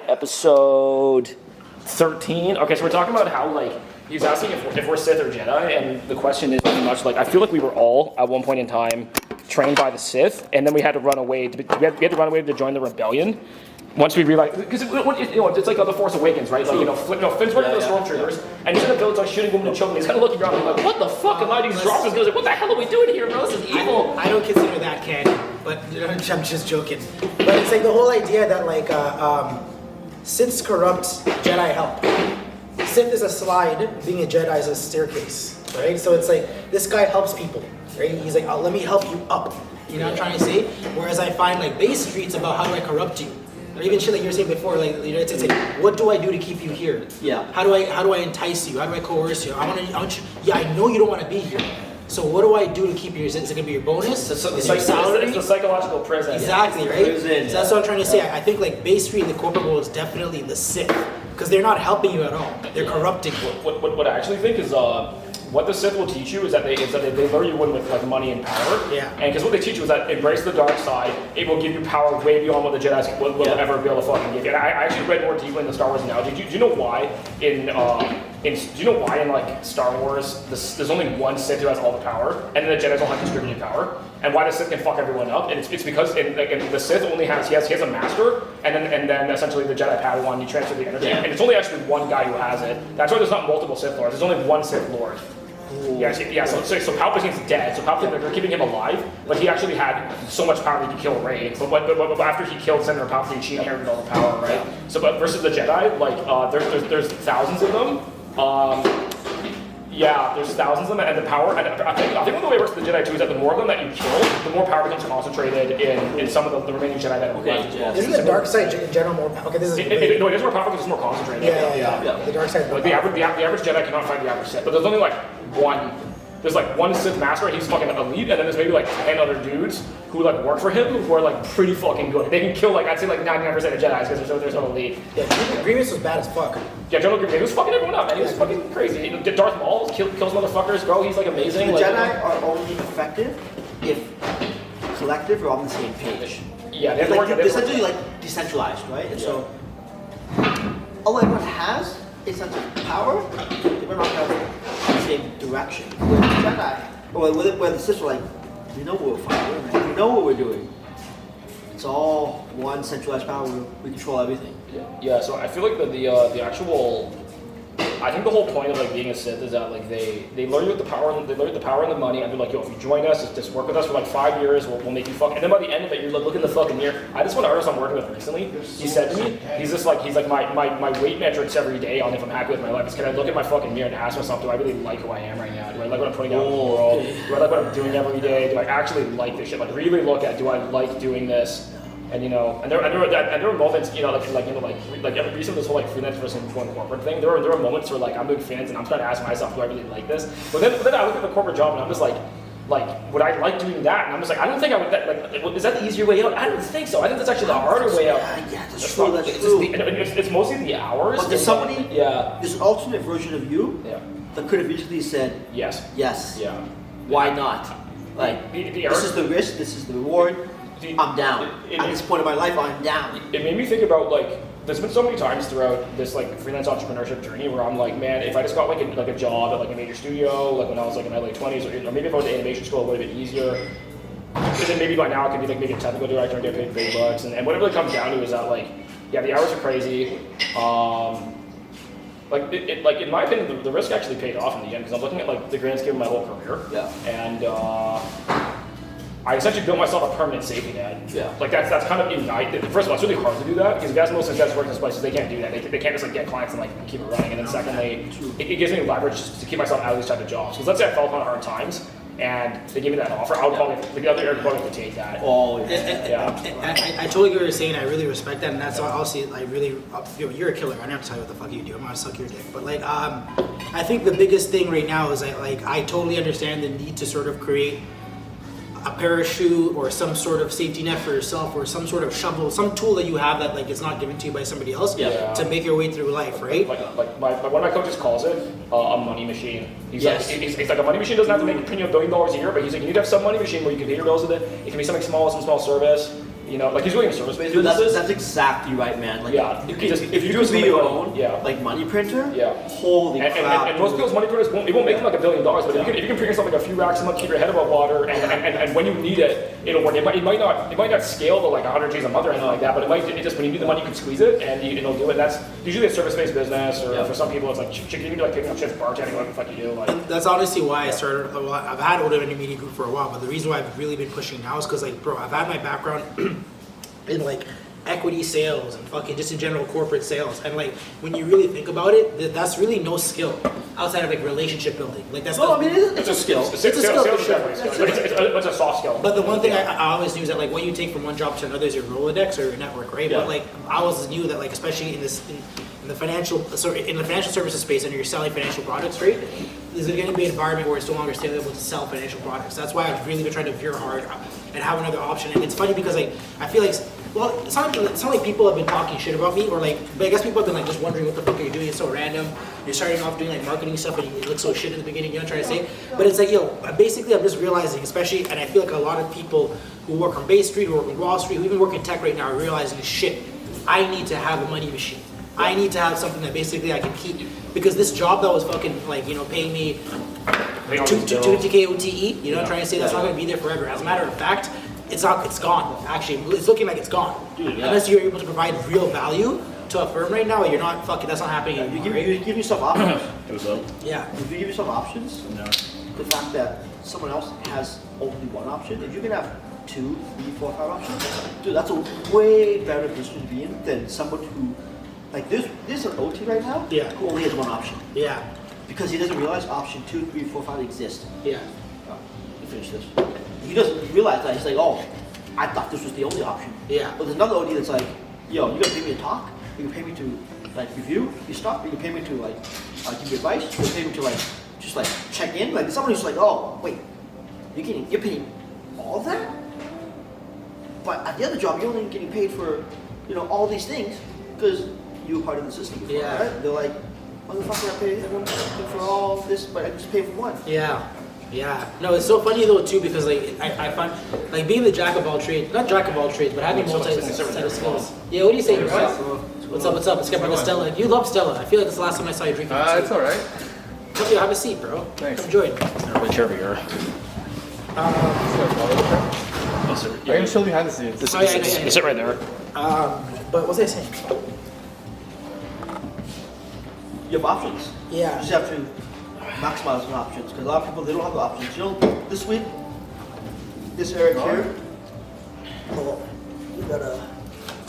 Episode 13. Okay, so we're talking about how, like, he's asking if we're Sith or Jedi, and the question is pretty much, like, I feel like we were all, at one point in time, trained by the Sith, and then we had to run away. We had to run away to join the rebellion. Once we realized, because it's like the Force Awakens, right? Like, Finn's running the stormtroopers, and he's in the village, like, shooting women and children. He's kind of looking around, and like, what the fuck am I doing? Drops his guns, like, what the hell are we doing here, bro? This is evil. I don't consider that canon, but I'm just joking. But it's like the whole idea that, like, Siths corrupt, Jedi help. Sith is a slide, being a Jedi is a staircase, right? So it's like, this guy helps people, right? He's like, let me help you up. You know what I'm trying to say? Whereas I find, like, Base Street's about how do I corrupt you? Or even shit like you were saying before, like, you know, it's like, what do I do to keep you here? Yeah. How do I entice you? How do I coerce you? I want you. Yeah, I know you don't want to be here. So what do I do to keep you here? Is it gonna be your bonus? It's your salary? It's the psychological prison. Exactly, right? Prison, So that's what I'm trying to say. I think like Base Street and the corporate world is definitely the Sith, because they're not helping you at all. They're corrupting you. What I actually think is what the Sith will teach you is that they lure you in with, like, money and power. Yeah. And because what they teach you is that embrace the dark side. It will give you power way beyond what the Jedi will ever be able to fucking give you. And I actually read more deeply in the Star Wars analogy. Do you know why in like Star Wars there's only one Sith who has all the power, and then the Jedi's all have distributed power, and why the Sith can fuck everyone up? And it's because in the Sith only has he has a master, and then essentially the Jedi Padawan, you transfer the energy, and it's only actually one guy who has it. That's why there's not multiple Sith lords. There's only one Sith lord. Yeah. So Palpatine's dead. So Palpatine, they're keeping him alive, but he actually had so much power that he could kill Rey. But after he killed Senator Palpatine, she inherited all the power, right? So, but versus the Jedi, like there's thousands of them. There's thousands of them, and the power. And I think one of the way it works with the Jedi too is that the more of them that you kill, the more power becomes concentrated in some of the remaining Jedi that are left as well. Isn't the dark side in general more? Okay, this is. It is more powerful because it's more concentrated. Yeah. The dark side. Like the average Jedi cannot fight the average Sith, but there's only like one. There's like one Sith master, he's fucking elite, and then there's maybe like 10 other dudes who like work for him who are like pretty fucking good. They can kill like I'd say like 99% of Jedis because there's no elite. Yeah, Grievous was bad as fuck. Yeah, General Grievous was fucking everyone up, man. He was fucking crazy. Darth Maul kills motherfuckers, bro. He's like amazing. The like, Jedi are only effective if collective are on the same page. Yeah, they have to work. They're essentially like decentralized, right? And so all everyone has is sense of power. They're not going the same direction. Where the Jedi, or where the Sith are like, we know what we're fighting, man. We know what we're doing. It's all one centralized power. We control everything. Yeah. So I feel like the actual. I think the whole point of like being a Sith is that like they lure you with the power and the money, and they're like, yo, if you join us, just work with us for like 5 years, we'll make you fuck. And then by the end of it, you're like, look in the fucking mirror. I just one artist I'm working with recently. He said to me, he's like my weight metrics every day on if I'm happy with my life is can I look at my fucking mirror and ask myself, do I really like who I am right now? Do I like what I'm putting out in the world? Do I like what I'm doing every day? Do I actually like this shit? Like really look at, do I like doing this? And you know, and there were moments, you know, like recently this whole like freelance versus going corporate thing. There were moments where like I'm doing freelance and I'm trying to ask myself, do I really like this? But then I look at the corporate job and I'm just like, would I like doing that? And I'm just like, I don't think I would. Like, is that the easier way out? I don't think so. I think that's actually the harder way out. Yeah, that's true. It's mostly the hours. But there's somebody. Yeah. There's an alternate version of you. Yeah. That could have easily said yes. Yes. Yeah. Why not? Like this is the risk. This is the reward. I'm down. At this point in my life, I'm down. It made me think about like there's been so many times throughout this like freelance entrepreneurship journey where I'm like, man, if I just got like a job at like a major studio, like when I was like in my late 20s, or maybe if I went to animation school, it would have been easier. Because then maybe by now I could be like maybe a technical director and get paid big bucks. And what it really comes down to is that like, yeah, the hours are crazy. Like in my opinion, the risk actually paid off in the end because I'm looking at like the grand scheme of my whole career. Yeah. And I essentially built myself a permanent safety net. Yeah. Like that's kind of ignite. First of all, it's really hard to do that because if you ask most successful workers in places, they can't do that. They can't just like get clients and like keep it running. And then secondly, it gives me leverage just to keep myself out of these type of jobs. Because let's say I fell upon hard times and they give me that offer, I would probably the other Eric would take that. Oh yeah. I totally get what you're saying. I really respect that, and that's why also I really you're a killer. I don't have to tell you what the fuck you do. I'm gonna suck your dick. But like I think the biggest thing right now is I totally understand the need to sort of create a parachute or some sort of safety net for yourself or some sort of shovel, some tool that you have that like is not given to you by somebody else to make your way through life, right? Like one of my coaches calls it a money machine. He's Yes. like, he's like a money machine doesn't have to make $1 billion a year, but he's like you need to have some money machine where you can pay your bills with it. It can be something small, some small service. You know, like he's doing service-based Dude, businesses. that's exactly right, man. Like, Yeah, you it can, just- if you do could be something your like- own, yeah. like money printer, Yeah. holy crap. And most people's money printers won't make them like $1 billion, but if you can print yourself like a few racks a month, keep your head above water, and when you need it, it'll work. It might not scale to like 100 G's a month or anything like that, but it just when you need the money, you can squeeze it, and it'll do it. That's usually a service-based business, or for some people, it's like you can do like picking up shifts, bartending, whatever the fuck you do. Like, And that's honestly why I started. Well, I've had Old Money Media Group for a while, but the reason why I've really been pushing now is because, like, bro, I've had my background in like equity sales and fucking just in general corporate sales, and like when you really think about it, that's really no skill outside of like relationship building. Like that's No, I mean, it's a skill. It's a skill for for sure. sure. It's a soft skill. But the one thing I always knew is that like what you take from one job to another is your Rolodex or your network, right? Yeah. But like I always knew that like especially in the financial services space and you're selling financial products, right? There's going to be an environment where it's no longer still able to sell financial products. That's why I've really been trying to veer hard and have another option. And it's funny because like I feel like, well, it's not like people have been talking shit about me, or like, but I guess people have been like just wondering what the fuck are you doing? It's so random. You're starting off doing like marketing stuff and you look so shit in the beginning. You know what I'm trying to say? But it's like, yo, basically I'm just realizing, especially, and I feel like a lot of people who work on Bay Street, who work on Wall Street, who even work in tech right now are realizing shit. I need to have a money machine. I need to have something that basically I can keep, because this job that was fucking like, you know, paying me 250K OTE, you know what I'm trying to say? That's not going to be there forever. As a matter of fact, it's gone. Actually, it's looking like it's gone. Dude, yeah. Unless you're able to provide real value to a firm right now, you're not fucking, that's not happening You anymore, give, right? you give yourself options. Yeah. If you give yourself options, the fact that someone else has only one option, if you can have 2, 3, 4, 5 options, dude, that's a way better position to be in than someone who, like, there's an OT right now Yeah. who only has one option Yeah. because he doesn't realize option 2, 3, 4, 5 exist. Yeah. You finish this. He doesn't realize that. He's like, oh, I thought this was the only option. Yeah. But there's another OT that's like, yo, you gonna pay me to talk? You can pay me to like review your stuff? You can pay me to like give you advice? You can pay me to like just like check in? Like someone who's like, oh, wait, you're paying all of that? But at the other job, you're only getting paid for, you know, all these things because you were part of the system before, Yeah. right? They're like, motherfucker, I pay everyone for all this, but I just pay for one. Yeah. Yeah. No, it's so funny though too, because like I find like being the jack of all trades, not jack of all trades, but having multi set of skills. Yeah, what do you say, yourself? What's up? What's up? Let's get by Stella. You love Stella. I feel like it's the last time I saw you drinking. It's alright. Come here, have a seat, bro. Thanks. Come join. Really chair over here. I can show you behind the scenes. Oh, yeah. Sit right there. But what was I saying? You have options. Yeah. You just have to maximize your options because a lot of people they don't have the options. You know, this week, this area here. Oh, we gotta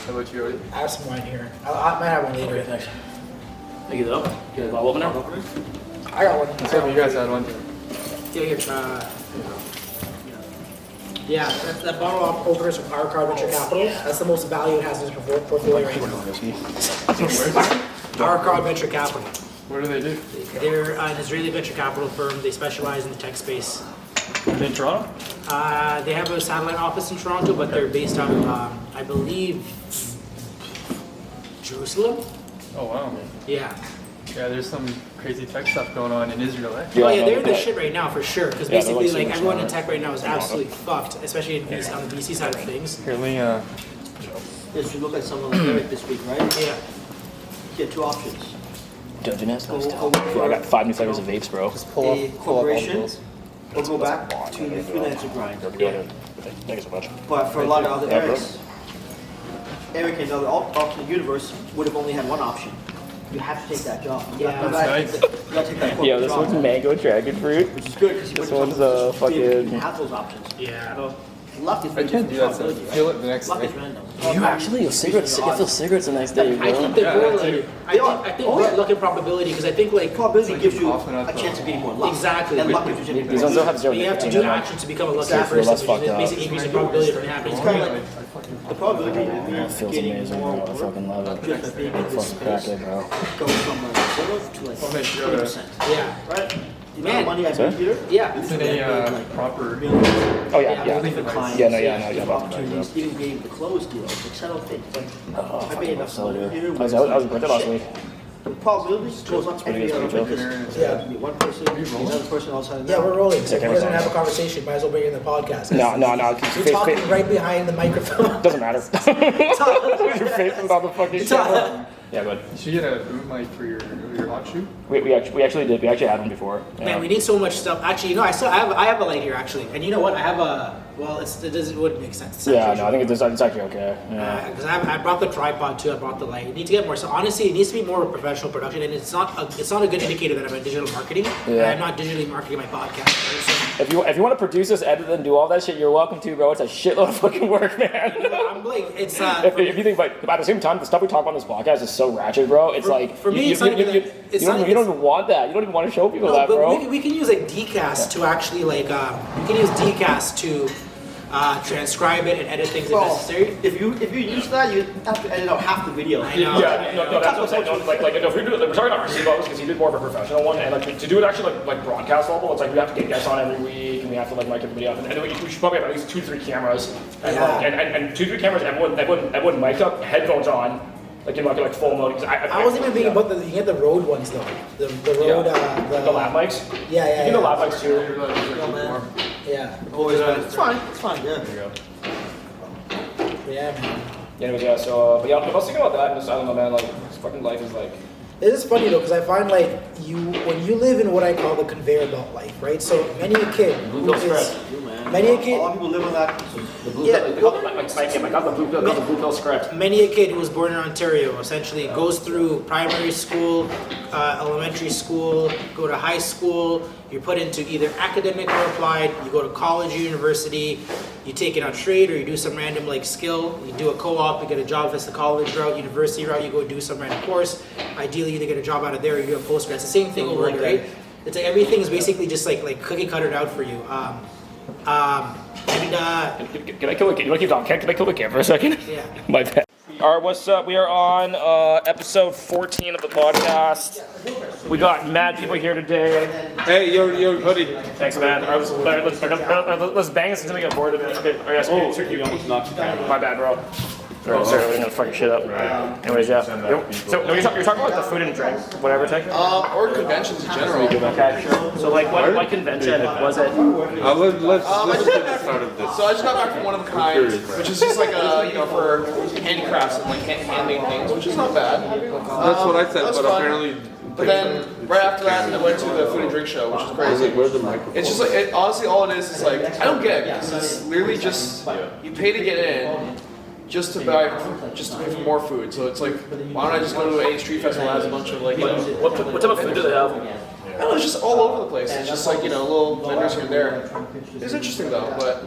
How about you, Odie? have some wine here. I might have one later. Thanks. Thank you though. You got a bottle opener? I got one. Let's hope you guys had one. Yeah, here. Yeah, that bottle openers from Our Card Venture Capital. That's the most value it has in its portfolio right now. Our Card Venture Capital. What do they do? They're an Israeli venture capital firm. They specialize in the tech space. In Toronto? They have a satellite office in Toronto, but they're based out of, I believe, Jerusalem. Oh wow. Yeah. Yeah, there's some crazy tech stuff going on in Israel, eh? Oh yeah, they're in the shit right now for sure. Because Yeah, they're basically, like like so everyone in much tech right now is absolutely fucked, especially on the VC side of things. Here, let me, This should look like someone like Eric this week, right? Yeah. You get 2 options. Dungeon ass. Go I for got 5 new flavors of vapes, bro. just a pull up all corporation those. or go back to the freelancer grind. Yeah. Thank you so much. But for a lot of other Yeah, bro. Erics, Eric in other alternate universe would have only had one option. You have to take that job. You Yeah. gotta That's take that- you gotta take that corporate Yeah, this job, one's mango dragon fruit. which is good because This one's fucking. You have those options. Yeah. Luck is I can't do that, so feel it the next Luck day. is random. You actually, you feel cigarettes the next day, I think they're Yeah, correlated. They are. I think Oh, yeah. luck and probability, because I think like Probability gives you Often at a the- chance of getting more luck. Exactly. And luck gives you These ones don't have zero. you have to do action to become a luckier Exactly. person, That's which fucked is up. basically increasing probability of it happening. It's kind of like the probability of It me feels getting amazing, more bro. I work fucking love it. just by being in this Fucking crack space it, bro. goes from like 0 to like I'll make sure 20%. Yeah. Right? The Man. amount of money I Sorry? made here, Yeah. It's in a proper. Oh yeah, yeah. different clients, Yeah, no, yeah, no, yeah. opportunities, even being able to close deals, like settle things. Like, I made enough So, money dude. here. I was in Brooklyn last week. the probability goes up every other week. Yeah. You meet one person, another person outside. Yeah, we're rolling. So if you guys camera's want to on. have a conversation, might as well bring it in the podcast. No. You're talking right behind the microphone. Doesn't matter. Your face is on the fucking camera. Yeah, good. You should get a boom mic for your hot shoe. We actually did. We actually had one before. Yeah. Man, we need so much stuff. Actually, you know, I have a light here actually, and you know what? I have a. Well, it wouldn't make sense. It's Yeah, actually- no, I think it's actually okay. Yeah. Because I brought the tripod too. I brought the light. You need to get more. So honestly, it needs to be more professional production, and it's not a good indicator that I'm in digital marketing. And Yeah. I'm not digitally marketing my podcast. Right? So If you want to produce this, edit, and do all that shit, you're welcome to, bro. It's a shitload of fucking work, man. I'm like, it's if you think, but at the same time, the stuff we talk on this podcast is so ratchet, bro. It's like for me, you, it's not even you, that- you, it's you not don't, even- you don't even want that. You don't even want to show people no, that, but bro. we can use like DCast to actually like we can use DCast to transcribe it and edit things if Well, necessary. if you use that, you have to edit out half the video. I know. Yeah, no, that's what I'm saying. No, like if we're talking about RC because he did more of a professional one, and like to do it actually like broadcast level, it's like we have to get guests on every week, and we have to like mic everybody up, and we should probably have at least 2 to 3 cameras, and Yeah. like, and 2 to 3 cameras, everyone mic'd up, headphones on, like in like full mode. I wasn't even thinking about you get the Road ones though. The road the lab mics. Yeah, You yeah. can the Yeah. lab mics too. Yeah. It's fine. It's fine. Yeah. There you go. Yeah, man. Anyways, yeah. So, but yeah, I was thinking about that, and just, I don't know, man. Like, this fucking life is like. It is funny though, because I find like when you live in what I call the conveyor belt life, right? So many a kid who is many a A kid. lot of people live on that. The blue Yeah. pill, they call it, I got the blue pill script. Many a kid who was born in Ontario essentially goes through primary school, elementary school, go to high school, you're put into either academic or applied, you go to college or university, you take it on trade or you do some random like skill, you do a co-op, you get a job if it's the college route, university route, you go do some random course, ideally you either get a job out of there or you do a postgrad. It's the same thing over, right? It's like everything is basically just like cookie cuttered out for you. Can I kill the? You want to keep talking? Can I kill the camera for a second? Yeah. My bad. All right, what's up? We are on episode 14 of the podcast. We got mad people here today. Hey, your hoodie. Thanks, man. All right, let's bang this until we get bored of it. Okay. All right, Oh, you almost knocked the camera. my bad, bro. All right, sorry, we're gonna fuck your shit up. Anyways, yeah. So you're talking about like the food and drink, whatever thing. Or conventions in general. Okay, sure. So like, what convention was it? Let's get the start of this. So I just got back from One of a Kind, which is just like for handicrafts and like handmade things, which is not bad. That's what I said, That's but fun. apparently. But then right after that, I went to the food and drink show, which is crazy. Where's the microphone? It's just like honestly, all it is like I don't get it because it's literally just you pay to get in. Just to pay for more food. So it's like, why don't I just go to any street festival that has a bunch of like, What type of food do they have? I don't know, it's just all over the place. It's just like, little vendors here and there. It's interesting though, but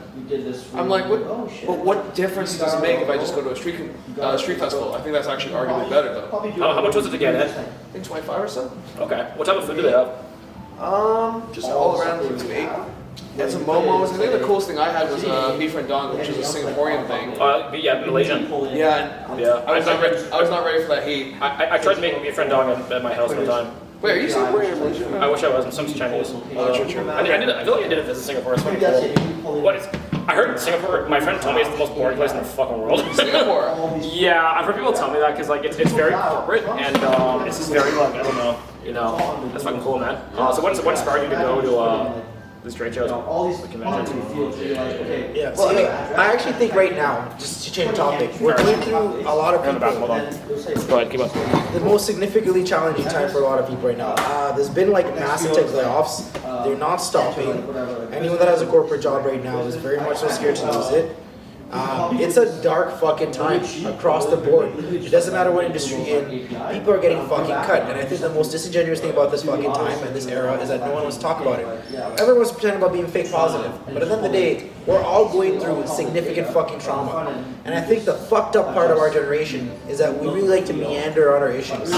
I'm like, what difference does it make if I just go to a street festival? I think that's actually arguably better though. How much was it to get in? I think 25 or so. Okay. What type of food do they have? Just all around food to eat. Had some momos. I think the coolest thing I had was beef rendang, which is a Singaporean thing. Yeah, Malaysian. Yeah, Yeah. I was not ready for that heat. I tried making beef rendang at my house one time. Wait, are you Singaporean or Malaysian? I wish I was. I'm some Chinese. True. I feel like I did a visit Singapore. It's fucking cool. I heard Singapore. My friend told me it's the most boring place in the fucking world. Singapore. Yeah, I've heard people tell me that because like it's very corporate and it's just very like I don't know. That's fucking cool, man. So what inspired you to go to this trade show, the convention? Yeah. So I actually think right now, just to change topic, we're going through a lot of Hold people. on. Go ahead, keep on. The most significantly challenging time for a lot of people right now. There's been like massive tech layoffs. They're not stopping. Anyone that has a corporate job right now is very much so scared to lose it. It's a dark fucking time across the board. It doesn't matter what industry you're in. People are getting fucking cut. And I think the most disingenuous thing about this fucking time and this era is that no one wants to talk about it. Everyone's pretending about being fake positive. But at the end of the day, we're all going through significant fucking trauma. And I think the fucked up part of our generation is that we really like to meander on our issues.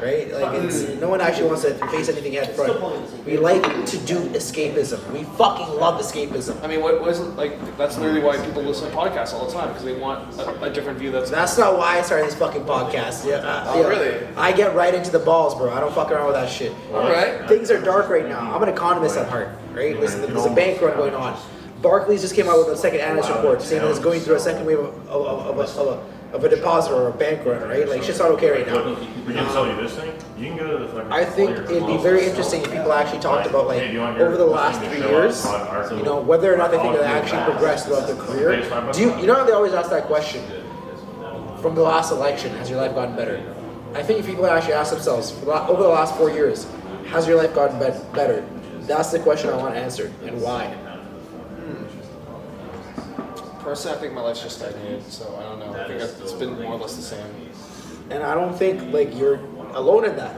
Right? Like no one actually wants to face anything head front. We like to do escapism. We fucking love escapism. I mean, what wasn't like? That's literally why people listen to podcasts all the time because they want a different view. That's not why I started this fucking podcast. Really? I get right into the balls, bro. I don't fuck around with that shit. All right. Things are dark right now. I'm an economist at heart, right? Listen, there's a bank run going on. Barclays just came out with a second analyst report saying that it's going through a second wave of of a depositor or a bank run, right? Like, it's just not okay right now. We can sell you this thing. You can go to the fucking. I think it'd be very interesting if people actually talked about, like, over the last 3 years, you know, whether or not they think they actually progressed throughout their career. You know how they always ask that question? From the last election, has your life gotten better? I think if people actually ask themselves, over the last 4 years, has your life gotten better? That's the question I want answered, and why. Personally, I think my life's just stagnated, so I don't know. I think it's been more or less the same. And I don't think, like, you're alone in that.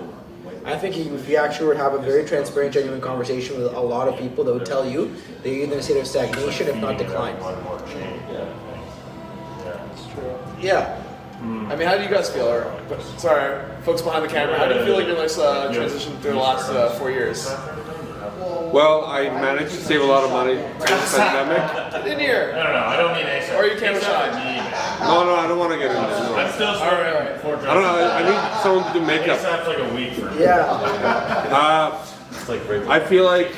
I think if you actually would have a very transparent, genuine conversation with a lot of people that would tell you that you're in a state of stagnation, if not decline. Yeah. I mean, how do you guys feel? Sorry, folks behind the camera. How do you feel like your life's transitioned through the last 4 years? Well, I managed to save a lot of money during the pandemic. Get in here. No, I don't mean ASAP. Or are you camera shy? No, I don't want to get into I'm this. still Alright. I don't know. I need someone to do makeup. ASAP's like a week for me. Yeah. It's like right I feel like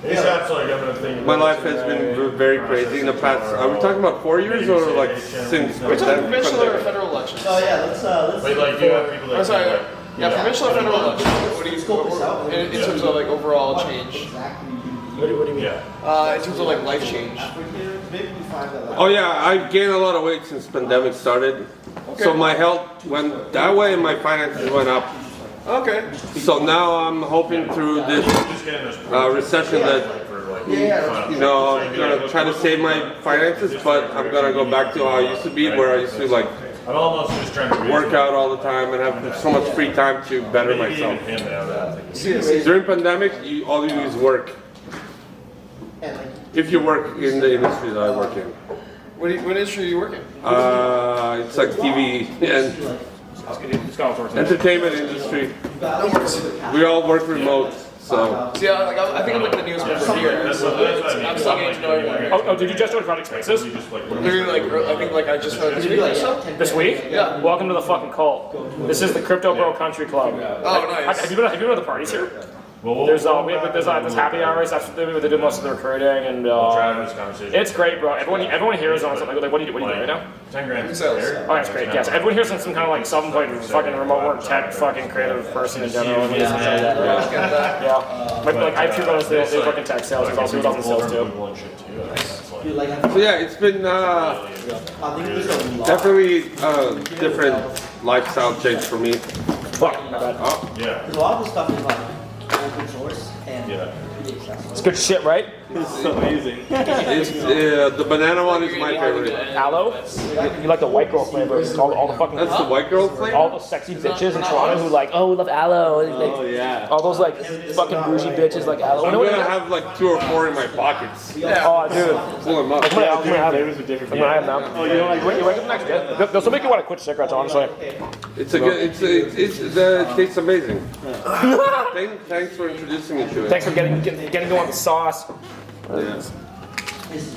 ASAP's like I'm gonna think. my life has been very crazy in the past. Are we talking about 4 years or like since Are we talking the provincial or pandemic? federal elections? Oh yeah, let's. Wait, like you have people that. Oh, sorry. like, Yeah, provincial or federal elections? What do you in terms of like overall change? What do you mean? Yeah. In terms of like life change. Oh yeah, I've gained a lot of weight since pandemic started. So my health went that way and my finances went up. Okay. So now I'm hoping through this Just getting this recession that, you know, I'm gonna try to save my finances, but I'm gonna go back to how I used to be, where I used to like I'm almost just trying to work out all the time and have so much free time to better myself. During pandemic, all you do is work. If you work in the industry that I work in. What industry are you working? It's like TV and entertainment industry. We all work remote, so. See, I think I'm like the newest member here. I'm still getting to know everyone here. Oh, did you just join Project Spaces? Literally, like, I think like I just heard this week or so. This week? Yeah. Welcome to the fucking cult. This is the Crypto Bro Country Club. Oh, nice. Have you been to the parties here? There's there's happy hours. That's they do most of the recruiting, and it's great, bro. Everyone here is on something. Like, what are you doing right now? 10 grand. Sales. Oh, that's great. Yes, everyone here's some kind of like self-employed, fucking remote work tech, fucking creative person in general. Yeah. Like I have two brothers. They work in tech sales. There's also in sales too. So yeah, it's been definitely a different lifestyle change for me. Fuck, my bad. Yeah. A lot of the stuff is like open source and Yeah. pretty accessible. It's good shit, right? It's, the banana one is my favorite. Aloe. You like the white girl flavor? All the fucking. That's the white girl flavor? All those sexy bitches in Toronto who like, oh, we love aloe. Oh yeah. All those like fucking bougie bitches like aloe. I'm You know gonna what? have like 2 or 4 in my pockets. Oh, dude. Pull them up. I'm gonna have it. I'm gonna have them. Oh, you don't like? You wake up next day. They'll still make you want to quit cigarettes, honestly. It's a good. It tastes amazing. Thanks for introducing me to it. Thanks for getting going on the sauce.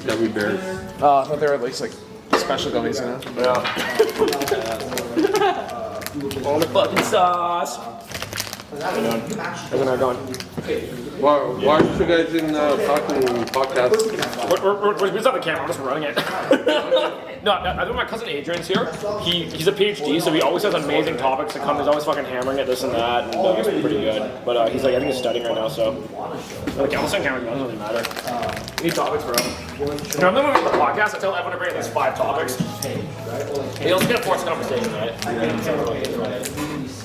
Gummy bears. I thought they were at least like special gummies, you know? Yeah. On the fucking sauce. How's it going? Why aren't you guys in talking podcast? We're not the camera, I'm just running it. No, I think my cousin Adrian's here. He's a PhD, so he always has amazing topics to come. He's always fucking hammering at this and that, and it's pretty good. But he's like, I think he's studying right now, so. Like, I'm saying camera doesn't really matter. We need topics, bro. You know, when we make the podcast, I tell everyone to bring at least 5 topics. They also get a forced conversation, right?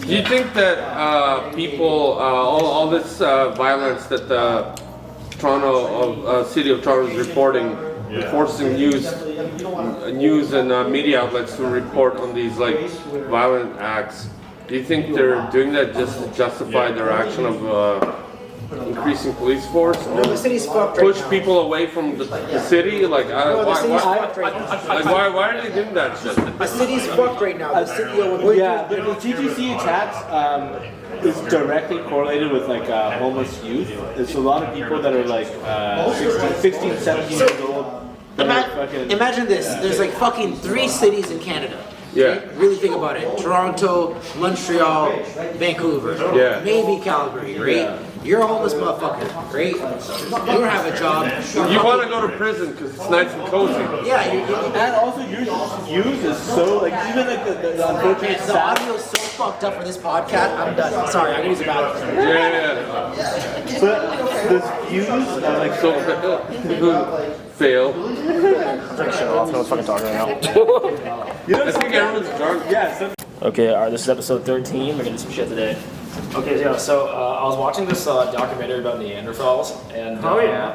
Do you think that people, all this violence that the city of Toronto is reporting, forcing news and media outlets to report on these like violent acts, do you think they're doing that just to justify their action of increasing police force? No, the city's fucked right Push now. people away from the city? Like, No, the city's fucked right now. why are they doing that shit? The city's fucked right now. The city Well, yeah, the TTC attacks is directly correlated with like homeless youth. There's a lot of people that are like 16, 17 years old. Imagine this. There's like fucking 3 cities in Canada. Yeah. Okay? Really think about it. Toronto, Montreal, Vancouver. Yeah. Maybe Calgary, right? You're a homeless motherfucker. Great. You don't have a job. You want to go to prison because it's nice and cozy. Yeah, And also your views is so like even like the unfortunate the sad. audio is so fucked up for this podcast. I'm done. Sorry, I can use a bathroom. Yeah. But the views are like so Fail. Turn shit off. No one's fucking talking right now. you know I think everyone's drunk. yeah. So, Okay, alright, this is episode 13. We're gonna do some shit today. Okay, yeah, so I was watching this documentary about Neanderthals, and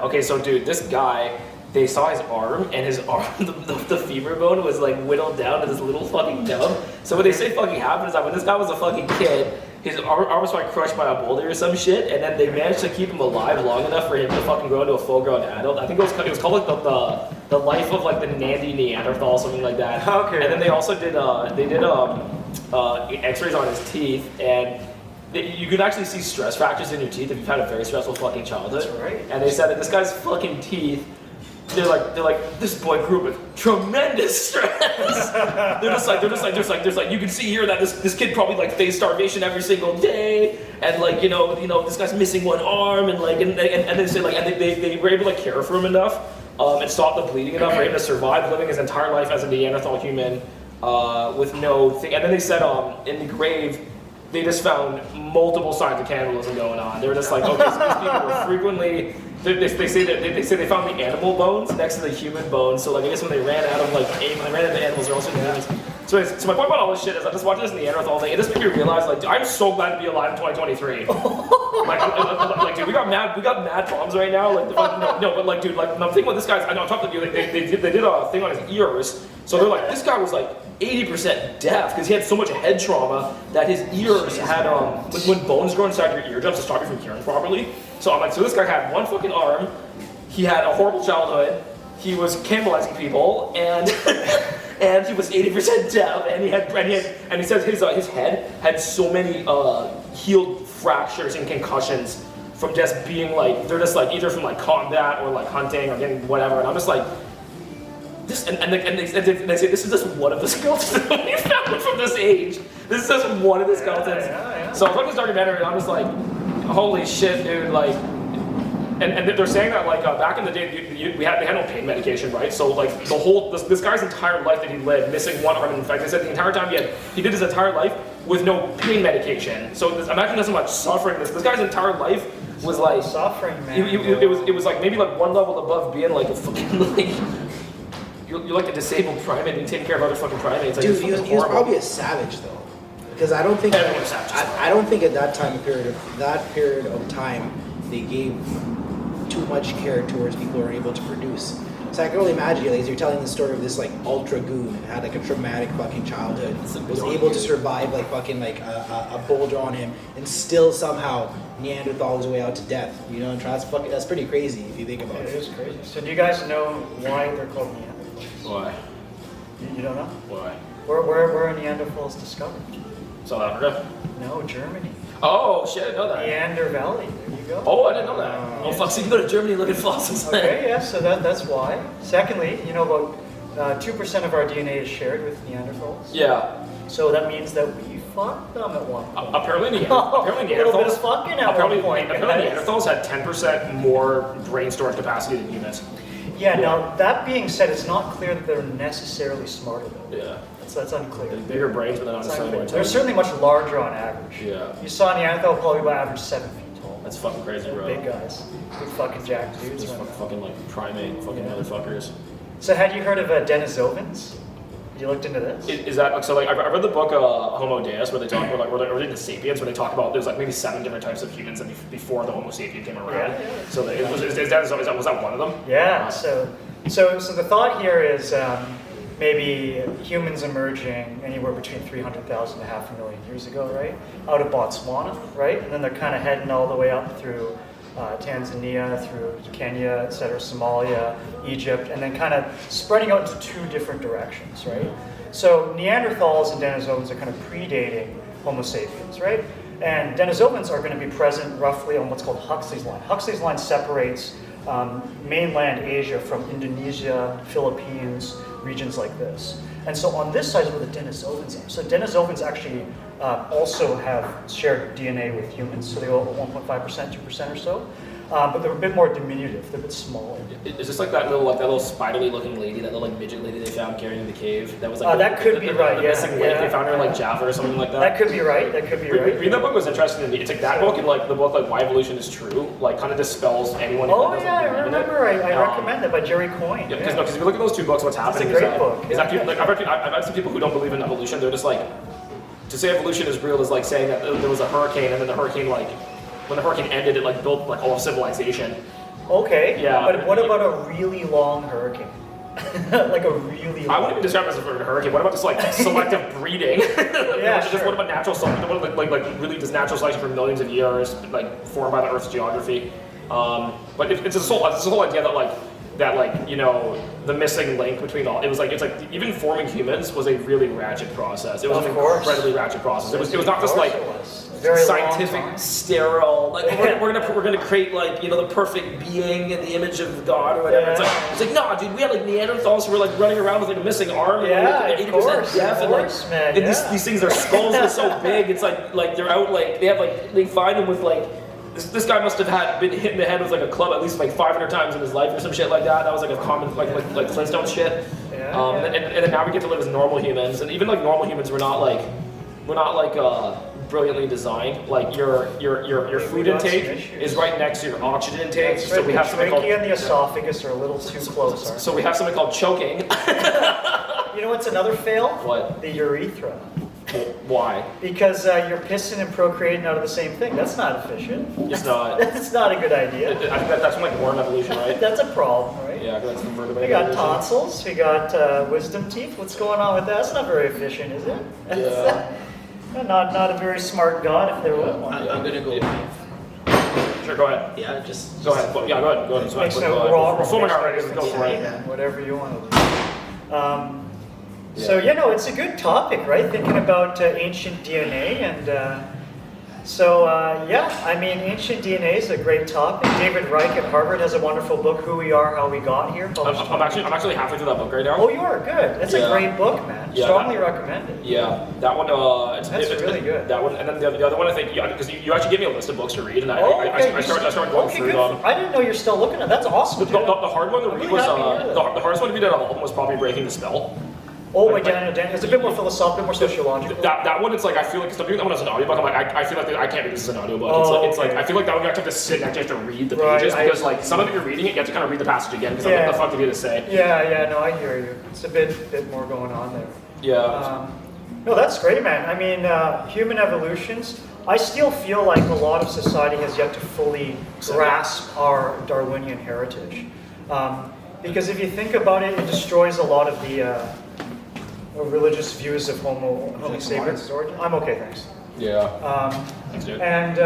okay, so dude, this guy, they saw his arm, and his arm, the femur bone was like whittled down to this little fucking nub. So what they say fucking happened is that when this guy was a fucking kid, his arm was like crushed by a boulder or some shit, and then they managed to keep him alive long enough for him to fucking grow into a full-grown adult. I think it was called like the life of like the Nandi Neanderthal or something like that. Okay. And then they also did X-rays on his teeth, and you could actually see stress fractures in your teeth if you've had a very stressful fucking childhood. That's right. And they said that this guy's fucking teeth, they're like this boy grew up with tremendous stress. they're just like you can see here that this kid probably like faced starvation every single day, and like you know this guy's missing one arm, and like and they say like and they were able to like care for him enough and stop the bleeding enough for him to survive living his entire life as a Neanderthal human with no thing. And then they said in the grave, they just found multiple signs of cannibalism going on. They were just like, okay, so these people were frequently. They say they found the animal bones next to the human bones. So like I guess when they ran out of animals, they're also humans. So my point about all this shit is I just watched this Neanderthal thing. It just made me realize like I'm so glad to be alive in 2023. like dude, we got mad problems right now. Like no, but like dude, like I'm thinking about this guy's. I know I'm talking to you. Like, they did a thing on his ears. So they're like this guy was like 80% deaf because he had so much head trauma that his ears had when bones grow inside your eardrums to stop you from hearing properly. So I'm like, so this guy had one fucking arm, he had a horrible childhood, he was cannibalizing people, and and he was 80% deaf, and he says his head had so many healed fractures and concussions from just being like they're just like either from like combat or like hunting or getting whatever, and I'm just like. This, and they say this is just one of the skeletons that we found from this age. This is just one of the skeletons. So I was watching this documentary and I'm just like, holy shit, dude! Like, and they're saying that like back in the day they had no pain medication, right? So like this guy's entire life that he lived, missing one arm. In fact, they said the entire time he did his entire life with no pain medication. So imagine this much suffering. This guy's entire life was like suffering, man. It was like maybe like one level above being like a fucking like. You're like a disabled primate and you take care of other fucking primates. Like, Dude, he was probably a savage though, because I don't think at that period of time they gave too much care towards people who are able to produce. So I can only imagine, like, you're telling the story of this like ultra goon and had like a traumatic fucking childhood, was able to survive like fucking like a boulder on him and still somehow Neanderthal his way out to death. You know, and that's pretty crazy if you think about it. It is crazy. So do you guys know why they're called Neanderthals? Why? You don't know? Why? Where are Neanderthals discovered? South Africa? No, Germany. Oh shit, I didn't know that. Neander Valley. There you go. Oh, I didn't know that. Oh fuck, so you can go to Germany and look at fossils. Okay, yeah, so that's why. Secondly, you know about 2% of our DNA is shared with Neanderthals. Yeah. So that means that we fucked them at one point. Apparently A little bit of Neanderthals. fucking at one point. Apparently Neanderthals had 10% more brain storage capacity than humans. Yeah, now that being said, it's not clear that they're necessarily smarter though. Yeah. That's unclear. Bigger brains, but they're not It's necessarily more unclear. They're intelligent. certainly much larger on average. Yeah. You saw Neanderthal probably by average 7 feet tall. That's fucking crazy, bro. Big guys. Big fucking jacked dudes. Just running. fucking like primate fucking motherfuckers. So had you heard of Denisovans? You looked into this? Is that so? Like I read the book Homo Deus, where they talk about like where they're the Sapiens, where they talk about there's like maybe 7 different types of humans that before the Homo sapien came around. Yeah. So was that one of them? Yeah. So the thought here is maybe humans emerging anywhere between 300,000 to 500,000 years ago, right? Out of Botswana, right? And then they're kind of heading all the way up through Tanzania, through Kenya, etc., Somalia, Egypt, and then kind of spreading out into 2 different directions, right? So Neanderthals and Denisovans are kind of predating Homo sapiens, right? And Denisovans are going to be present roughly on what's called Huxley's line. Huxley's line separates mainland Asia from Indonesia, Philippines, regions like this. And so on this side is where the Denisovans are. So Denisovans actually also have shared DNA with humans, so they go 1.5%, 2% or so. But they're a bit more diminutive. They're a bit smaller. Is this like that little spiderly looking lady, that little like midget lady they found carrying in the cave? That was like that could be right. The Yeah, missing link. They found her in like Java or something like that. That could be right. That could be right. Reading that book was interesting to me. It's like that book and like the book like Why Evolution is True, like kind of dispels anyone. Oh who doesn't yeah, I believe in it. remember. I recommend it by Jerry Coyne. Yeah, because if you look at those two books, what's happening It's a great book. is that people, like I've had some people who don't believe in evolution. They're just like, to say evolution is real is like saying that there was a hurricane and then the hurricane like, when the hurricane ended, it like built like all of civilization. Okay. Yeah. But what about a really long hurricane? Like a really long. I wouldn't even describe it as a hurricane. What about just like selective breeding? Yeah, Just what about natural selection? What about like really just natural selection for millions of years, like formed by the Earth's geography? But it's this whole idea that you know, the missing link between all, it's like even forming humans was a really ratchet process. It was an incredibly ratchet process. It was not just like very scientific, sterile, like we're gonna create like, you know, the perfect being in the image of God or whatever. Yeah. It's like no, dude, we had like Neanderthals who were like running around with like a missing arm and Yeah, like, of course, deaf of course, and man, and yeah. these things, their skulls were so big. It's like they're out like they find them with like. This guy must have been hit in the head with like a club at least like 500 times in his life or some shit like that. That was like a common like Flintstone shit. Yeah, And then now we get to live as normal humans, and even like normal humans, we're not like brilliantly designed. Like your food intake is right next to your oxygen intake. That's So right. we The have something called trachea and the esophagus are a little too close, aren't so we have something called choking. they? You know what's another fail? What? The urethra. Why? Because you're pissing and procreating out of the same thing. That's not efficient. It's not. That's not a good idea. I think that's from like worm evolution, right? That's a problem, right? Yeah, 'cause that's the vertebrate. We got evolution. tonsils, we got wisdom teeth. What's going on with that? That's not very efficient, is it? Yeah. not a very smart god if there was one. I'm gonna go. Sure, go ahead. Yeah, just. Go ahead. Yeah, go ahead. Go ahead. Makes Go no ahead. wrong. We're filming already. Go for it. Whatever you want to do. So it's a good topic, right? Thinking about ancient DNA and ancient DNA is a great topic. David Reich at Harvard has a wonderful book, Who We Are, How We Got Here. I'm actually halfway through that book right now. Oh, you are good. That's a Yeah. great book, man. Yeah, Strongly recommend it. Yeah, that one. It's really good. That one, and then the other one, I think, because you actually gave me a list of books to read, and I started going through good. them. I didn't know you're still looking at. That's awesome. The hard one to read really was happy to hear that. the hardest one to read out of all of them was probably Breaking the Spell. Oh, by Daniel. It's a bit more philosophical, more sociological. That one, it's like I feel like doing that one as an audiobook. I'm like I feel like I can't do this as an audiobook. Oh, it's like okay. I feel like that one you have to sit and actually have to read the Right, pages because like some of it you're reading it, you have to kind of read the passage again because Yeah. what the fuck did he just say? Yeah, no, I hear you. It's a bit more going on there. Yeah. No, that's great, man. I mean, human evolutions, I still feel like a lot of society has yet to fully grasp our Darwinian heritage. Because if you think about it, it destroys a lot of the religious views of Homo sapiens' origin. I'm okay, thanks. Yeah. Thanks, dude. And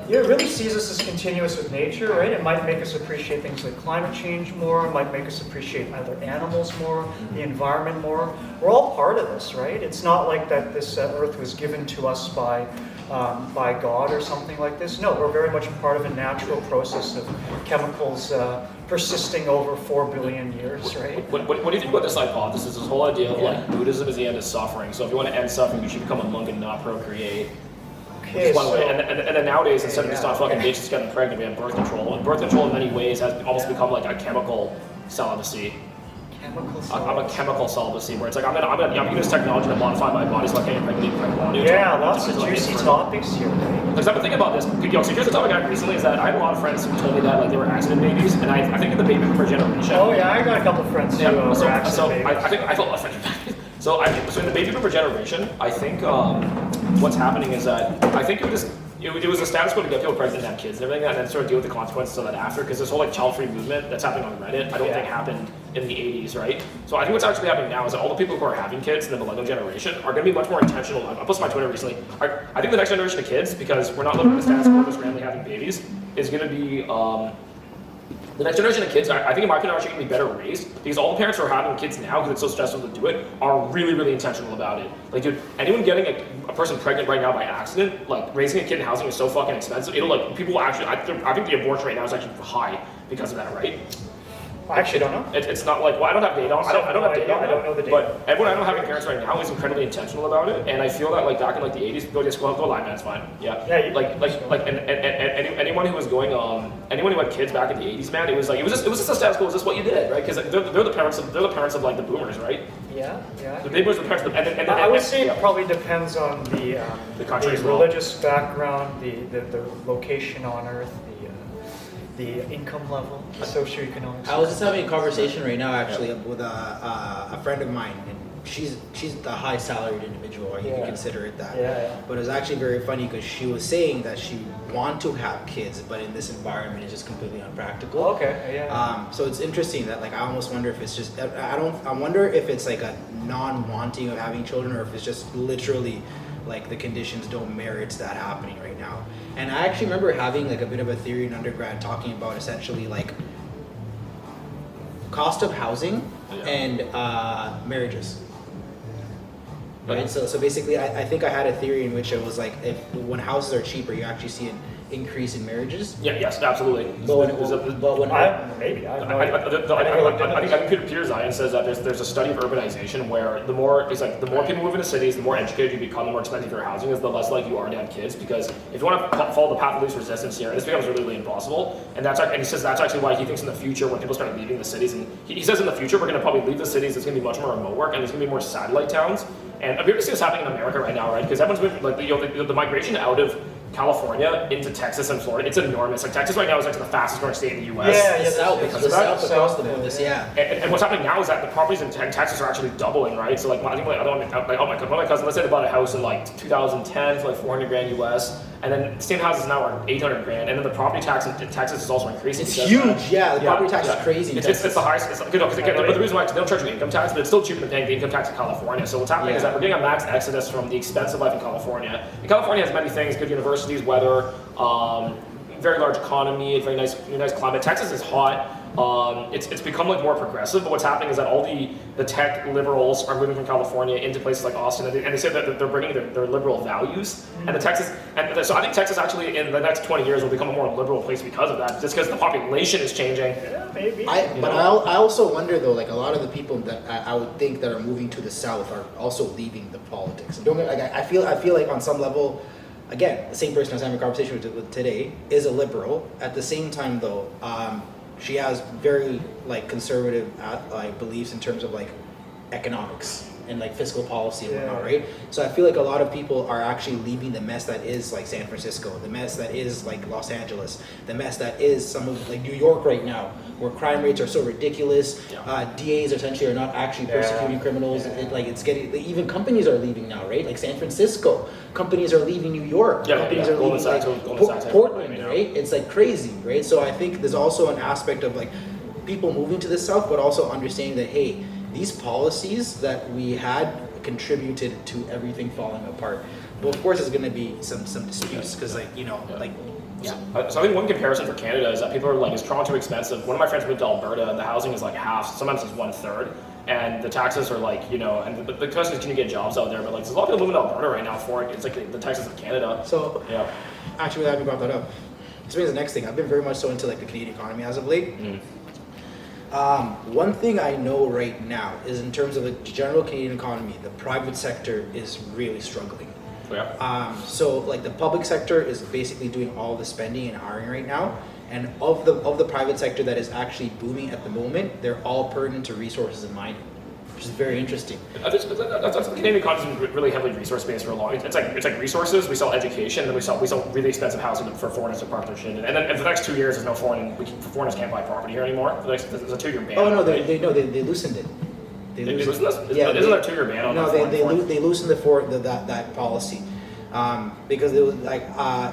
it really sees us as continuous with nature, right? It might make us appreciate things like climate change more. It might make us appreciate other animals more, the environment more. We're all part of this, right? It's not like that this earth was given to us by God or something like this. No, we're very much part of a natural process of chemicals persisting over 4 billion years, right? What do you think about this hypothesis? This whole idea of like Buddhism is the end of suffering. So if you want to end suffering, you should become a monk and not procreate. Okay, One way. so And then nowadays, instead of just not fucking bitches getting pregnant, we have birth control. And birth control in many ways has almost become like a chemical celibacy. I'm a chemical celibacy where it's like I'm gonna use technology to modify my body so I can't impregnate if I want to. Yeah, lots of juicy topics here, right? Because I've been thinking about this. So here's the topic I had recently is that I had a lot of friends who told me that like they were accident babies, and I think in the baby boomer generation. Oh yeah, I got a couple friends who were accident babies. I felt less so in the baby boomer generation, I think what's happening is that I think it was a status quo to get people pregnant and have kids and everything, and then sort of deal with the consequences of that after. Because this whole like child-free movement that's happening on Reddit, I don't think happened in the 80s, right? So I think what's actually happening now is that all the people who are having kids in the millennial generation are going to be much more intentional. I posted on my Twitter recently. I think the next generation of kids, because we're not looking at the status quo of just randomly having babies, is going to be the next generation of kids, I think in my opinion, are actually going to be better raised because all the parents who are having kids now, because it's so stressful to do it, are really, really intentional about it. Like, dude, anyone getting a person pregnant right now by accident, like raising a kid in housing is so fucking expensive. It'll like people will actually. I think the abortion rate now is actually high because of that, right? I actually don't know. It's not like, well, I don't have data on. I don't have data on. I don't know the data. But everyone I know having parents right now is incredibly intentional about it, and I feel that like back in like the 80s, go live, man, it's fine. Yeah. Yeah, you- And anyone who was going anyone who had kids back in the 80s, man, it was just a status quo. It was just what you did, right? Because they're the parents of like the boomers, right? Yeah. The baby boomers were the parents of and I would say yeah. it probably depends on the country as well. religious background, the location on Earth, the income level, the socioeconomic. I was just having a conversation right now actually with a friend of mine, and she's the high salaried individual, or you can consider it that. Yeah. But it was actually very funny because she was saying that she want to have kids, but in this environment it's just completely unpractical. Okay. Yeah. So it's interesting that like I almost wonder if it's just I wonder if it's like a non-wanting of having children, or if it's just literally like the conditions don't merit that happening right now. And I actually remember having like a bit of a theory in undergrad talking about essentially like cost of housing and marriages. Right. So basically, I think I had a theory in which it was like when houses are cheaper, you actually see an increase in marriages. Yeah. Yes. Absolutely. But when I have no idea. I think Peter Zion says that there's a study of urbanization where the more people move into cities, the more educated you become, the more expensive your housing is, the less likely you are to have kids. Because if you want to follow the path of least resistance here, this becomes really, really impossible. And he says that's actually why he thinks in the future when people start leaving the cities, and he says in the future we're going to probably leave the cities. It's going to be much more remote work, and there's going to be more satellite towns. And I'm to see what's happening in America right now, right? Because everyone's moving, like the migration out of California into Texas and Florida, it's enormous. Like Texas right now is like the fastest growing state in the U.S. the south across the board. And what's happening now is that the properties in Texas are actually doubling, right? So like I think one of my cousins, let's say they bought a house in like 2010 for like 400 grand US, and then the same houses now are 800 grand, and then the property tax in Texas is also increasing. It's huge, the property tax is crazy. It's the highest. It's, but the reason why they don't charge you income tax, but it's still cheaper than paying the income tax in California. So what's happening is that we're getting a max exodus from the expensive life in California. And California has many things: good universities, weather, very large economy, very nice climate. Texas is hot. It's become like more progressive, but what's happening is that all the tech liberals are moving from California into places like Austin, and they say that they're bringing their liberal values. And so I think Texas actually in the next 20 years will become a more liberal place because of that, just because the population is changing. Yeah, maybe. I also wonder though, like a lot of the people that I would think that are moving to the south are also leaving the politics. Don't get, like I feel like on some level. Again, the same person I was having a conversation with today is a liberal. At the same time, though, she has very like conservative like beliefs in terms of like economics and like fiscal policy and whatnot, right? So I feel like a lot of people are actually leaving the mess that is like San Francisco, the mess that is like Los Angeles, the mess that is some of like New York right now, where crime rates are so ridiculous. DAs essentially are not actually persecuting criminals. It's getting, even companies are leaving now, right? Like San Francisco, companies are leaving New York, companies are leaving like Portland, right? It's like crazy, right? So I think there's also an aspect of like people moving to the south, but also understanding that hey, these policies that we had contributed to everything falling apart. But of course, there's going to be some disputes because, like, you know, like, yeah. So I think one comparison for Canada is that people are like, is Toronto too expensive? One of my friends moved to Alberta, and the housing is like half, sometimes it's 1/3, and the taxes are like, you know, and the question is, can you get jobs out there? But like, there's a lot of people moving to Alberta right now for it. It's like the Texas of Canada. So, actually, that me brought that up. This means the next thing. I've been very much so into like the Canadian economy as of late. One thing I know right now is in terms of the general Canadian economy, the private sector is really struggling. So like the public sector is basically doing all the spending and hiring right now, and of the private sector that is actually booming at the moment, they're all pertinent to resources and mining, which is very interesting. That's the Canadian economy is really heavily resource based for a long. It's like resources. We sell education, and then we sell really expensive housing for foreigners to park their shit in. And then in the next 2 years, there's no foreigners can't buy property here anymore. There's a 2-year ban. Oh no, they loosened it. They loosened this? Isn't there a 2-year ban on that? No, they loosened that policy because it was like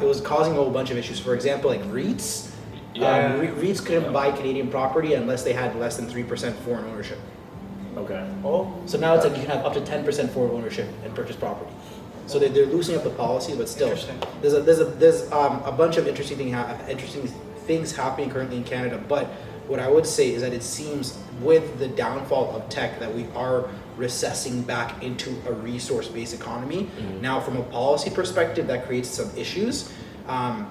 it was causing a whole bunch of issues. For example, like REITs. REITs couldn't buy Canadian property unless they had less than 3% foreign ownership. Okay. So now it's like you can have up to 10% foreign ownership and purchase property. So they're loosening up the policy, but still, there's a bunch of interesting things happening currently in Canada. But what I would say is that it seems with the downfall of tech that we are recessing back into a resource-based economy. Now, from a policy perspective, that creates some issues.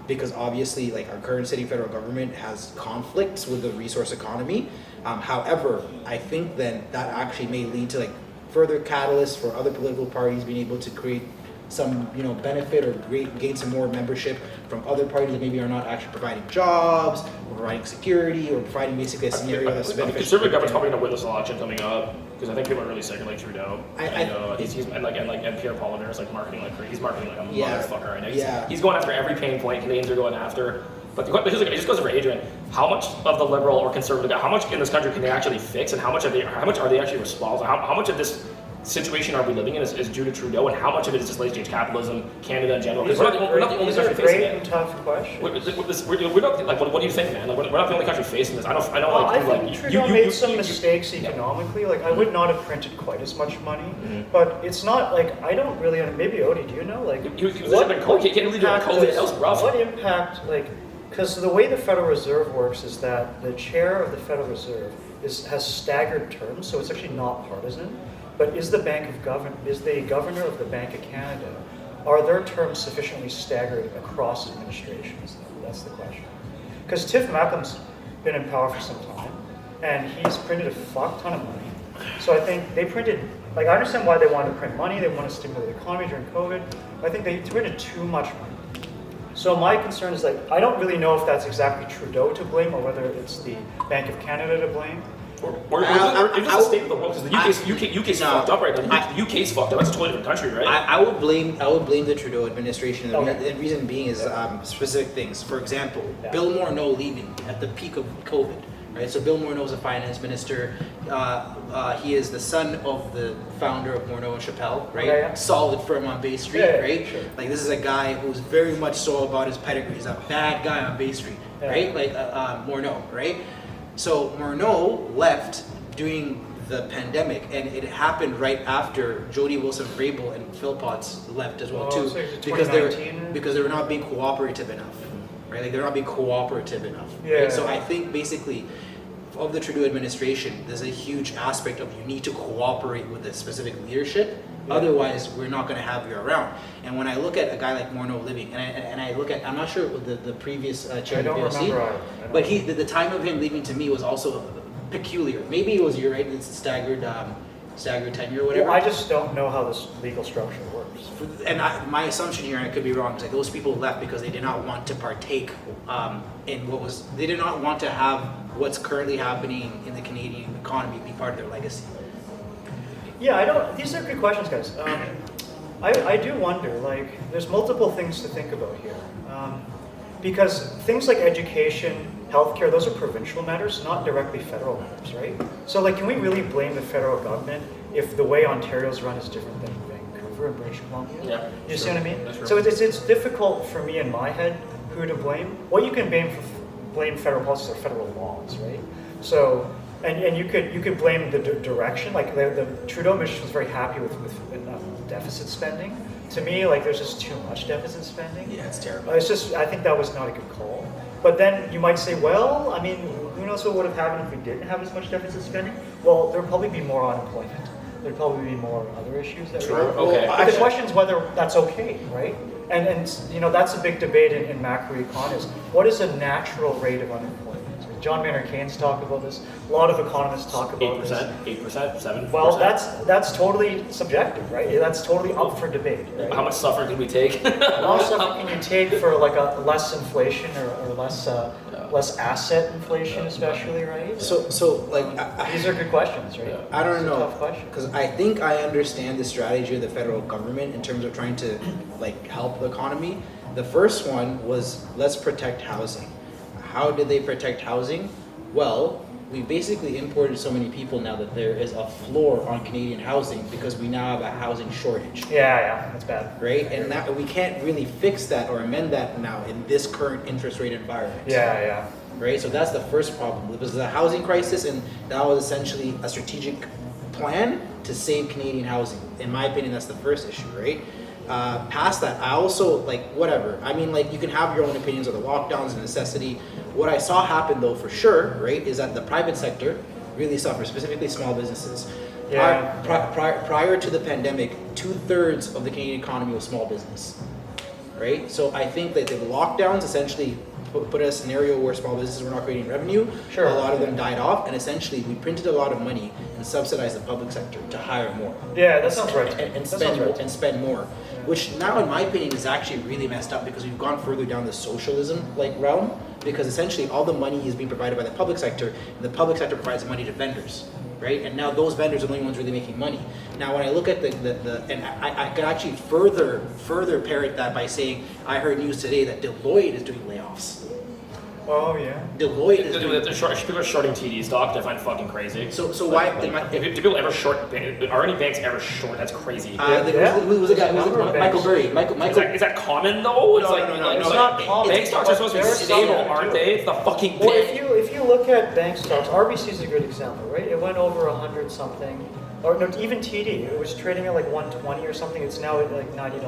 Because obviously, like our current city federal government has conflicts with the resource economy. However, I think then that actually may lead to like further catalysts for other political parties being able to create some benefit or gain some more membership from other parties that maybe are not actually providing jobs or providing security or providing basically a scenario that's The beneficial. conservative government's probably going to win this election coming up because I think people are really sick of like Trudeau. And Pierre Poilievre is like marketing like crazy. He's marketing like a motherfucker right now. He's going after every pain point Canadians are going after. But it just goes for Adrian. How much of the liberal or conservative guy, how much in this country can they actually fix, and how much are they actually responsible? How much of this situation are we living in is due to Trudeau, and how much of it is just late stage capitalism, Canada in general? Because we're not the only country facing it. These are great and tough questions. We're not like. What do you think, man? Like, we're not the only country facing this. I think Trudeau made some mistakes economically. Like, I would not have printed quite as much money, but it's not like I don't really. Maybe Odie, do you know? Like, what impact? Like, because the way the Federal Reserve works is that the chair of the Federal Reserve has staggered terms, so it's actually not partisan. But is the governor of the Bank of Canada, are their terms sufficiently staggered across administrations? That's the question. Because Tiff Macklem's been in power for some time, and he's printed a fuck ton of money. So I think they printed, like, I understand why they wanted to print money, they want to stimulate the economy during COVID. I think they printed too much money. So my concern is, like, I don't really know if that's exactly Trudeau to blame or whether it's the Bank of Canada to blame. Or just the state of the world, because the UK's fucked up right now. The UK's fucked up. That's a totally different country, right? I would blame the Trudeau administration. The reason being is specific things. For example, Bill Morneau leaving at the peak of COVID. Right, so Bill Morneau is a finance minister. He is the son of the founder of Morneau and Chappelle, right? Yeah. Solid firm on Bay Street, right? Sure. Like, this is a guy who's very much so about his pedigree. He's a bad guy on Bay Street, right? Like Morneau, right? So Morneau left during the pandemic, and it happened right after Jody Wilson-Raybould and Phil Potts left as well too, because they were not being cooperative enough, right? Like, they're not being cooperative enough. Yeah. Right? So I think basically, of the Trudeau administration, there's a huge aspect of you need to cooperate with the specific leadership. Otherwise, we're not going to have you around. And when I look at a guy like Morneau living, and I look at, I'm not sure what the previous chair of the PLC, but the time of him leaving to me was also peculiar. Maybe it was, you're right, it's staggered tenure or whatever. Well, I just don't know how this legal structure works. And my assumption here, and I could be wrong, is that those people left because they did not want to partake they did not want to have what's currently happening in the Canadian economy be part of their legacy. Yeah, these are good questions, guys. I do wonder, like, there's multiple things to think about here. Because things like education, healthcare, those are provincial matters, not directly federal matters, right? So, like, can we really blame the federal government if the way Ontario's run is different than Vancouver and British Columbia? Yeah. You see what I mean? So it's difficult for me in my head who to blame. What you can blame federal policies are federal laws, right? So, and you could blame the direction. Like, the Trudeau administration was very happy with deficit spending. To me, like, there's just too much deficit spending. Yeah, it's terrible. It's just, I think that was not a good call. But then you might say, well, I mean, who knows what would have happened if we didn't have as much deficit spending? Well, there'd probably be more unemployment. There'd probably be more other issues. Okay. But the question is whether that's okay, right? And that's a big debate in macroeconomics. What is a natural rate of unemployment? John Maynard Keynes talked about this. A lot of economists talk about 8%, 7%. Well, that's totally subjective, right? That's totally up for debate. Right? How much suffering can we take? How much suffering can you take for like a less inflation or less asset inflation, especially, right? So like these are good questions, right? I don't know, tough question. because I think I understand the strategy of the federal government in terms of trying to like help the economy. The first one was, let's protect housing. How did they protect housing? Well, we basically imported so many people now that there is a floor on Canadian housing because we now have a housing shortage. Yeah, that's bad. Right? And that we can't really fix that or amend that now in this current interest rate environment. Yeah. Right? So that's the first problem. It was the housing crisis, and that was essentially a strategic plan to save Canadian housing. In my opinion, that's the first issue, right? Past that, I also, like, whatever. I mean, like, you can have your own opinions of the lockdowns and necessity. What I saw happen, though, for sure, right, is that the private sector really suffers, specifically small businesses. Yeah. Prior to the pandemic, 2/3 of the Canadian economy was small business, right? So I think that the lockdowns essentially put a scenario where small businesses were not creating revenue. Sure. A lot of them died off, and essentially we printed a lot of money and subsidized the public sector to hire more. Yeah, that sounds right. And That sounds right. spend more, which now, in my opinion, is actually really messed up because we've gone further down the socialism realm. Because essentially all the money is being provided by the public sector, and the public sector provides the money to vendors, right? And now those vendors are the only ones really making money. Now, when I look at and I could actually further parrot that by saying I heard news today that Deloitte is doing layoffs. Oh yeah. Deloitte is doing. People are shorting TD stock. I find fucking crazy. So why? Do people ever short? Are any banks ever short? That's crazy. Who was the guy? Michael Burry. Michael. Is that common though? It's No, like, no, no, It's not common. Bank stocks are supposed to be There are stable, some- aren't they? It's the fucking Well, bank. if you look at bank stocks, RBC is a good example, right? It went over 100 something, or no, even TD. It was trading at like 120 or something. It's now at like $90.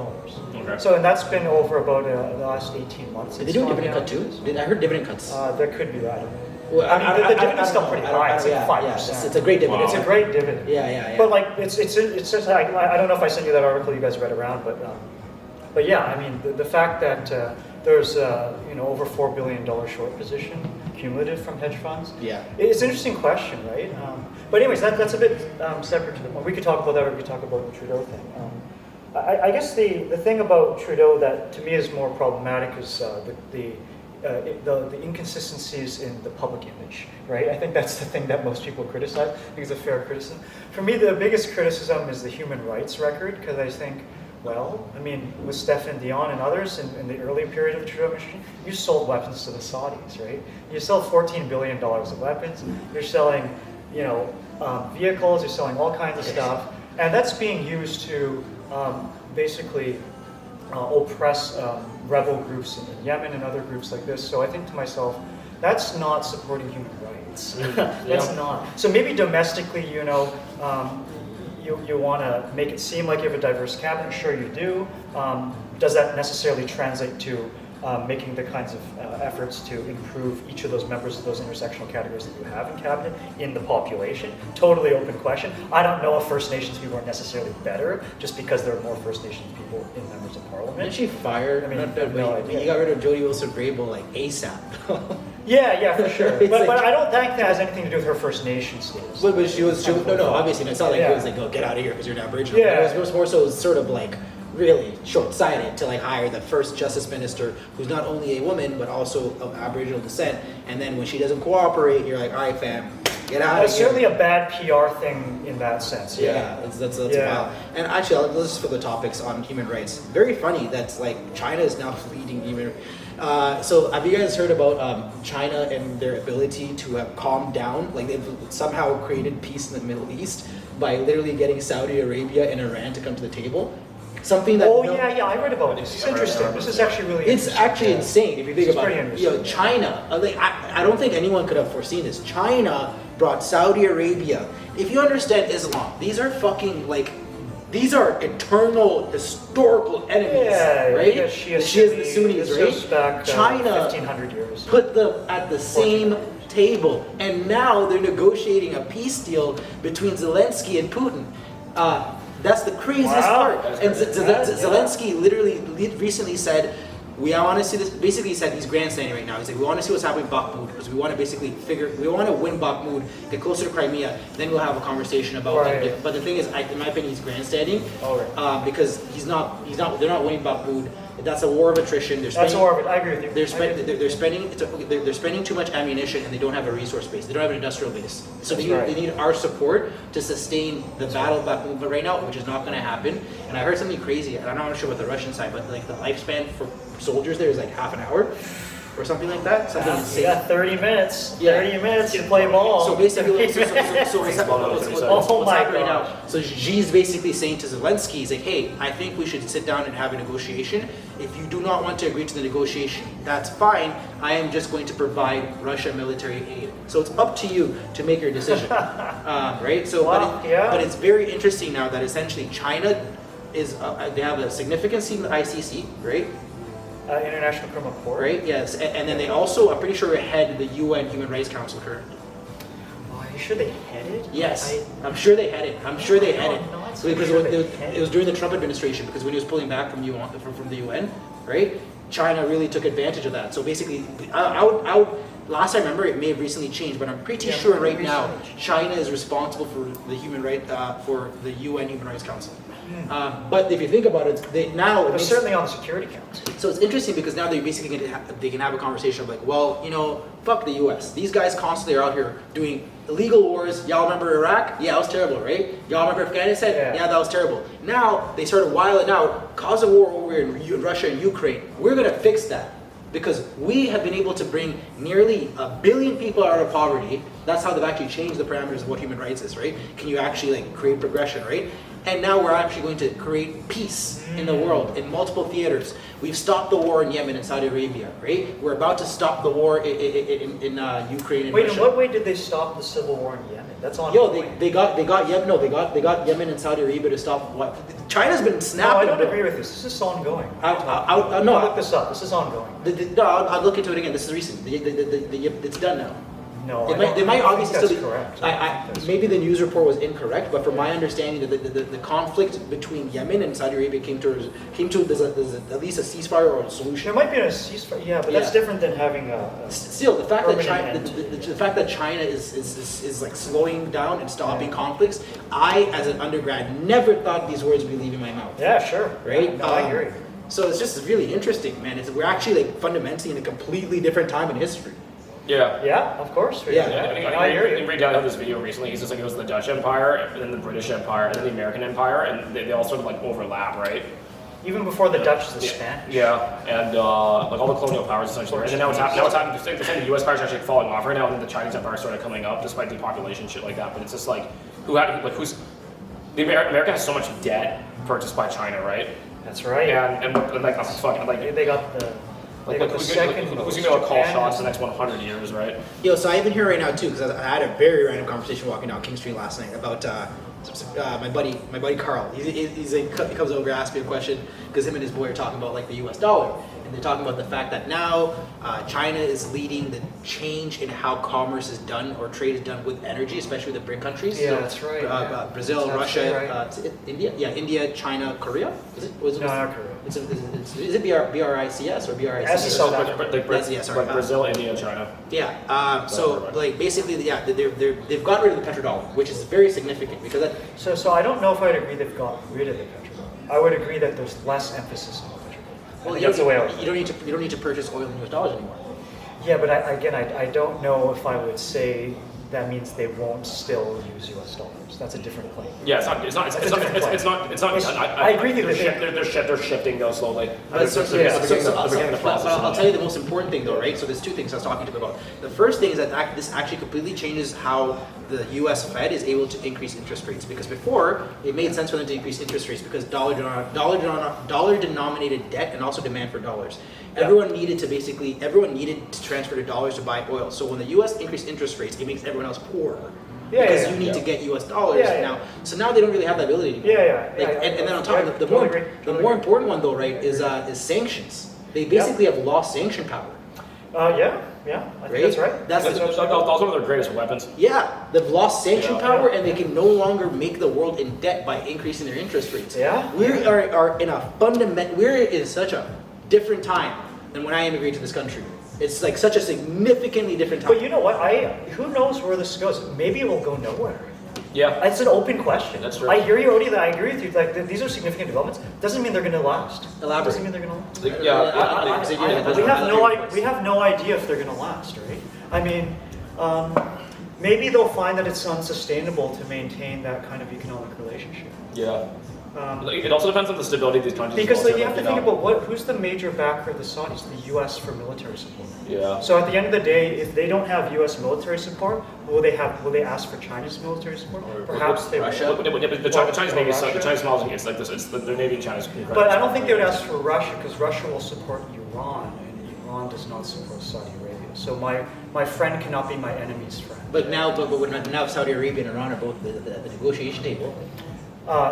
Okay. So, and that's been over about the last 18 months. Did they do a dividend cut too? I heard dividend cuts. There could be that. Well, I mean, the dividend's I still don't pretty know. high. It's like Yeah, 5%. it's a great dividend. It's a great dividend. Yeah. But like, it's just I don't know if I sent you that article you guys read around, but yeah, I mean, the fact that there's over $4 billion short position cumulative from hedge funds. Yeah. It's an interesting question, right? But anyways, that's a bit separate to the point. We could talk about that, or we could talk about the Trudeau thing. I guess the thing about Trudeau that to me is more problematic is the inconsistencies in the public image, right? I think that's the thing that most people criticize. I think it's a fair criticism. For me, the biggest criticism is the human rights record, because I think, well, I mean, with Stefan Dion and others in the early period of the Trudeau administration, you sold weapons to the Saudis, right? You sell $14 billion of weapons. You're selling, vehicles. You're selling all kinds of stuff, and that's being used to basically oppress rebel groups in Yemen and other groups like this. So I think to myself, that's not supporting human rights. That's not. So maybe domestically, you want to make it seem like you have a diverse cabinet. Sure, you do. Does that necessarily translate to making the kinds of efforts to improve each of those members of those intersectional categories that you have in cabinet in the population? Totally open question. I don't know if First Nations people are necessarily better just because there are more First Nations people in members of parliament. Didn't she fire? I mean, no idea. You got rid of Jody Wilson-Raybould like ASAP. Yeah, for sure. It's But like- I don't think that has anything to do with her First Nation status. But she was no, obviously it's not like Yeah. it was like, oh, get out of here because you're an Aboriginal. Yeah. It was more so sort of like really short-sighted to like hire the first justice minister who's not only a woman but also of Aboriginal descent, and then when she doesn't cooperate, you're like, all right, fam, get out of It's here. certainly a bad PR thing in that sense. Yeah, that's Yeah. wild. And actually, let's just for the topics on human rights. Very funny that's like China is now leading human. So have you guys heard about China and their ability to have calmed down? Like they've somehow created peace in the Middle East by literally getting Saudi Arabia and Iran to come to the table. Something that Yeah, I read about this. It's interesting. This is actually really it's interesting. actually insane if you think It's about pretty it. interesting. China, I don't think anyone could have foreseen this. China brought Saudi Arabia. If you understand Islam, these are fucking like, these are eternal historical enemies, Yeah, right? yeah, The Shias and the Sunnis, this right? goes back China 1,500 years. put them at the same table, and now they're negotiating a peace deal between Zelensky and Putin. That's the craziest Wow. part. And Zelensky literally recently said, we want to see this. Basically, he said he's grandstanding right now. He's like, we want to see what's happening in Bakhmut because we want to basically we want to win Bakhmut, get closer to Crimea, then we'll have a conversation about. Right. But the thing is, in my opinion, he's grandstanding All right. because they're not winning Bakhmut. That's a war of attrition. That's a war of it. I agree with you. They're spending too much ammunition and they don't have a resource base. They don't have an industrial base. So That's they right. need our support to sustain the battle back but right now, which is not going to happen. And I heard something crazy, and I'm not sure about the Russian side, but like the lifespan for soldiers there is like half an hour or something like that. Something You insane. got 30 minutes. Yeah. 30 minutes to play ball. So basically, so what's Oh my happening right gosh. now? So Xi's basically saying to Zelensky, he's like, hey, I think we should sit down and have a negotiation. If you do not want to agree to the negotiation, that's fine. I am just going to provide Russia military aid. So it's up to you to make your decision, right? So, Wow, yeah. but it's very interesting now that essentially China is they have a significant seat in the ICC, right? International Criminal Court. Right. Yes, and then they also, I'm pretty sure, head the UN Human Rights Council currently. Oh, are you sure they headed? Yes, I'm sure they had it. I'm sure they had it. No, So because it was during the Trump administration, because when he was pulling back from the UN, right? China really took advantage of that. So basically, last I remember, it may have recently changed, but I'm pretty sure right now China is responsible for the for the UN Human Rights Council. But if you think about it, They're certainly on the Security Council. So it's interesting because now they're basically they can have a conversation of like, well, fuck the U.S. These guys constantly are out here doing illegal wars. Y'all remember Iraq? Yeah, that was terrible, right? Y'all remember Afghanistan? Yeah, that was terrible. Now they started wiling out, cause a war over in Russia and Ukraine. We're gonna fix that because we have been able to bring nearly 1 billion people out of poverty. That's how they've actually changed the parameters of what human rights is, right? Can you actually create progression, right? And now we're actually going to create peace in the world in multiple theaters. We've stopped the war in Yemen and Saudi Arabia, right? We're about to stop the war in Ukraine and Wait, Russia. in what way did they stop the civil war in Yemen? That's on. They got Yemen. No, they got Yemen and Saudi Arabia to stop what? China's been No, snapping. I don't agree with this. This is ongoing. No, Look this up. This is ongoing. No, I'll look into it again. This is recent. It's done now. No, They might obviously that's still be correct. maybe the news report was incorrect, but from my understanding, the conflict between Yemen and Saudi Arabia came to there's at least a ceasefire or a solution. There might be a ceasefire, but that's different than having a. Still, the fact that permanent China, end. the fact that China is like slowing down and stopping conflicts, I as an undergrad never thought these words would be leaving my mouth. Yeah, sure. Right? No, I agree. So it's just really interesting, man. We're actually fundamentally in a completely different time in history. Yeah. Yeah, of course. Yeah. I hear you. Ray Dalio had this video recently. He's just like, it was the Dutch Empire, and then the British Empire, and then the American Empire, and they all sort of overlap, right? Even before the Dutch, the Spanish. Yeah, and all the colonial powers essentially. And then now it's happening. They're saying the U.S. powers are actually falling off right now, and then the Chinese Empire is sort of coming up, despite depopulation, shit like that. But it's just who's the America has so much debt purchased by China, right? That's right. And They got the. who's gonna call shots the next 100 years, right? So I'm in here right now too because I had a very random conversation walking down King Street last night about my buddy Carl. He comes over, asks me a question because him and his boy are talking about the U.S. dollar, and they're talking about the fact that now China is leading the change in how commerce is done or trade is done with energy, especially with the BRIC countries. Yeah, that's right. Brazil, That's Russia, right. India. Yeah, India, China, Korea. No, not Korea. Is it BRICS or BRICS? That's the South Africa. Like Brazil, India, China. Yeah. So basically, they've gotten rid of the petrodollar, which is very significant because So I don't know if I'd agree they've got rid of the petrodollar. I would agree that there's less emphasis on the petrodollar. well, That's the way I would. you don't need to purchase oil in US dollars anymore. Yeah, but I don't know if I would say that means they won't still use U.S. dollars. That's a different claim. Yeah, it's not. I agree with you. They're shifting though slowly. I'll I'll tell you the most important thing though, right? So there's two things I was talking to you about. The first thing is that this actually completely changes how the U.S. Fed is able to increase interest rates, because before it made sense for them to increase interest rates because dollar denominated debt and also demand for dollars. Everyone needed to transfer to dollars to buy oil. So when the U.S. increased interest rates, it makes everyone else poorer. Because you need to get U.S. dollars now. So now they don't really have that ability anymore. And then on top of the more important one though, right, is sanctions. They basically have lost sanction power. I think that's right. That's one of their greatest weapons. Yeah, they've lost sanction power, and they can no longer make the world in debt by increasing their interest rates. Yeah. We are in we're in such a different time than when I immigrated to this country. It's such a significantly different time. But you know what? Who knows where this goes? Maybe it will go nowhere. Yeah. It's an open question. That's true. I hear you, Odie. I agree with you. These are significant developments. Doesn't mean they're going to last. Elaborate. Doesn't mean they're going to last. We have no idea if they're going to last, right? I mean, maybe they'll find that it's unsustainable to maintain that kind of economic relationship. Yeah. It also depends on the stability of these countries. Because you have to think about who's the major backer of the Saudis? The U.S. for military support. Yeah. So at the end of the day, if they don't have U.S. military support, will they ask for China's military support? Perhaps they Russia. The Chinese Navy, the Chinese Navy, it's like this. It's the Navy in China is incredible. But I don't think they would ask for Russia because Russia will support Iran, and Iran does not support Saudi Arabia. So my friend cannot be my enemy's friend. But now Saudi Arabia and Iran are both at the negotiation table.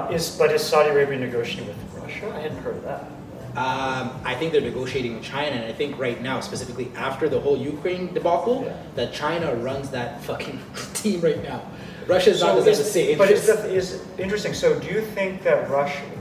Is Saudi Arabia negotiating with Russia? I hadn't heard of that. I think they're negotiating with China, and I think right now, specifically after the whole Ukraine debacle, that China runs that fucking team right now. Russia's not the same. But is interesting. So do you think that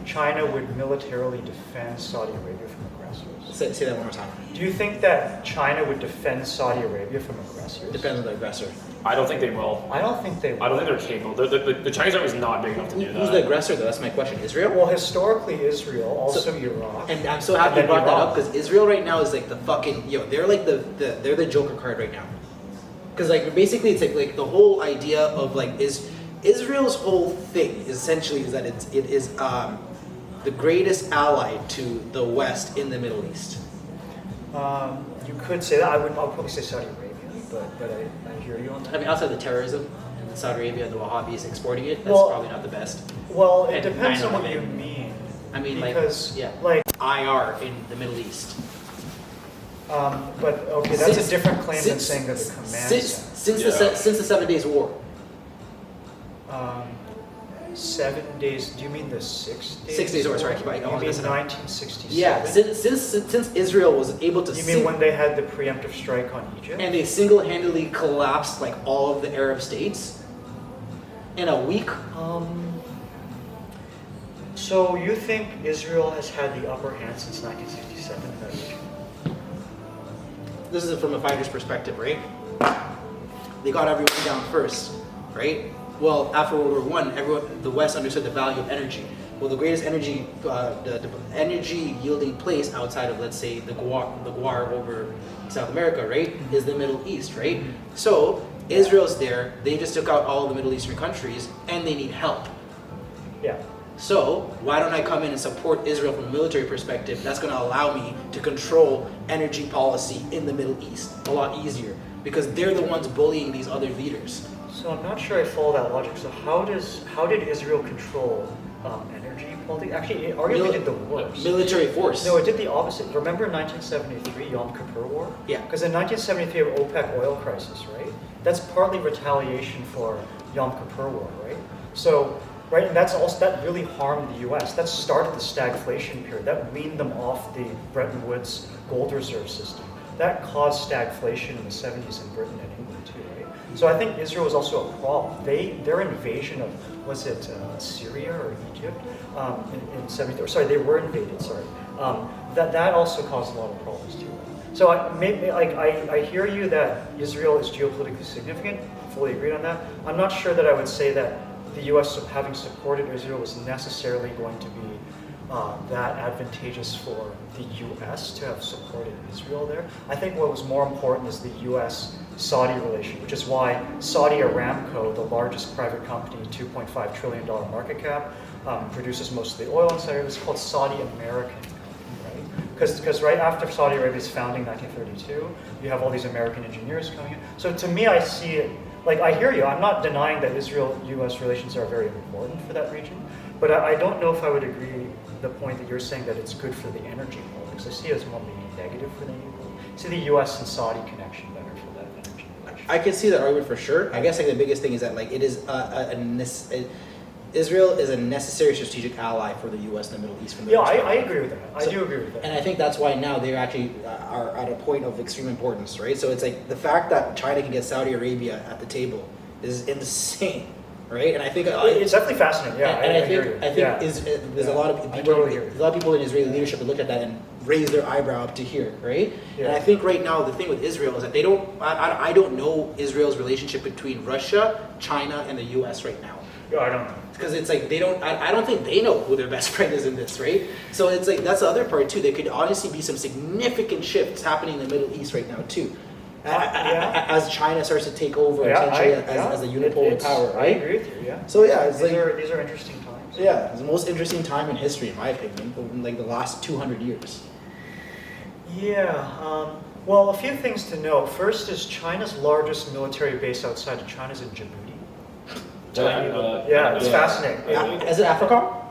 China would militarily defend Saudi Arabia from aggressors? Say that one more time. Do you think that China would defend Saudi Arabia from aggressors? Depends on the aggressor. I don't think they will. I don't think they will. I don't think they're capable. The Chinese army is not big enough to do that. Who's the aggressor though? That's my question. Israel? Well, historically Israel, also Iraq. And I'm so happy you brought that up because Israel right now is like the fucking they're like they're the Joker card right now. Because like basically it's like the whole idea of like is Israel's whole thing essentially is that it is the greatest ally to the West in the Middle East. You could say that. I'll probably say Saudi Arabia, but I hear you on that. I mean, outside the terrorism and Saudi Arabia and the Wahhabis exporting it, that's probably not the best. Well, it And depends on what 9/11. you mean. I mean, because, like IR in the Middle East. But okay, that's a different claim than saying that the command since the 7 Days War. 7 days. Do you mean the 6 days? 6 days war, sorry. You mean 1967? Yeah, since Israel was able to. You mean when they had the preemptive strike on Egypt? And they single-handedly collapsed like all of the Arab states in a week. So you think Israel has had the upper hand since 1967 in that region? This is from a fighter's perspective, right? They got everyone down first, right? Well, after World War I, the West understood the value of energy. Well, the greatest energy, the energy yielding place outside of, let's say, the Guar over South America, right, is the Middle East, right? So Israel's there. They just took out all the Middle Eastern countries, and they need help. Yeah. So why don't I come in and support Israel from a military perspective? That's going to allow me to control energy policy in the Middle East a lot easier because they're the ones bullying these other leaders. So I'm not sure I follow that logic. So how did Israel control energy policy? Actually, it arguably did the worst. Military force. No, it did the opposite. Remember 1973 Yom Kippur War? Yeah. Because in 1973 OPEC oil crisis, right? That's partly retaliation for Yom Kippur War, right? So. Right, and that really harmed the U.S. That started the stagflation period. That weaned them off the Bretton Woods gold reserve system. That caused stagflation in the 70s in Britain and England too, right? So I think Israel was also a problem. Their invasion of, was it Syria or Egypt in 73? Sorry, they were invaded. Sorry, that also caused a lot of problems too. So I hear you that Israel is geopolitically significant. Fully agreed on that. I'm not sure that I would say that the U.S. having supported Israel was necessarily going to be that advantageous for the U.S. to have supported Israel there. I think what was more important is the U.S.-Saudi relation, which is why Saudi Aramco, the largest private company, $2.5 trillion market cap, produces most of the oil in Saudi Arabia. It's called Saudi American. Because right after Saudi Arabia's founding, 1932, you have all these American engineers coming in. So to me, I see it. Like, I hear you. I'm not denying that Israel-U.S. relations are very important for that region, but I don't know if I would agree the point that you're saying that it's good for the energy politics. I see it as more maybe negative for the energy politics. I see the U.S. and Saudi connection better for that energy connection. I can see that argument for sure. I guess like the biggest thing is that like it is Israel is a necessary strategic ally for the U.S. and the Middle East. From the I agree with that. I do agree with that. And I think that's why now they actually are at a point of extreme importance, right? So it's like the fact that China can get Saudi Arabia at the table is insane, right? And I think it's definitely fascinating. Yeah, and I think there's a lot of people, a lot of people in Israeli leadership that look at that and raise their eyebrow up to here, right? Yeah. And I think right now the thing with Israel is that they don't. I don't know Israel's relationship between Russia, China, and the U.S. right now. Yeah, I don't know. Because it's like they don't. I don't think they know who their best friend is in this, right? So it's like that's the other part too. There could honestly be some significant shifts happening in the Middle East right now too, as China starts to take over essentially as a unipolar power, right? I agree with you. Yeah. So yeah, these are interesting times. Yeah, it's the most interesting time in history, in my opinion, in like the last 200 years. Yeah. Well, a few things to know. First is China's largest military base outside of China is in Djibouti. It's fascinating. Is it Africa?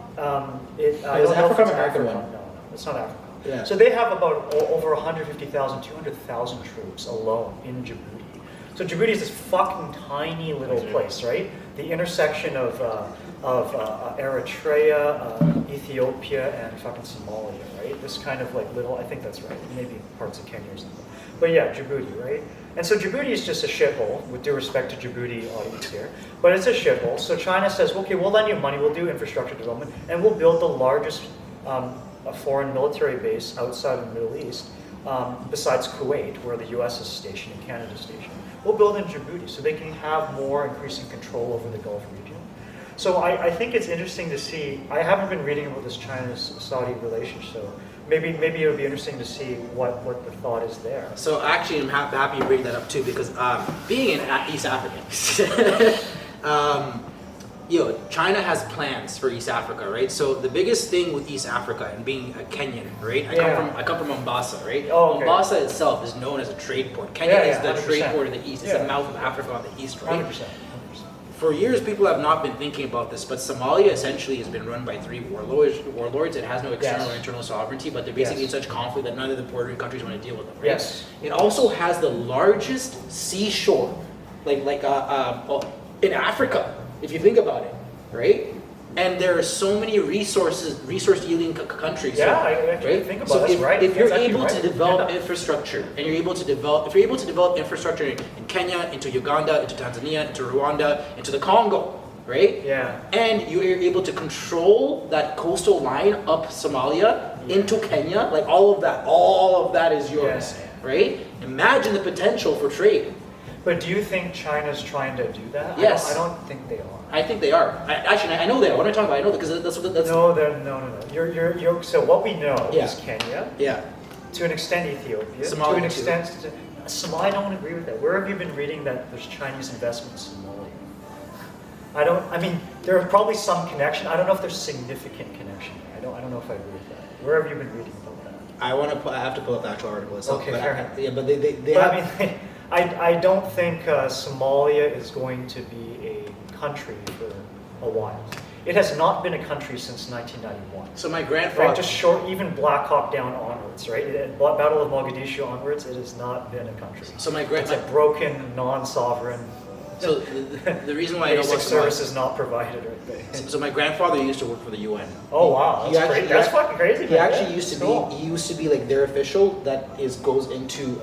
Is it Africa or American one? No, it's not Africa. Yeah. So they have about over 150,000, 200,000 troops alone in Djibouti. So Djibouti is this fucking tiny little place, right? the intersection of Eritrea, Ethiopia, and fucking Somalia, right? This kind of like little, I think that's right, maybe parts of Kenya or something. But yeah, Djibouti, right? And so Djibouti is just a shithole, with due respect to Djibouti audience here, but it's a shithole. So China says, okay, we'll lend you money, we'll do infrastructure development, and we'll build the largest a foreign military base outside of the Middle East, besides Kuwait, where the US is stationed and Canada is stationed. We'll build in Djibouti so they can have more increasing control over the Gulf region. So I think it's interesting to see, I haven't been reading about this China-Saudi relationship, so maybe it would be interesting to see what the thought is there. So actually, I'm happy you bring that up too, because being in East Africa, China has plans for East Africa, right? So the biggest thing with East Africa and being a Kenyan, right? I come from Mombasa, right? Oh, okay. Mombasa itself is known as a trade port. Kenya is the trade port in the east. It's the mouth of Africa on the east, right? 100%. For years, people have not been thinking about this, but Somalia essentially has been run by 3 warlords. It has no external or internal sovereignty, but they're basically in such conflict that none of the bordering countries want to deal with them, right? Yes. It also has the largest seashore, in Africa, if you think about it, right? And there are so many resource-yielding countries. Yeah, I actually right? think about so that's if, right. If you're That's actually able to right. develop infrastructure, and if you're able to develop infrastructure in Kenya, into Uganda, into Tanzania, into Rwanda, into the Congo, right? Yeah. And you're able to control that coastal line up Somalia into Kenya, like all of that is yours, right? Imagine the potential for trade. But do you think China's trying to do that? Yes. I don't think they are. I think they are. I know they are. What am I talking about? I know that because that's No, no. So what we know is Kenya, yeah. to an extent Ethiopia, Somalia to an too. extent Somalia. I don't agree with that. Where have you been reading that there's Chinese investment in Somalia? I mean, there are probably some connection. I don't know if there's significant connection. I don't know if I agree with that. Where have you been reading about that? I have to pull up the actual article itself. Okay, but fair enough. Yeah, but they But have. I mean, I don't think Somalia is going to be a country for a while. It has not been a country since 1991. So my grandfather. Right, just short, even Black Hawk down onwards, right? Battle of Mogadishu onwards, it has not been a country. So my It's a broken, non-sovereign. So the reason why I know basic about services not provided, right? So my grandfather used to work for the UN. Oh wow, He that's actually- crazy. That's fucking crazy. He man. actually Yeah, used to cool. be. He used to be like their official that goes into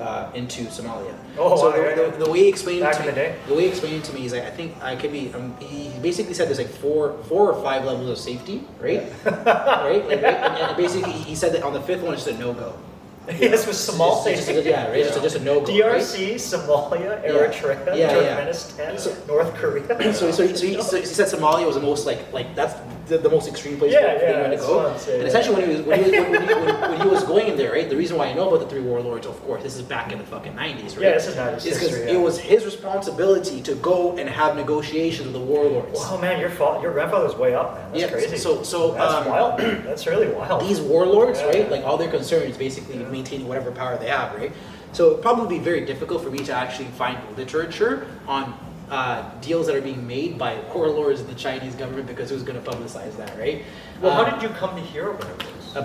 Somalia. Oh, so wow, yeah. the way he explained Back it to in me, the day. the way he explained it to me is I think I could be. He basically said there's like four or five levels of safety, right? right? Like, and basically he said that on the 5th one it's a no go. Yes, with Somalia. Yeah, right. Just a no go. DRC, Somalia, Eritrea, Yeah, yeah. Turkmenistan, North Korea. So he said Somalia was the most like that's the most extreme place Yeah, for anyone to that's go. what I'm saying, And essentially when he was going in there, right? The reason why I know about the 3 warlords, of course, this is back in the fucking 90s, right? Yeah, this is 90s Is because history, it yeah. was his responsibility to go and have negotiations with the warlords. Wow, man, your grandfather's way up, man. That's Yeah, crazy. so, that's wild. That's really wild. These warlords, Yeah. right? Like all their concern is basically maintaining whatever power they have, right? So it'd probably be very difficult for me to actually find literature on deals that are being made by warlords in the Chinese government because who's going to publicize that, right? Well, how did you come to hear about this?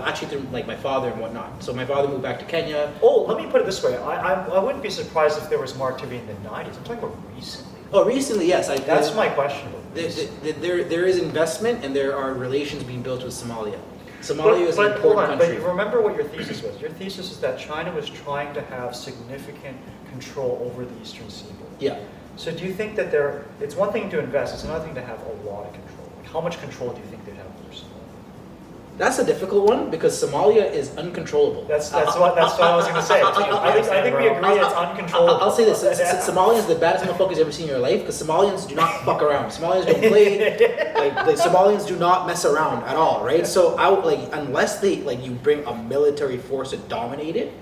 Actually through like my father and whatnot. So my father moved back to Kenya. Oh, let me put it this way. I wouldn't be surprised if there was more activity in the 90s. I'm talking about recently. Oh, recently, yes. That's my question. There is investment and there are relations being built with Somalia. Somalia is an but hold important on, country. but remember what your thesis was. Your thesis is that China was trying to have significant control over the Eastern Seaboard. Yeah. So do you think that it's one thing to invest, it's another thing to have a lot of control. Like how much control do you think they'd have over Somalia? That's a difficult one because Somalia is uncontrollable. That's what I was going to say. I think we agree it's uncontrollable. I'll say this: Somalians are the baddest motherfuckers you ever seen in your life because Somalians do not fuck around. Somalians don't play. like Somalians do not mess around at all, right? So unless you bring a military force to dominate it,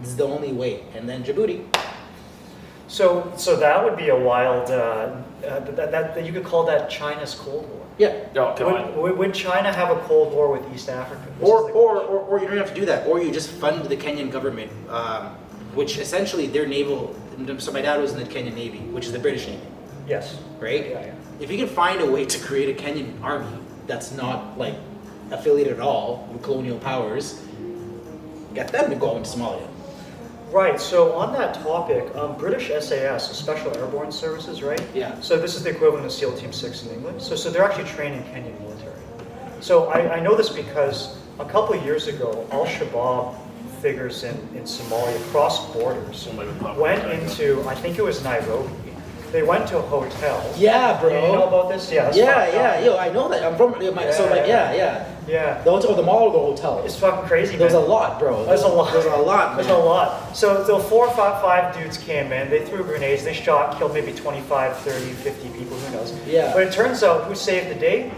this is the only way. And then Djibouti. So that would be a wild. That you could call that China's Cold War. Yeah. Oh, come on. Would China have a Cold War with East Africa? Or you don't have to do that. Or you just fund the Kenyan government, which essentially their naval. So my dad was in the Kenyan Navy, which is the British Navy, Yes. right? Yeah. If you can find a way to create a Kenyan army that's not like affiliated at all with colonial powers, get them to go into Somalia. Right, so on that topic, British SAS, so Special Airborne Services, right? Yeah. So this is the equivalent of SEAL Team 6 in England. So they're actually training Kenyan military. So I know this because a couple of years ago, Al-Shabaab figures in Somalia crossed borders, went into, I think it was Nairobi. They went to a hotel. Yeah, bro. You know about this? Yeah. That's Yeah, fucked yeah, up. yo, I know that. I'm from, so like, yeah. Yeah. The hotel, the mall or the hotel? It's fucking crazy, There's a man. lot, bro. There's a lot. There's a lot, There's man. a lot. So the 4 or 5 dudes came in, they threw grenades, they shot, killed maybe 25, 30, 50 people, who knows. Yeah. But it turns out, who saved the day?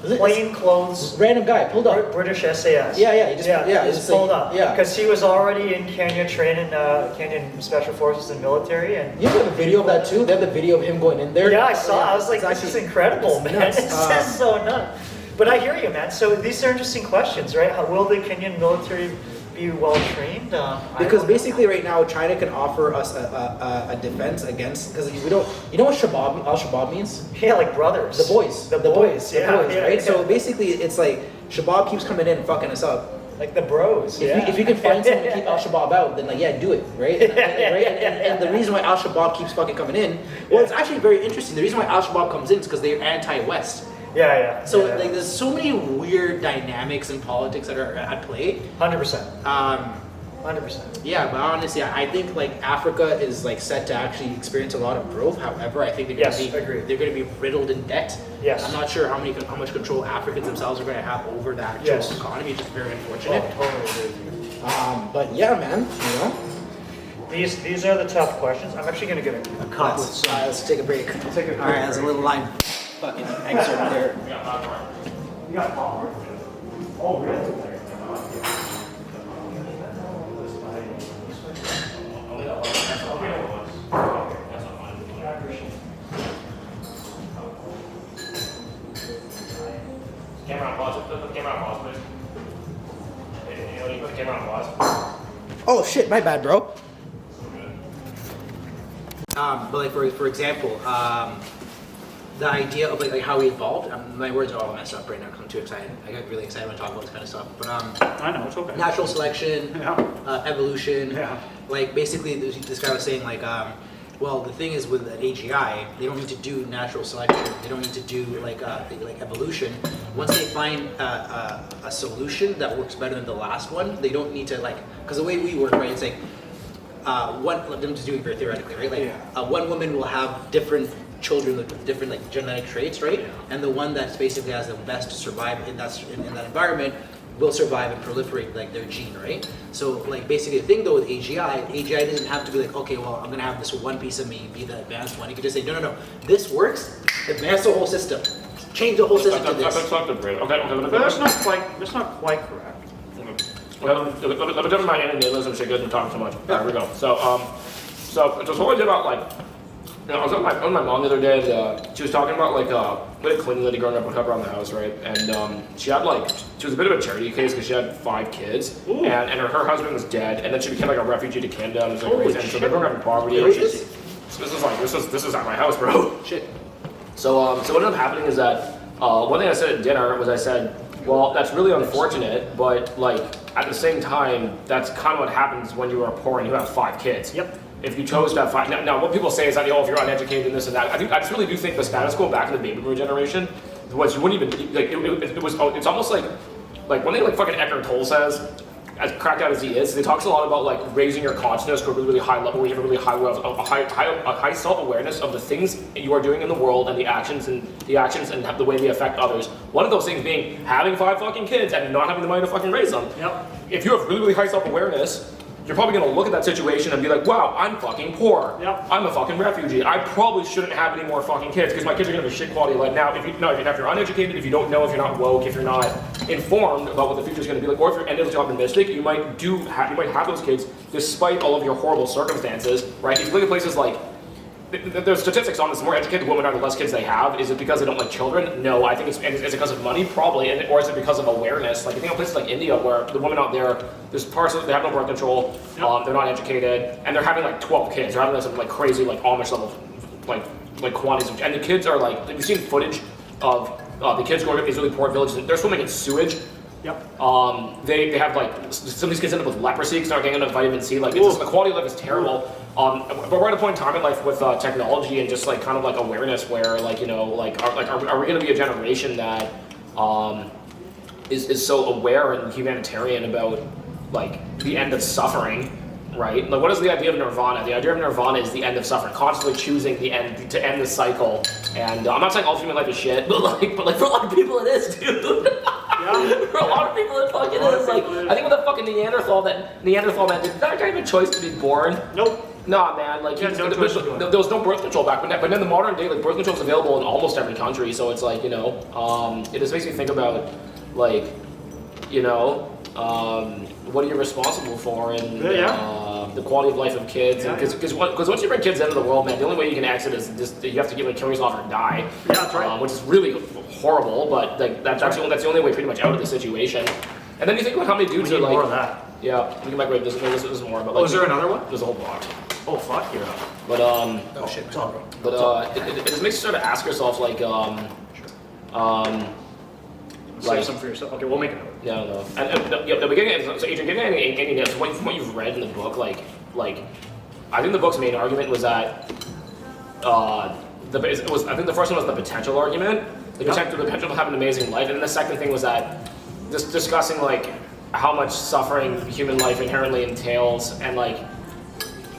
Plain clothes, Random guy pulled up. British SAS. Yeah, he just- yeah, he it's just like- pulled up. yeah. Because he was already in Kenya training Kenyan Special Forces and military. And You have a video of that too? They have the video of him going in there? yeah, I saw. I was like, It's this is actually- incredible, it's man. nuts. This is so nuts. But I hear you, man. So these are interesting questions, right? How will the Kenyan military be well trained? Because basically right now China can offer us a defense against, because we don't, you know what Al-Shabaab means? Yeah, like brothers. The boys. The boys, yeah, right? yeah. So basically it's like Shabaab keeps coming in and fucking us up. Like the bros. If you can find someone to keep Al-Shabaab out, then like, yeah, do it, right? Right? And the reason why Al-Shabaab keeps fucking coming in, well, it's actually very interesting. The reason why Al-Shabaab comes in is because they're anti-West. Yeah. So yeah. like, there's so many weird dynamics in politics that are at play. 100%. 100%. Yeah, but honestly, I think like Africa is like set to actually experience a lot of growth. However, I think Yes, agreed. they're going to be riddled in debt. Yes. I'm not sure how much control Africans themselves are going to have over the actual Yes. economy. It's just very Oh, unfortunate. totally agree with you. But yeah, man, you know. These are the tough questions. I'm actually going to get a cup with some. Let's take a break. Take a All right, there's a little line. Fucking excerpt there. You got popcorn? Oh, really? Camera on pause. Put the camera on pause, please. You put the camera on pause. Oh shit, my bad, bro. But like for example, the idea of like how we evolved. My words are all messed up right now because I'm too excited. I get really excited when I talk about this kind of stuff. But I know, it's okay. natural selection, evolution. Yeah. Like basically, this guy was saying like, well, the thing is with AGI, they don't need to do natural selection. They don't need to do like evolution. Once they find a solution that works better than the last one, they don't need to like, because the way we work, right? It's like let them just do it very theoretically, right? Like one woman will have different children with different like genetic traits, right? And the one that basically has the best to survive in that environment will survive and proliferate like their gene, right? So like basically the thing though with AGI doesn't have to be like, okay, well I'm gonna have this one piece of me be the advanced one. You can just say, no, this works, advance the whole system, change the whole system to this. That's not the bridge. Okay. But that's not quite correct. Well, let me tell you my animalism shit because I'm talking too much. All right, here we go. So what I did about like, I was with my mom the other day, and she was talking about like we had a cleaning lady growing up with her around the house, right? And she was a bit of a charity case because she had 5 kids, and her husband was dead, and then she became like a refugee to Canada, and it was like crazy. And so they're growing up in poverty. Really? This is at my house, bro. Shit. So what ended up happening is that one thing I said at dinner was I said, well, that's really unfortunate, but like at the same time, that's kind of what happens when you are poor and you have 5 kids. Yep. If you chose to have 5, now what people say is that, if you're uneducated and this and that, I just really do think the status quo back in the baby boomer generation was you wouldn't even like it's almost like one thing like fucking Eckhart Tolle says, as cracked out as he is, he talks a lot about like raising your consciousness to a really, really high level where you have a really high level, a high self-awareness of the things you are doing in the world and the actions and the way they affect others. One of those things being having 5 fucking kids and not having the money to fucking raise them. Yep. If you have really, really high self-awareness, you're probably going to look at that situation and be like, wow, I'm fucking poor. Yep. I'm a fucking refugee. I probably shouldn't have any more fucking kids because my kids are going to have a shit quality of life. Now, if you're uneducated, if you don't know, if you're not woke, if you're not informed about what the future is going to be like, or if you're endlessly optimistic, you might have those kids despite all of your horrible circumstances, right? If you look at places like, there's statistics on this, the more educated women are, the less kids they have. Is it because they don't like children? No, I think it's because of money, probably, or is it because of awareness? Like, I think of places like India where the women out there, there's parts of they have no birth control, they're not educated, and they're having like 12 kids. They're having some like crazy, like Amish level, like quantities, and the kids are like, we've seen footage of the kids growing up in these really poor villages, and they're swimming in sewage Yep. They have like some of these kids end up with leprosy because they're not getting enough vitamin C. Like it's just, the quality of life is terrible. But we're at a point in time in life with technology and just like kind of like awareness where like are we going to be a generation that is so aware and humanitarian about like the end of suffering? Right? Like, what is the idea of nirvana? The idea of nirvana is the end of suffering, constantly choosing the end to end the cycle. And I'm not saying all human life is shit, but like for a lot of people it is, dude. Yeah. For a lot of people it fucking is. Like, I think with the fucking Neanderthal man did that guy have a choice to be born? Nope. Nah, man. Like, Yeah, no choice to be born. there was no birth control back then. But in the modern day, like birth control is available in almost every country. So it's like, it just makes me think about like, what are you responsible for and the quality of life of kids? Because once you bring kids into the world, man, the only way you can exit is just you have to kill yourself or die. Yeah, that's right. Which is really horrible, but like that's the only way pretty much out of the situation. And then you think about how many dudes We are need like, more of that. yeah, we can microwave this. There's more, but like, Oh, is there another one? There's a whole box. Oh, fuck yeah. But Oh shit, it's all wrong. but it just makes you sort of ask yourself like Save some for yourself. Okay, we'll make it. Yeah, I don't know. And the beginning. So Adrian, give me any notes from what you've read in the book. Like, I think the book's main argument was that I think the first one was the potential argument, the potential to have an amazing life, and then the second thing was that discussing like how much suffering human life inherently entails, and like,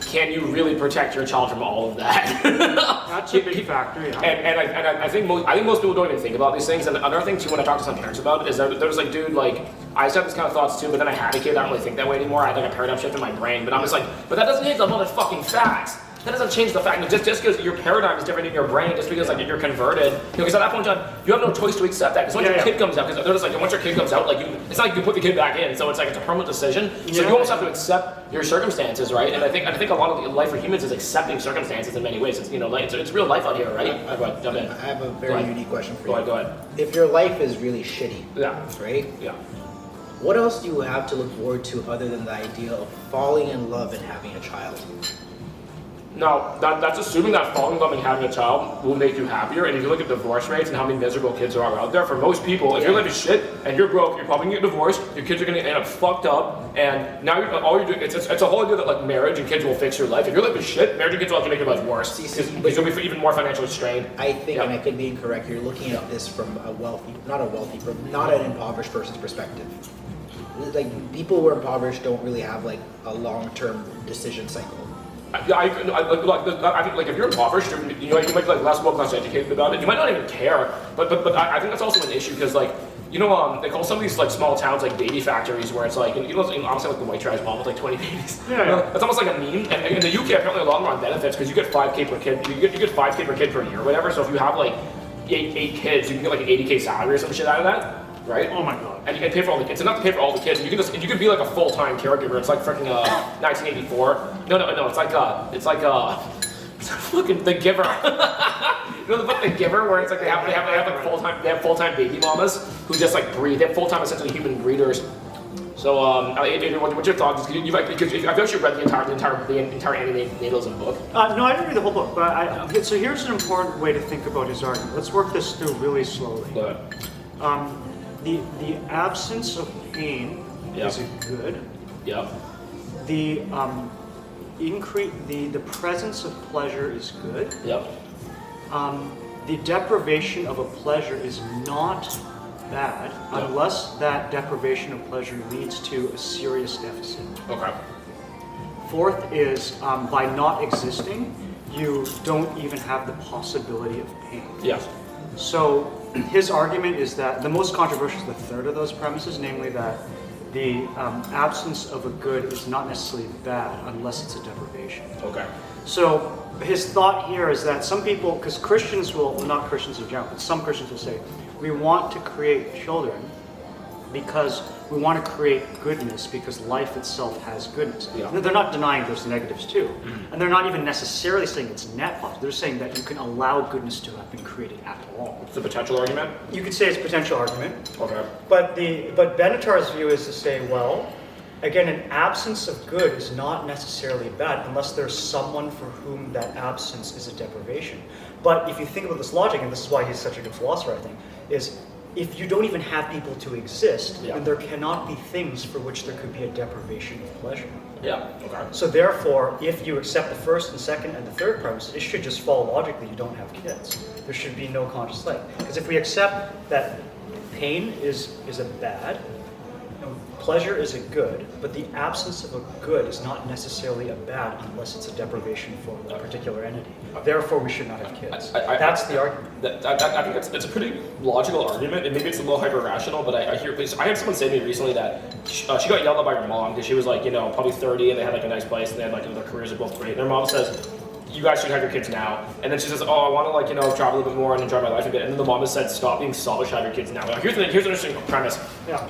can you really protect your child from all of that? That's a big factor, yeah. And I think most people don't even think about these things. And another thing too, when I talk to some parents about it, is they're just like, dude, like I used to have these kind of thoughts too, but then I had a kid, I don't really think that way anymore. I had like a paradigm shift in my brain, but I'm just like, but that doesn't change the motherfucking facts. That doesn't change the fact that just because your paradigm is different in your brain, just because like you're converted, because at that point in time, you have no choice to accept that. Because once your kid comes out, because they're just like, once your kid comes out, like it's not like you can put the kid back in, so it's like it's a permanent decision. So you almost have to accept your circumstances, right? And I think a lot of the life for humans is accepting circumstances in many ways. It's like it's real life out here, right? Jump in. I have a very unique question for you. Go ahead. If your life is really shitty, right? Yeah. What else do you have to look forward to other than the idea of falling in love and having a child? Now, that's assuming that falling in love and having a child will make you happier. And if you look at divorce rates and how many miserable kids there are out there, for most people, if your life is shit and you're broke, you're probably gonna get divorced. Your kids are gonna end up fucked up, and now all you're doing it's a whole idea that like marriage and kids will fix your life. If your life is shit, marriage and kids will have to make your life worse because you'll be even more financially strained. I think, and I could be incorrect, you're looking at this from not an impoverished person's perspective. Like people who are impoverished don't really have like a long-term decision cycle. I think like if you're impoverished, you might be like less educated about it. You might not even care, but I think that's also an issue because like they call some of these like small towns like baby factories where it's like honestly like the white trash mom with like 20 babies. It's almost like a meme. And in the UK apparently a lot more on benefits because you get 5K per kid. You get 5K per kid per year or whatever. So if you have like eight kids, you can get like an 80K salary or some shit out of that. Right? Oh my god. And you can pay for all the kids. It's enough to pay for all the kids. And you can be like a full-time caregiver. It's like freaking 1984. No. It's like fucking The Giver. You know the book The Giver, where it's like they have like full-time baby mamas who just like breed. They have full-time essentially human breeders. So, Adrian, what's your thoughts? Because I've actually read the entire antinatalism book. No, I didn't read the whole book, but so here's an important way to think about his argument. Let's work this through really slowly. Go ahead. The absence of pain is a good. Yep. The the presence of pleasure is good. Yep. The deprivation of a pleasure is not bad unless that deprivation of pleasure leads to a serious deficit. Okay. Fourth is by not existing, you don't even have the possibility of pain. Yes. So his argument is that the most controversial is the third of those premises, namely that the absence of a good is not necessarily bad unless it's a deprivation. Okay. So his thought here is that some people, because Christians will, not Christians in general, but some Christians will say, we want to create children because we want to create goodness because life itself has goodness. Yeah. They're not denying there's negatives too. And they're not even necessarily saying it's net positive. They're saying that you can allow goodness to have been created at all. It's a potential argument? You could say it's a potential argument. Okay. But Benatar's view is to say, well, again, an absence of good is not necessarily bad unless there's someone for whom that absence is a deprivation. But if you think about this logic, and this is why he's such a good philosopher, I think, is if you don't even have people to exist, Yeah. then there cannot be things for which there could be a deprivation of pleasure. Yeah. Okay. So therefore, if you accept the first and second and the third premise, it should just follow logically you don't have kids. There should be no conscious life. Because if we accept that pain is a bad, pleasure is a good, but the absence of a good is not necessarily a bad unless it's a deprivation for a particular entity. Therefore, we should not have kids. That's the argument. I think it's a pretty logical argument, and maybe it's a little hyper-rational, but I hear, I had someone say to me recently that she got yelled at by her mom because she was like, you know, probably 30 and they had like a nice place and they had like, their careers are both great. And her mom says, you guys should have your kids now. And then she says, oh, I want to like, you know, travel a little bit more and enjoy my life a bit. And then the mom has said, stop being selfish, have your kids now. Now, here's an interesting premise. Yeah.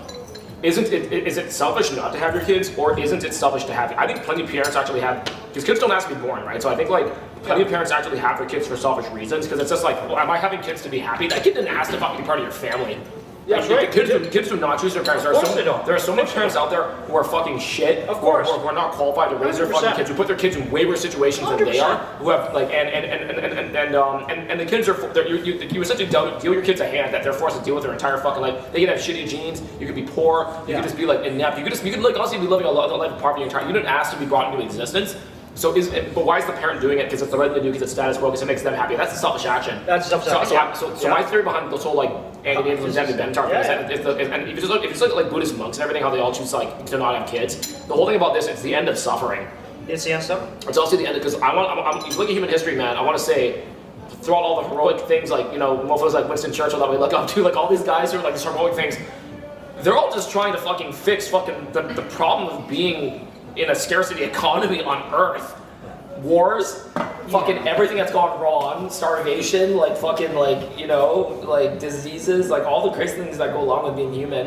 Is it selfish not to have your kids, or isn't it selfish to have? I think plenty of parents actually have, because kids don't have to be born, right? So I think like plenty of parents actually have their kids for selfish reasons, because it's just like, well, am I having kids to be happy? That kid didn't ask to fucking be part of your family. Yeah, Like, right. Kids do not choose their parents. Of course they don't. There are so many parents out there who are fucking shit. Of course. Who are not qualified to raise their fucking 100%. kids. Who put their kids in way worse situations than they 100%. are. Who have like and the kids are you essentially deal your kids a hand that they're forced to deal with their entire fucking life. They can have shitty genes. You could be poor. You could just be like inept. You could like honestly be living a life of poverty your entire. You didn't ask to be brought into existence. So but why is the parent doing it? Because it's the right thing to do, because it's status quo, because it makes them happy. That's a selfish action. That's selfish action. So my theory behind this whole like anti-natalism and Benatar thing is that and if you just look at like Buddhist monks and everything, how they all choose like to not have kids. The whole thing about this, it's the end of suffering. It's the end of suffering. It's also the end because if you look at human history, man, I want to say, throughout all the heroic things, like, you know, mofos like Winston Churchill that we look up to, like all these guys who are like these heroic things, they're all just trying to fucking fix fucking the problem of being in a scarcity economy on Earth. Wars, fucking everything that's gone wrong, starvation, like fucking like, you know, like diseases, like all the crazy things that go along with being human.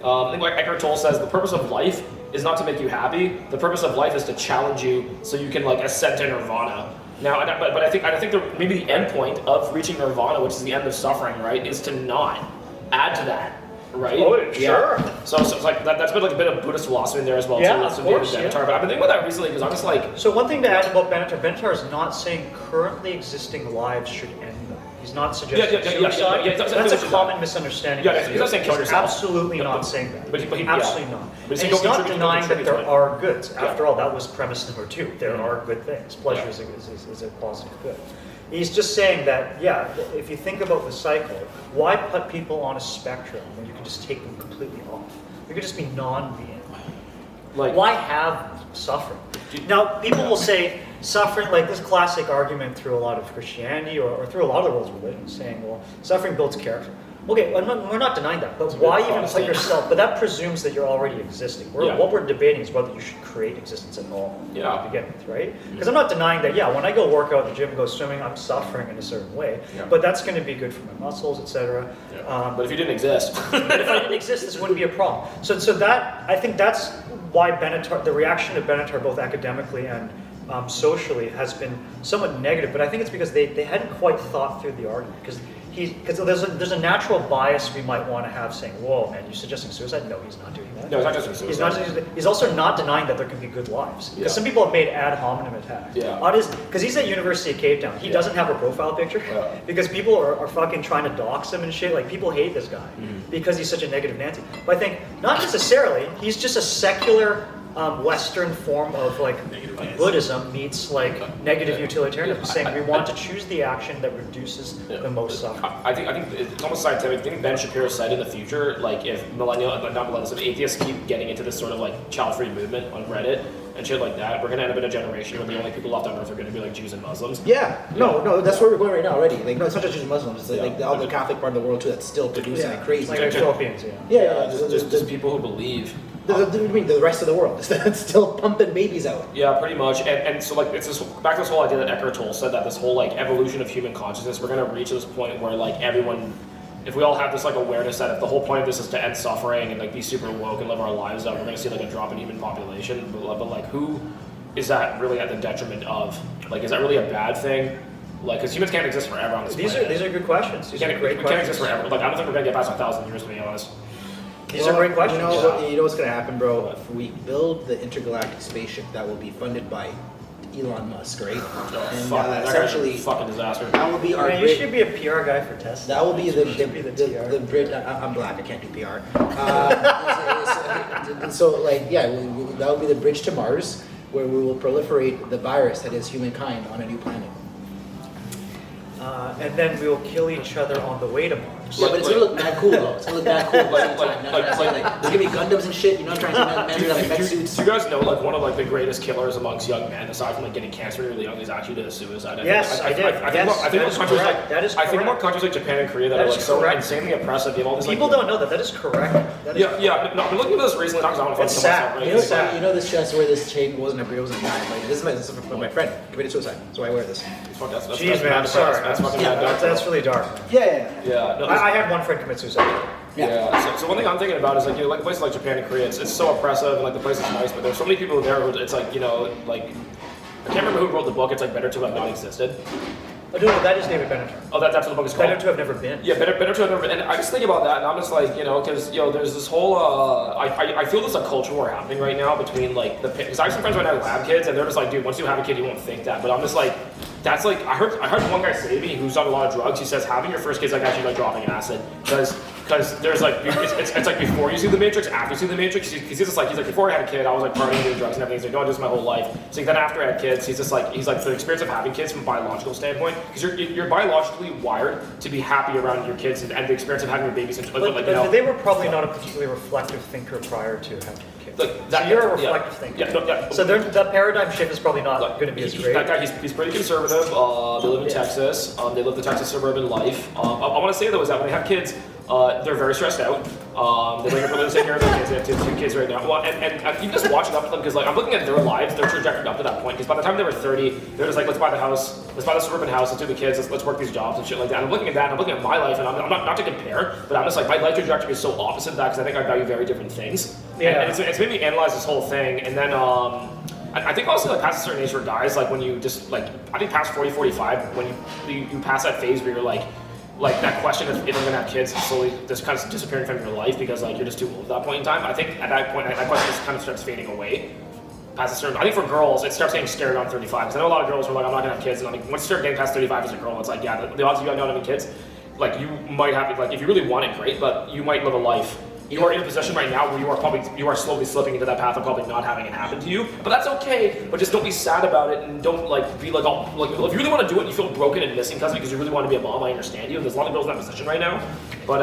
I think like Eckhart Tolle says, the purpose of life is not to make you happy. The purpose of life is to challenge you so you can like ascend to nirvana. Now, but I think maybe the end point of reaching nirvana, which is the end of suffering, right, is to not add to that. Right? Oh, sure. So it's like that's been like a bit of Buddhist philosophy in there as well. Yeah, too. of Some course, Benatar, yeah. but I've been thinking about that recently because I'm just like. So one thing to add about Benatar is not saying currently existing lives should end them. He's not suggesting suicide. That's a common misunderstanding. Yeah, he's not saying kill yourself. Absolutely not saying that. But he- Absolutely yeah. not. But And he's he's not contributing- denying that there contributing. are goods. Yeah. After all, that was premise number 2. There are good things. Pleasure is a positive good. He's just saying that, yeah, if you think about the cycle, why put people on a spectrum when you can just take them completely off? You could just be non-being. Like, Why have suffering? Now, people will say suffering, like this classic argument through a lot of Christianity or through a lot of the world's religions, saying, well, suffering builds character. Okay, we're not denying that, but why even put yourself? But that presumes that you're already existing. What we're debating is whether you should create existence at all to begin with, right? Because I'm not denying that. Yeah, when I go work out at the gym and go swimming, I'm suffering in a certain way, but that's going to be good for my muscles, etc. but if you didn't exist, But if I didn't exist, this wouldn't be a problem. So that I think that's why Benatar, the reaction to Benatar, both academically and socially, has been somewhat negative. But I think it's because they hadn't quite thought through the argument. Because there's a natural bias we might want to have saying, "Whoa, man, you're suggesting suicide?" No, he's not doing that. No, he's not just suicide. He's also not denying that there can be good lives. Because Yeah. some people have made ad hominem attacks. Yeah. Because he's at University of Cape Town. He doesn't have a profile picture because people are fucking trying to dox him and shit. Like, people hate this guy because he's such a negative Nancy. But I think not necessarily. He's just a secular Western form of like Buddhism meets like negative utilitarianism, saying we want to choose the action that reduces the most suffering. I think it's almost scientific. I think Ben Shapiro said in the future, like if if atheists keep getting into this sort of like child-free movement on Reddit and shit like that, we're gonna end up in a generation where the only people left on Earth are gonna be like Jews and Muslims. No, that's where we're going right now already. Like, no, it's not just Muslims. It's like all the Catholic part of the world too that's still producing like crazy. Like Ethiopians, Just people who believe. The rest of the world that's still pumping babies out. Yeah, pretty much. And so like it's this back to this whole idea that Eckhart Tolle said that this whole like evolution of human consciousness, we're gonna reach this point where like everyone, if we all have this like awareness that if the whole point of this is to end suffering and like be super woke and live our lives out, we're gonna see like a drop in human population. But like who is that really at the detriment of? Like, is that really a bad thing? Like, because humans can't exist forever on this planet. These are good questions. We can't exist forever. Like, I don't think we're gonna get past 1,000 years, to be honest. These are great questions. You know what's gonna happen, bro? If we build the intergalactic spaceship that will be funded by Elon Musk, right? Oh, And fuck, man, that guy's a essentially, fucking disaster. that will be our Man, you bridge. should be a PR guy for Tesla. That will be You should be the TR. the bridge. I'm black. I can't do PR. So like, yeah, that will be the bridge to Mars, where we will proliferate the virus that is humankind on a new planet. And then we will kill each other on the way to Mars. Yeah, but it's gonna look mad cool though. It's gonna look mad cool at the same time. like- There's gonna be Gundams and shit. You know, trying to man like mech suits. Do you guys know like one of like the greatest killers amongst young men, aside from like getting cancer really young, is actually the suicide? Yes, I did. I think Yes, more that is countries correct. like That is I think more correct. countries like Japan and Korea that That are is like so correct. insanely oppressive. They have all these People like, don't know that. That is correct. That is Yeah. No, I've been looking at this recently. Not because I want to It's fucking sad. myself, right? You know, It's sad. you know this chest where this chain wasn't a guy. Like this is from my friend committed suicide. So I wear this. That's Jeez, man, I'm that's sorry. That's fucking Yeah, bad. That's really dark. Yeah. Yeah. No, I had one friend commit suicide. Yeah. So one thing I'm thinking about is like you know like places like Japan and Korea, it's so oppressive and like the place is nice, but there's so many people there who it's like you know like I can't remember who wrote the book. It's like better to have not existed. Oh, no, that is David Benetton. Oh, that's what the book is called. Better to have never been. Yeah, better to have never. And I just think about that, and I'm just like, you know, because you know, there's this whole. I feel there's a culture war happening right now between like the because I have some friends right now who have kids, and they're just like, dude, once you have a kid, you won't think that. But I'm just like, that's like I heard one guy say to me who's done a lot of drugs. He says having your first kid's like actually like dropping acid because there's like it's like before you see the Matrix, after you see the Matrix. He's just like before I had a kid, I was like partying, doing drugs and everything. He's like, no, I do this my whole life. So then after I had kids, he's like the experience of having kids from a biological standpoint, because you're biologically wired to be happy around your kids and the experience of having your babies. But they were probably not a particularly reflective thinker prior to having kids. Like that, so you're a yeah, reflective thinker. Yeah, no, yeah. So that paradigm shift is probably not going to be as great. That guy, he's pretty conservative. They live in Texas. They live the Texas suburban life. I want to say though is that when they have kids, they're very stressed out. They wake up early to take care of their kids. They have two kids right now. Well, and even just watching up to them, because like I'm looking at their lives, their trajectory up to that point. Because by the time they were 30, they're just like, let's buy the house, let's buy the suburban house, let's do the kids, let's work these jobs and shit like that. And I'm looking at that, and I'm looking at my life, and I'm not to compare, but I'm just like my life trajectory is so opposite of that because I think I value very different things. Yeah. And it's made me analyze this whole thing, and then I think also like past a certain age for guys, like when you just like I think past 40, 45, when you pass that phase where you're like that question of if I'm gonna have kids is slowly just kind of disappearing from your life because like you're just too old at that point in time. I think at that point that question just kind of starts fading away. Past a certain, I think for girls it starts getting scary around 35. Because I know a lot of girls who are like, I'm not gonna have kids, and I'm like, once you start getting past 35 as a girl, it's like yeah, the odds of you not having kids, like you might have like if you really want it, great, but you might live a life. You are in a position right now where you are slowly slipping into that path of probably not having it happen to you. But that's okay. But just don't be sad about it and don't like be like oh like if you really want to do it and you feel broken and missing because you really want to be a mom, I understand you. There's a lot of girls in that position right now. But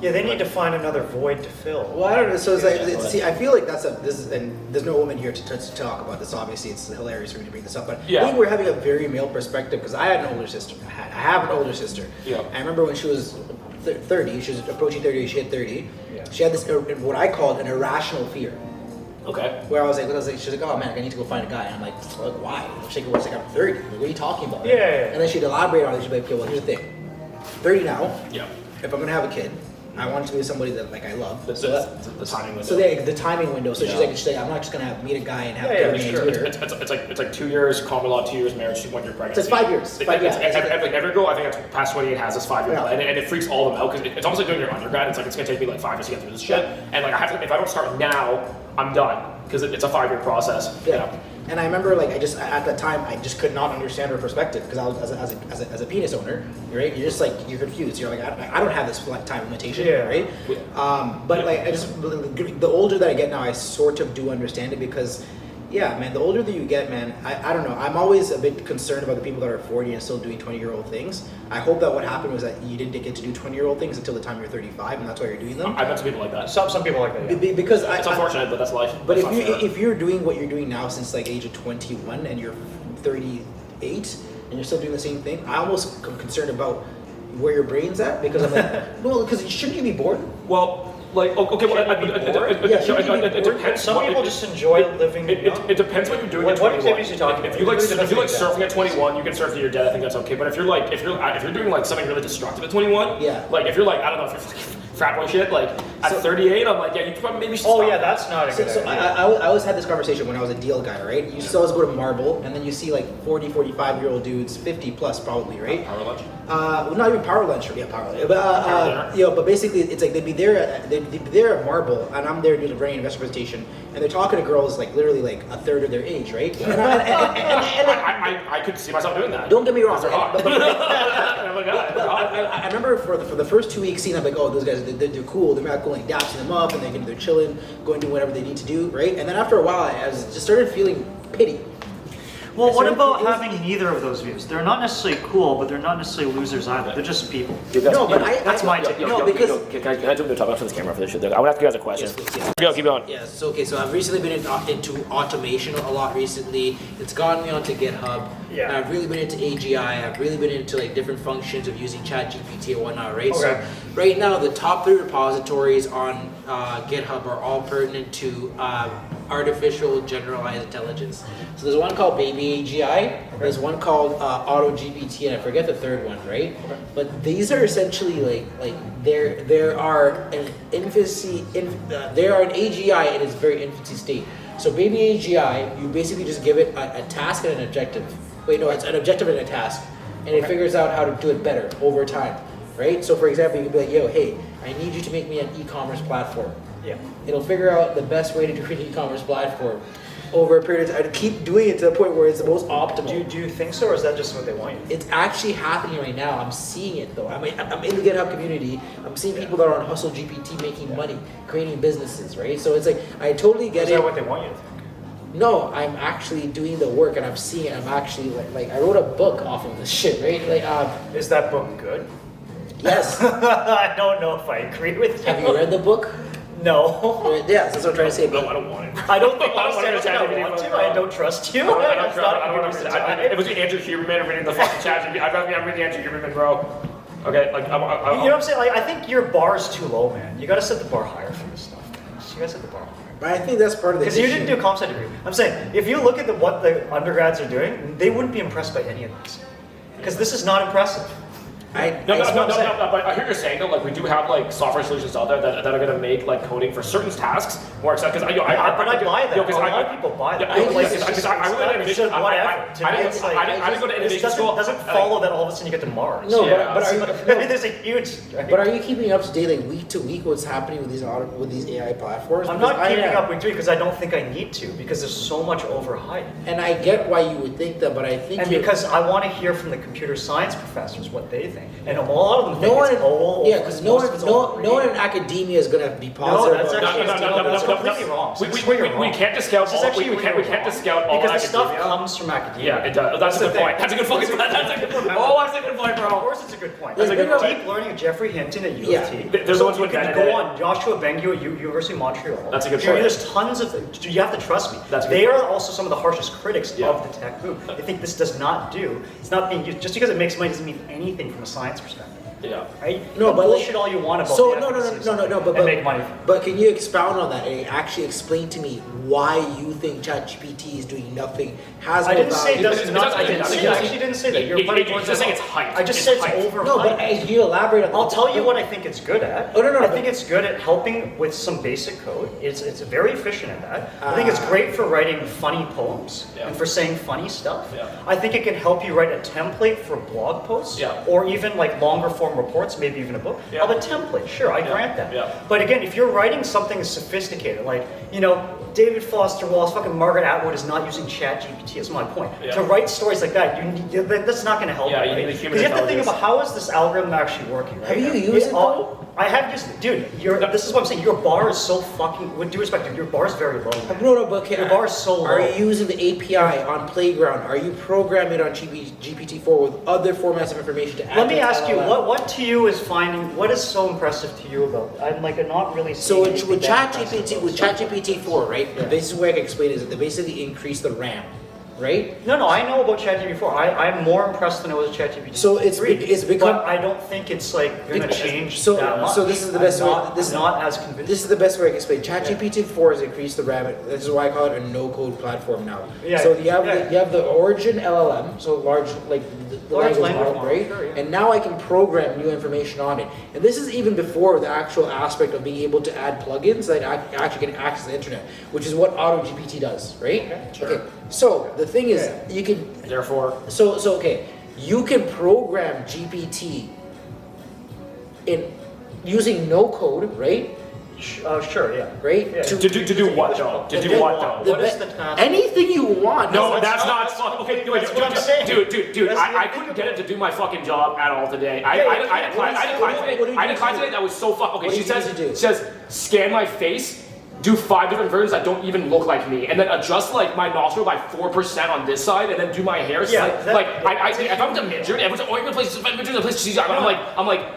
yeah, they need to find another void to fill. Well, I don't know. So it's like, see, I feel like and there's no woman here to talk about this. Obviously, it's hilarious for me to bring this up, but Yeah. I think we're having a very male perspective because I had an older sister. I have an older sister. Yeah. I remember when she was 30. She was approaching 30. She hit 30. Yeah. She had this what I called an irrational fear. okay. Where I was like, she's like, oh man, I need to go find a guy. And I'm like, why? She's like, I'm 30. Like, what are you talking about? Yeah. And then she'd elaborate on it. She'd be like, okay, well, here's the thing. 30 now. Yeah. If I'm gonna have a kid, I want it to be somebody that like I love. The timing window. So the timing window. So she's like, I'm not just gonna meet a guy and have Yeah, a sure. year. It's like 2 years common law, 2 years marriage, 1 year pregnancy. It's 5 years. Every girl I think that's past 28 has this 5 year Yeah. plan, and it freaks all of them out because it's almost like doing your undergrad. It's like it's gonna take me like 5 years to get through this shit, and like I have to, if I don't start now, I'm done because it's a 5 year process. Yeah. And I remember like at that time I just could not understand her perspective because I was as a penis owner, right? You're just like you're confused. You're like I don't have this time limitation, Yeah. right? But like the older that I get now, I sort of do understand it because. Yeah, man, the older that you get, man, I don't know. I'm always a bit concerned about the people that are 40 and still doing 20-year-old things. I hope that what happened was that you didn't get to do 20-year-old things until the time you're 35, and that's why you're doing them. I've met some people like that. Some people like that. Yeah. Because It's unfortunate, but that's life. But That's not fair. if you're doing what you're doing now since like age of 21 and you're 38 and you're still doing the same thing, I almost am concerned about where your brain's at because I'm like, no, because shouldn't you be bored? Well, like okay, well, it depends. Some people just enjoy living. It depends what you're doing. What at 21. activities are you talking If about? you like It really depends. surfing at 21, you can surf till you're dead. I think that's okay. But if you're doing like something really destructive at 21, Yeah. like if you're like I don't know if you're frat boy shit. Like at 38, I'm like, yeah, you probably maybe should Oh stop yeah, that. that's not a So, good so idea. I always had this conversation when I was a deal guy, right? You used to always go to Marble, and then you see like 40, 45-year-old dudes, 50 plus probably, right? Power lunch. Well, not even power lunch, yeah, power lunch. But but basically, it's like they'd be there at Marble, and I'm there doing a running investor presentation, and they're talking to girls like literally like a third of their age, right? I could see myself doing that. Don't get me wrong. They're hot. but- I'm like, "Ah, they're hot." I remember for the first 2 weeks seeing them like, oh, those guys, they're cool, they're not cool, like dapping them up, and they're chilling, going to do whatever they need to do, right? And then after a while, I just started feeling pity. Well, what So about it was- having neither of those views? They're not necessarily cool, but they're not necessarily losers either. They're just people. No, but That's my take. No, because Can I jump into talk for this camera for this shit? I want to ask you guys a question. Keep going. yeah, so okay, so I've recently been into automation a lot recently. It's gotten me onto GitHub. Yeah. And I've really been into AGI. I've really been into like different functions of using ChatGPT and whatnot, right? So Okay. right now, the top 3 repositories on GitHub are all pertinent to artificial generalized intelligence. So there's one called Baby AGI. There's one called Auto GPT, and I forget the third one, right? But these are essentially like there are an infancy there are an AGI in its very infancy state. So Baby AGI, you basically just give it a task and an objective. Wait, no, it's an objective and a task, and it figures out how to do it better over time, right? So for example, you can be like, yo, hey, I need you to make me an e-commerce platform. Yeah. It'll figure out the best way to do an e-commerce platform over a period of time. I'd keep doing it to the point where it's the most optimal. Do you think so, or is that just what they want you to do? It's actually happening right now. I'm seeing it though. I'm in the GitHub community. I'm seeing people that are on Hustle GPT making money, creating businesses, right? So it's like, I totally get Is it. that what they want you to think? No, I'm actually doing the work and I'm seeing it. I'm actually like I wrote a book off of this shit, right? Like, Is that book good? yes. I don't know if I agree with you. Have you read the book? No. Yes, that's what I'm trying to say. No, I don't want it. I don't think I don't honestly, I want don't think I want to. I don't trust you. I don't That's trust. not I don't a understand. good If it was Andrew Huberman reading the fucking chat, I'd rather be reading Andrew Huberman, bro. Okay, like You know what I'm saying? Like, I think your bar is too low, man. You gotta set the bar higher for this stuff. You gotta set the bar higher. But I think that's part of the Because you issue. didn't do a comp sci degree. I'm saying, if you look at what the undergrads are doing, they wouldn't be impressed by any of this. Because this is not impressive. No, but I hear you're saying though, like we do have like software solutions out there that are gonna make like coding for certain tasks more accessible. Because But I buy that. A lot of people buy that. Because I went to innovation. Whatever. To me, it's like, I didn't go to it innovation school. doesn't follow that all of a sudden you get to Mars. No, Yeah. but I mean, there's a huge. Right? But are you keeping up to date, like week to week, what's happening with these AI platforms? I'm Because not keeping am. up with you because I don't think I need to because there's so much overhype. And I get why you would think that, but I think And you're- because I want to hear from the computer science professors what they think. And a lot of them think no one, it's all yeah, because no one in academia is gonna be positive. that's about- actually that's completely wrong. We can't discount This is all. actually We can't really discount all because the stuff academia. comes from academia. Yeah, it does. That's a good point. That's a good fucking point. Oh, that's a good point, Of bro. course, it's a good point. That's a good point. Deep learning of Jeffrey Hinton at U Yeah. of T. They're the ones who you can invented go it. on Joshua Bengio at University of Montreal. That's a good Sure, point. There's tons of. You have to trust me. That's a good they point. are also some of the harshest critics Yeah. of the tech move. They think this does not do. It's not being used just because it makes money doesn't mean anything from a science perspective. Yeah. Right? No, You but bullshit all you want about So the no, efficacy of but something and make money from it. But can you expound on that and actually explain to me why you think ChatGPT is doing nothing? Has I no didn't say value? it does not. I actually didn't say that. You're just saying it's hyped. I just It's said it's hyped. overhyped. No, but can you elaborate on that? I'll tell you what I think it's good at. Oh, no, I but- think it's good at helping with some basic code. It's very efficient at that. I think it's great for writing funny poems Yeah. and for saying funny stuff. Yeah. I think it can help you write a template for blog posts Yeah. or even like longer form reports, maybe even a book Yeah. of a template. Sure, I grant that. Yeah. But again, if you're writing something sophisticated, like, David Foster Wallace, fucking Margaret Atwood is not using ChatGPT, is my point. Yeah. To write stories like that, that's not going to help Yeah, you, you right? need the human Because you have to think intelligence. about how is this algorithm actually working, right? Have you used It's it, all- I have used it. Dude, this is what I'm saying. Your bar is so fucking, with due respect, dude, your bar is very low. man. No, but Your bar is so low. Are you using the API on Playground? Are you programming it on GPT-4 with other formats of information to add Let me to ask you, LLM? what to you is what is so impressive to you about it? I'm like not really So seeing with anything that impressive ChatGPT, about with it. ChatGPT-4, right? This is the way I can explain it, is that they basically increase the RAM, right? No, I know about ChatGPT 4. I'm more impressed than I was with ChatGPT. So it's 3, become- but I don't think it's like gonna change So- that much. so this is the best way- I'm this is- not as convinced. This is the best way I can explain. ChatGPT-4 has increased the RAM. This is why I call it a no-code platform now. Yeah, So you have yeah. you have the origin LLM, so large the Large language language model, model, right? sure, yeah. And now I can program new information on it. And this is even before the actual aspect of being able to add plugins that actually can access the internet, which is what AutoGPT does, right? Okay. So the thing is, you can. Therefore, So okay, you can program GPT in using no code, right? Sure, yeah. Right? Yeah. to do what though? To do what though? What is the task? Anything you want. No, that's not. Okay, wait, That's what I'm saying. dude. That's I the- couldn't get it to do my fucking job at all today. I Yeah, had a client what do you today. I had a need client to today do? that was so fucking. Okay, What do she you need says to do? she says scan my face. Do 5 different versions that don't even look like me, and then adjust like my nostril by 4% on this side, and then do my hair. Yeah, If I'm the manager, everyone's like, oh, you're gonna place she's I'm like,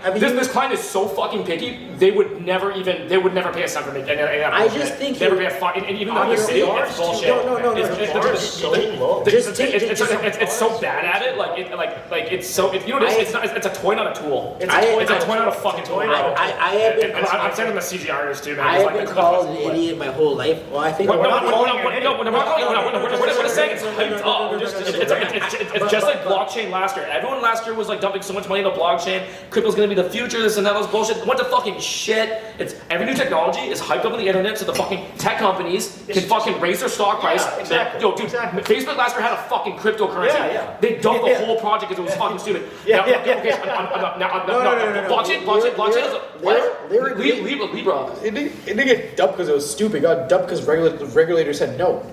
I mean, this client is so fucking picky. They would never pay a cent for me. I just think never you- pay a fuck. And even On though the your city, bars it's too. bullshit. No, It's- the bar is so low. it's so bad at it. Like it's so. You know what it is? It's a toy, not a tool. It's a toy, not a fucking tool. I have been. I'm saying the CGI artists too, man. I It's have like been called an idiot my whole life. Well, I think. We're we're not not- calling we're just saying it's hyped up. It's just like blockchain last year. Everyone last year was like dumping so much money into blockchain. Crypto's gonna be the future. This and that was bullshit. What the fucking shit? It's every new technology is hyped up on the internet, so the fucking tech companies can fucking raise their stock price. Yeah, exactly. Yo, dude, Exactly. Facebook last year had a fucking cryptocurrency. Yeah. They dumped the Yeah. whole project because it was fucking stupid. Yeah, Now, yeah, okay, No. blockchain is a what? Lyric- Libra. It didn't get dumped because it was stupid. It got dumped because regulators said no.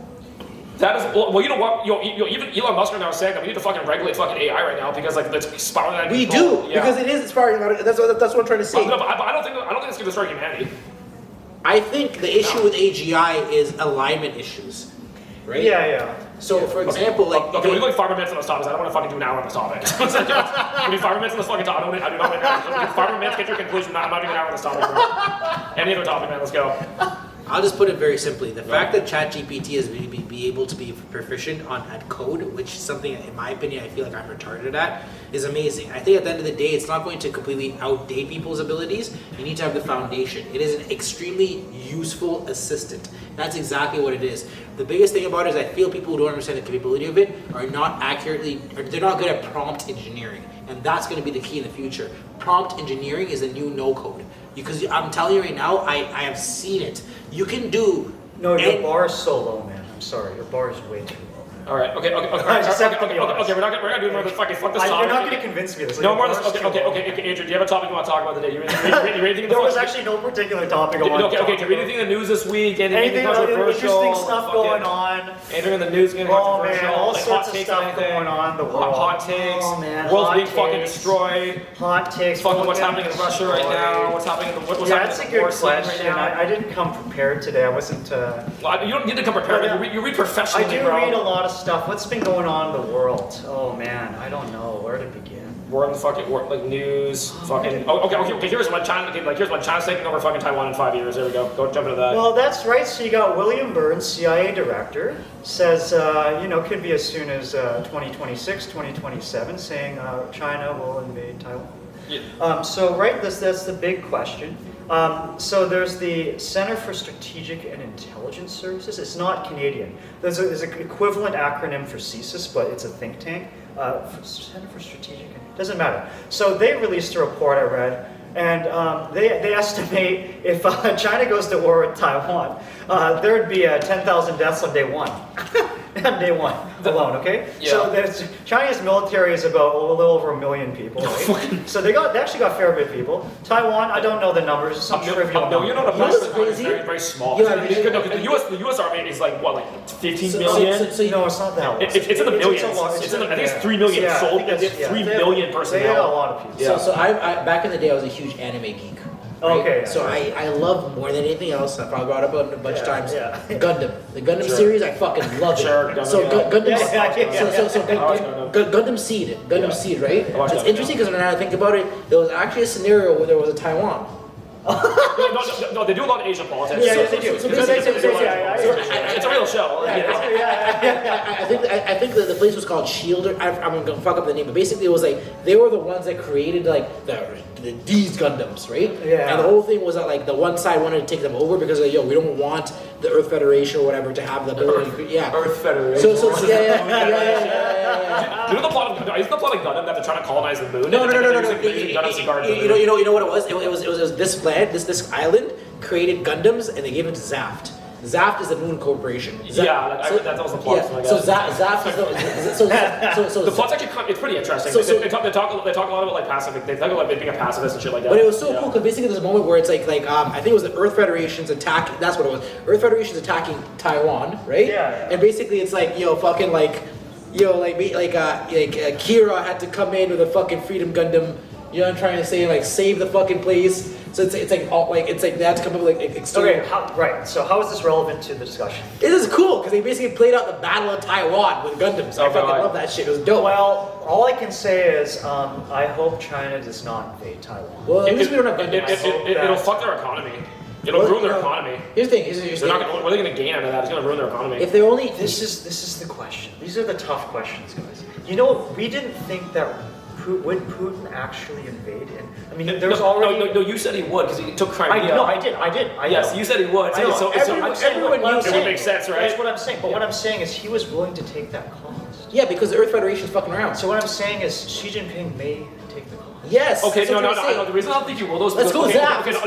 That is well. You know what? Even Elon Musk are now saying that we need to fucking regulate fucking AI right now because like it's spiraling out of We control. do Yeah. because it is inspiring. That's what I'm trying to say. But I don't think it's gonna destroy humanity. I think the issue with AGI is alignment issues, right? Yeah. So, for example, like Okay, we're doing 5 more minutes on this topic. I don't want to fucking do an hour on this topic. Give me 5 minutes on this fucking topic. I do not want 5 more minutes. Get your conclusion. I'm not doing an hour on this topic, bro. Any other topic, man? Let's go. I'll just put it very simply. The fact that ChatGPT is be able to be proficient at code, which is something, in my opinion, I feel like I'm retarded at, is amazing. I think at the end of the day, it's not going to completely outdate people's abilities. You need to have the foundation. It is an extremely useful assistant. That's exactly what it is. The biggest thing about it is I feel people who don't understand the capability of it are not accurately, or they're not good at prompt engineering. And that's going to be the key in the future. Prompt engineering is a new no-code. Because I'm telling you right now, I have seen it. You can do... No, your bar is so low, man. I'm sorry. Your bar is way too low. All right. Okay. I just have to be honest. We're not gonna do more of this fucking fuck this You're topic. not going to convince me. This No more of Your this. bar's too low. Okay. Andrew, do you have a topic you want to talk about today? You read anything in the There was fucking- actually no particular topic I wanted to Okay. talk Can you read about. anything in the news this week? Anything controversial? interesting stuff going on. Anything in the news getting Oh controversial? man, all like sorts hot of takes stuff anything? going on in the world. Hot takes. Oh man, World's hot being fucking takes. destroyed. Hot takes. Fucking world what's getting happening in Russia right now? destroyed. What's happening in the what's Yeah, happening that's a in the good war scene right question. now? I didn't come prepared today. I wasn't. Well, you don't need to come prepared. But, You read professionally, I do bro. read a lot of stuff. What's been going on in the world? Oh man, I don't know where to begin. We're in the fucking like news. Fucking. Okay. Here's one China. Here's one China's taking over fucking Taiwan in 5 years. There we go. Go jump into that. Well, that's right. So you got William Burns, CIA director, says could be as soon as 2026, 2027, saying China will invade Taiwan. Yeah. That's the big question. So there's the Center for Strategic and Intelligence Services. It's not Canadian. There's an equivalent acronym for CSIS, but it's a think tank. Center for Strategic, doesn't matter. So they released a report I read, and they estimate if China goes to war with Taiwan, there'd be 10,000 deaths on day one. On day one alone, okay? Yeah. So China's military is about a little over 1 million people, right? So they actually got a fair bit of people. Taiwan, I don't know the numbers. It's some trivial No, you know number. the what's person is crazy? very, very small. Yeah, the U.S. Army is like what, like 15 million? No, it's not that long. It's in the millions. a lot. I think it's 3 million Yeah, I sold. think that's- It's 3 they have- million They have a personnel. lot of people. Yeah. So I back in the day, I was a huge anime geek. Okay, yeah. So I love more than anything else. I probably brought it up a bunch of times. Yeah. Gundam, the Gundam Sure. series, I fucking love it. Sure, Gundam, So yeah. Gundam, Yeah. so Gundam Seed, Seed, right? I watched It's that, interesting because when I think about it, there was actually a scenario where there was a Taiwan. No, they do a lot of Asian politics. Yeah, they do. It's a real show. I think that the place was called Shield. I'm gonna fuck up the name, but basically it was like they were the ones that created like these Gundams, right? Yeah. And the whole thing was that like the one side wanted to take them over because like, we don't want the Earth Federation or whatever to have the ability. Yeah. Earth Federation. So yeah. You know the plot of Isn't the plot of Gundam that they're trying to colonize the moon? No. They're using Gundams to guard the moon. You know what it was? It was this planet, this island created Gundams, and they gave it to Zaft. Zaft is the Moon Corporation. That was the plot. Yeah, so Zaft is the the plot's actually it's pretty interesting. They talk a lot about like pacifist. They talk about being a pacifist and shit like that. But it was so cool because basically there's a moment where it's like I think it was the Earth Federation's attack. That's what it was. Earth Federation's attacking Taiwan, right? Yeah. And basically it's like Kira had to come in with a fucking Freedom Gundam. You know what I'm trying to say? Like save the fucking place. So it's like they had to come up with like external. Okay, so how is this relevant to the discussion? It is cool because they basically played out the Battle of Taiwan with Gundams. I fucking love that shit. It was dope. Well, all I can say is I hope China does not invade Taiwan. Well, at least we don't have Gundams. It'll fuck their economy. It'll ruin their economy. Here's the thing. What are they going to gain out of that? It's going to ruin their economy. If they're only This is the question. These are the tough questions, guys. You know, we didn't think that would Putin actually invade? And I mean, there's already. No, you said he would because he took Crimea. I did. Yes, you said he would. I know. So Everyone it would make sense, right? That's what I'm saying. But what I'm saying is he was willing to take that cost. yeah, because the Earth Federation's fucking around. So what I'm saying is Xi Jinping may take the cost. Yes. Okay, that's what I'm saying. no. The reason I don't think you will those. Let's go Zap. Let's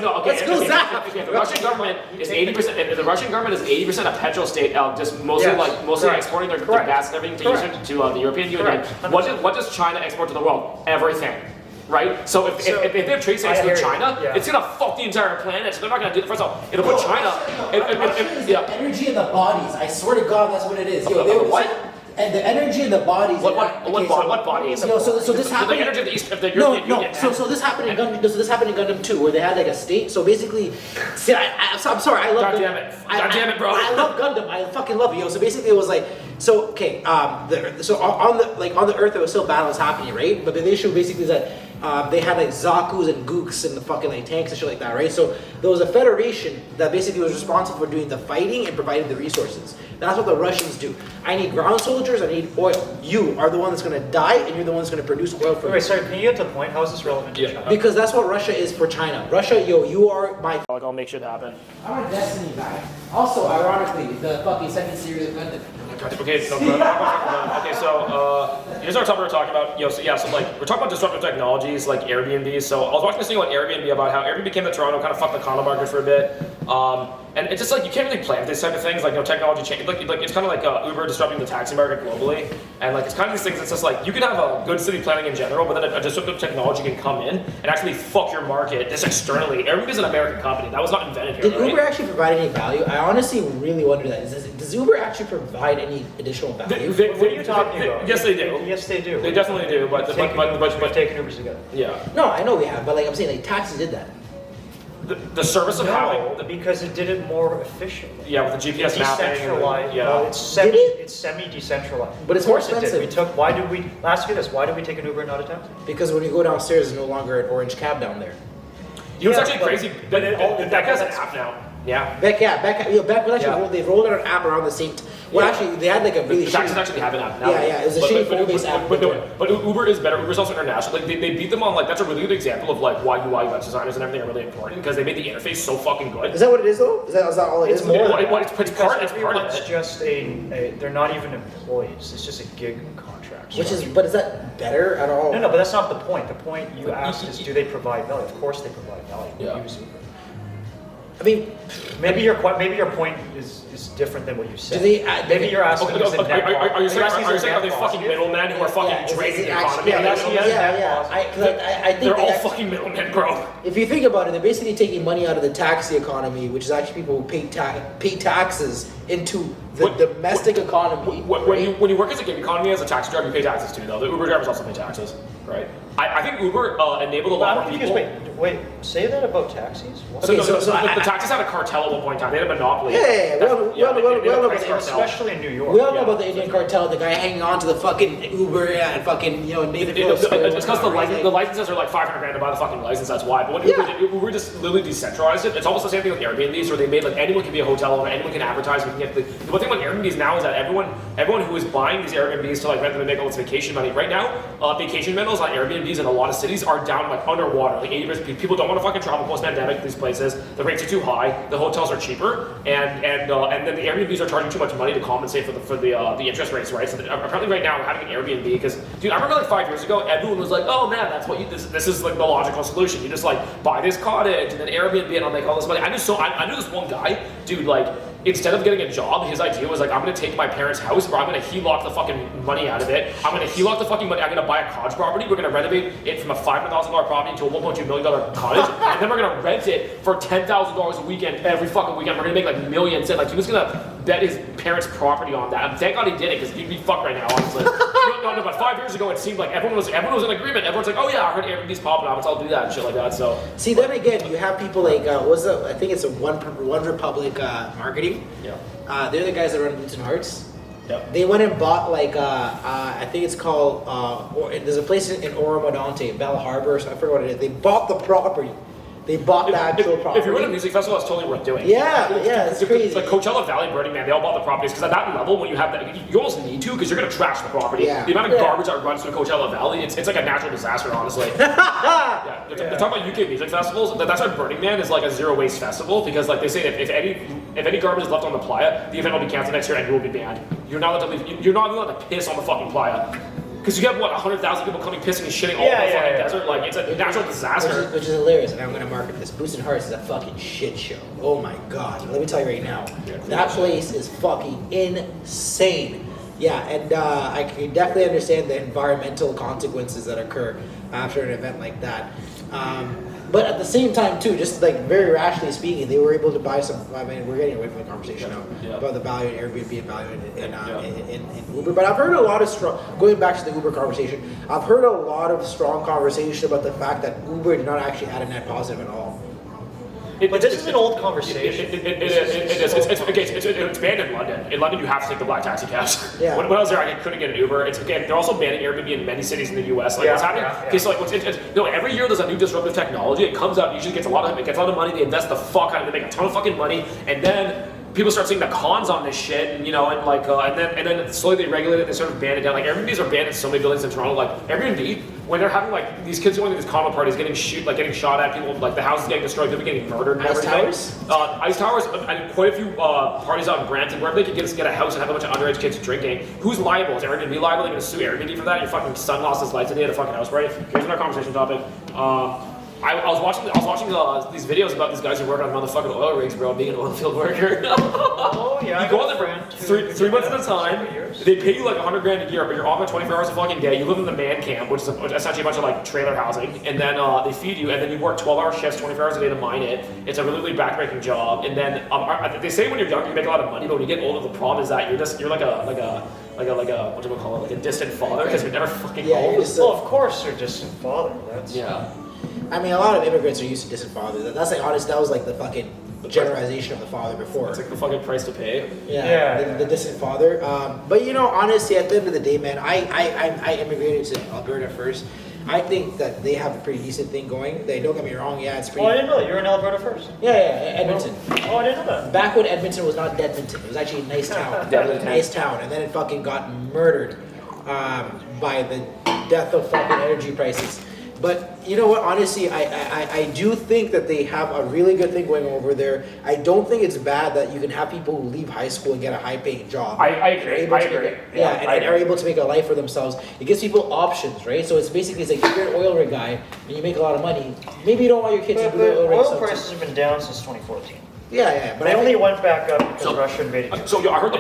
Zap. The Russian government is 80%. The Russian government is 80% a petrol state, just mostly Correct. exporting their Correct. gas and everything to the European Union. Correct. What does China export to the world? Everything. Right? So if they have trade sanctions with China, it's gonna fuck the entire planet. So they're not gonna do it. First of all, it'll put China. Energy in the bodies. I swear to God, that's what it is. What? And the energy in the bodies. What body is it? So this happened. The energy of the East of the European Union. So this happened in Gundam. So this happened in Gundam 2, where they had like a state. So basically, see, I'm sorry, I love. God damn it, bro. I love Gundam. I fucking love it, So basically, it was like, so okay, on the Earth, there was still battles happening, right? But the issue basically is that they had like Zaku's and Gooks and the fucking like tanks and shit like that, right? So there was a federation that basically was responsible for doing the fighting and providing the resources. That's what the Russians do. I need ground soldiers, I need oil. You are the one that's gonna die, and you're the one that's gonna produce oil for me. Wait, sorry, can you get to the point? How is this relevant to China? Because that's what Russia is for China. Russia, you are my. Like, I'll make shit happen. I'm a Destiny guy. Also, ironically, the fucking second series of Gundam. Okay, so here's our topic we're talking about. So like we're talking about disruptive technologies like Airbnb. So I was watching this thing on Airbnb about how Airbnb came to Toronto, kind of fucked the condo market for a bit. And it's just like you can't really plan with these type of things. Like technology change. Like it's kind of like Uber disrupting the taxi market globally. And like it's kind of these things. It's just like you can have a good city planning in general, but then a disruptive technology can come in and actually fuck your market just externally. Airbnb is an American company that was not invented here. Did Uber actually provide any value? I honestly really wonder that. Does Uber actually provide any additional value? What are you talking about? Yes, they do. Yes, they do. They definitely do. But We've taken Ubers together. yeah. No, I know we have, but like I'm saying, like taxi did that. The service of having because it did it more efficiently. with the GPS mapping. Decentralized. Yeah. Well, it's semi-decentralized. But it's of course more it did. expensive. Why did we? Ask you this. Why did we take an Uber and not a taxi? Because when you go downstairs, there's no longer an orange cab down there. You know, it's Yeah, actually but- crazy. but it all- That guy's an app now. Yeah. Back when actually they rolled out an app around the same. Well, Yeah. actually, they had like a really. The taxis shitty- actually have an app now. Yeah, it was a shitty phone-based app. But Uber is better. Uber's also international. Like they beat them on like that's a really good example of like why UI UX designers and everything are really important because they made the interface so fucking good. Is that what it is though? Is that all it is? It's more. It's part of Everyone's it. just they're not even employees. It's just a gig contract. But is that better at all? No, but that's not the point. The point you asked is, do they provide value? Of course they provide value. Yeah. We use Uber. I mean, maybe your point is different than what you said. Do they, maybe you're asking. Is it net Are you saying are they net fucking positive? middlemen who are fucking draining the economy? I think They're all fucking middlemen, bro. If you think about it, they're basically taking money out of the taxi economy, which is actually people who pay taxes into the domestic economy. When you work as a gig economy as a taxi driver, you pay taxes too, though. The Uber drivers also pay taxes, right? I think Uber enabled a lot more people. Wait, say that about taxis? What? The taxis had a cartel at one point in time. They had a monopoly. We all know about the Especially in New York. We all know about the Indian cartel, the guy hanging on to the fucking Uber and fucking, Nathan Phillips. It's because the licenses are like $500,000 to buy the fucking license. That's why. But when Uber just literally decentralized it, it's almost the same thing with Airbnbs, where they made like anyone can be a hotel owner, anyone can advertise. We can get the one thing about Airbnbs now is that everyone who is buying these Airbnbs to like rent them and make all this vacation money right now, vacation rentals on Airbnbs in a lot of cities are down like underwater. Like 80%. People don't want to fucking travel post pandemic to these places. The rates are too high. The hotels are cheaper. and then the Airbnbs are charging too much money to compensate for the interest rates, right? So apparently right now we're having an Airbnb because, dude, I remember like 5 years ago, everyone was like, oh man, that's what this is like the logical solution. You just like buy this cottage and then Airbnb and I'll make all this money. I knew this one guy, dude, like. Instead of getting a job, his idea was like, I'm gonna take my parents' house, or I'm gonna HELOC the fucking money out of it. I'm gonna HELOC the fucking money. I'm gonna buy a cottage property. We're gonna renovate it from a $500,000 property to a $1.2 million cottage, and then we're gonna rent it for $10,000 a weekend every fucking weekend. We're gonna make like millions. And like he was gonna bet his parents' property on that. And thank God he did it, because he'd be fucked right now, honestly. no, but 5 years ago, it seemed like everyone was in agreement. Everyone's like, oh yeah, I heard Airbnb's popping off, I'll do that and shit like that. So see, then again, you have people like I think it's a One Republic marketing. yeah. They're the guys that run Boots and Hearts. Yep. They went and bought like I think it's called there's a place in Oromadonte, Bell Harbor. So I forget what it is. They bought the property. They bought the actual property. If you're in a music festival, it's totally worth doing. Yeah, it's crazy. Like Coachella Valley, Burning Man, they all bought the properties because at that level, when you have that, you almost need to because you're gonna trash the property. Yeah. The amount of garbage that runs through Coachella Valley, it's like a natural disaster, honestly. They're talking about UK music festivals. That's why Burning Man is like a zero waste festival because, like they say, if any garbage is left on the playa, the event will be canceled next year and you will be banned. You're not allowed to leave. You're not allowed to piss on the fucking playa. Because you have, 100,000 people coming pissing and shitting all over the fucking desert? Like, it's a natural disaster. Which is hilarious, and I'm going to market this. Boots and Hearts is a fucking shit show. Oh my god. Let me tell you right now. That place is fucking insane. Yeah, and I can definitely understand the environmental consequences that occur after an event like that. But at the same time, too, just like very rationally speaking, they were able to buy some. I mean, we're getting away from the conversation now about the value in Airbnb and value in Uber. But I've heard a lot of strong. Going back to the Uber conversation, I've heard a lot of strong conversation about the fact that Uber did not actually add a net positive at all. But this is an old conversation. It is. It's banned in London. In London, you have to take the black taxi cabs. Yeah. When I was there, I couldn't get an Uber. They're also banning Airbnb in many cities in the U.S. Like what's happening? Okay, so like every year there's a new disruptive technology. It comes out, usually gets a lot of money. They invest the fuck out of it. They make a ton of fucking money, and then people start seeing the cons on this shit, and and then slowly they regulate it. They sort of ban it down. Like Airbnbs are banned in so many buildings in Toronto. Like Airbnb, when they're having like these kids going to these condo parties, getting shot at, people like the houses getting destroyed, people getting murdered. And Ice everything. Towers. Ice Towers. And quite a few parties out in Brampton, wherever they could get a house and have a bunch of underage kids drinking. Who's liable? Is Airbnb liable? They're gonna sue Airbnb for that? Your fucking son lost his life today at a fucking house party. Here's another conversation topic. I was watching these videos about these guys who work on motherfucking oil rigs, bro, being an oil field worker. Oh yeah. You go on there for three months at a time. They pay you like $100,000 a year, but you're off at 24 hours a fucking day. You live in the man camp, which is essentially a bunch of like trailer housing, and then they feed you, and then you work 12-hour shifts, 24 hours a day to mine it. It's a really backbreaking job. And then they say when you're young you make a lot of money, but when you get older, the problem is that you're like a what do we call it? Like a distant father because you're never fucking home. Well, of course, you're distant father. That's I mean, a lot of immigrants are used to distant fathers. That's like honest. That was like the fucking generalization of the father before. It's like the fucking price to pay. The distant father. But honestly, at the end of the day, man, I immigrated to Alberta first. I think that they have a pretty decent thing going. They don't get me wrong. Yeah, it's pretty. Oh, I didn't know that. You're in Alberta first. Yeah, Edmonton. Oh, I didn't know that. Back when Edmonton was not Edmonton, it was actually a nice town. Nice town, and then it fucking got murdered by the death of fucking energy prices. But you know what? Honestly, I do think that they have a really good thing going over there. I don't think it's bad that you can have people who leave high school and get a high-paying job. I agree. And are able to make a life for themselves. It gives people options, right? So it's like if you're an oil rig guy and you make a lot of money, maybe you don't want your kids to do the oil rig. Oil prices have been down since 2014. Yeah, but they only went back up because Russia invaded. I heard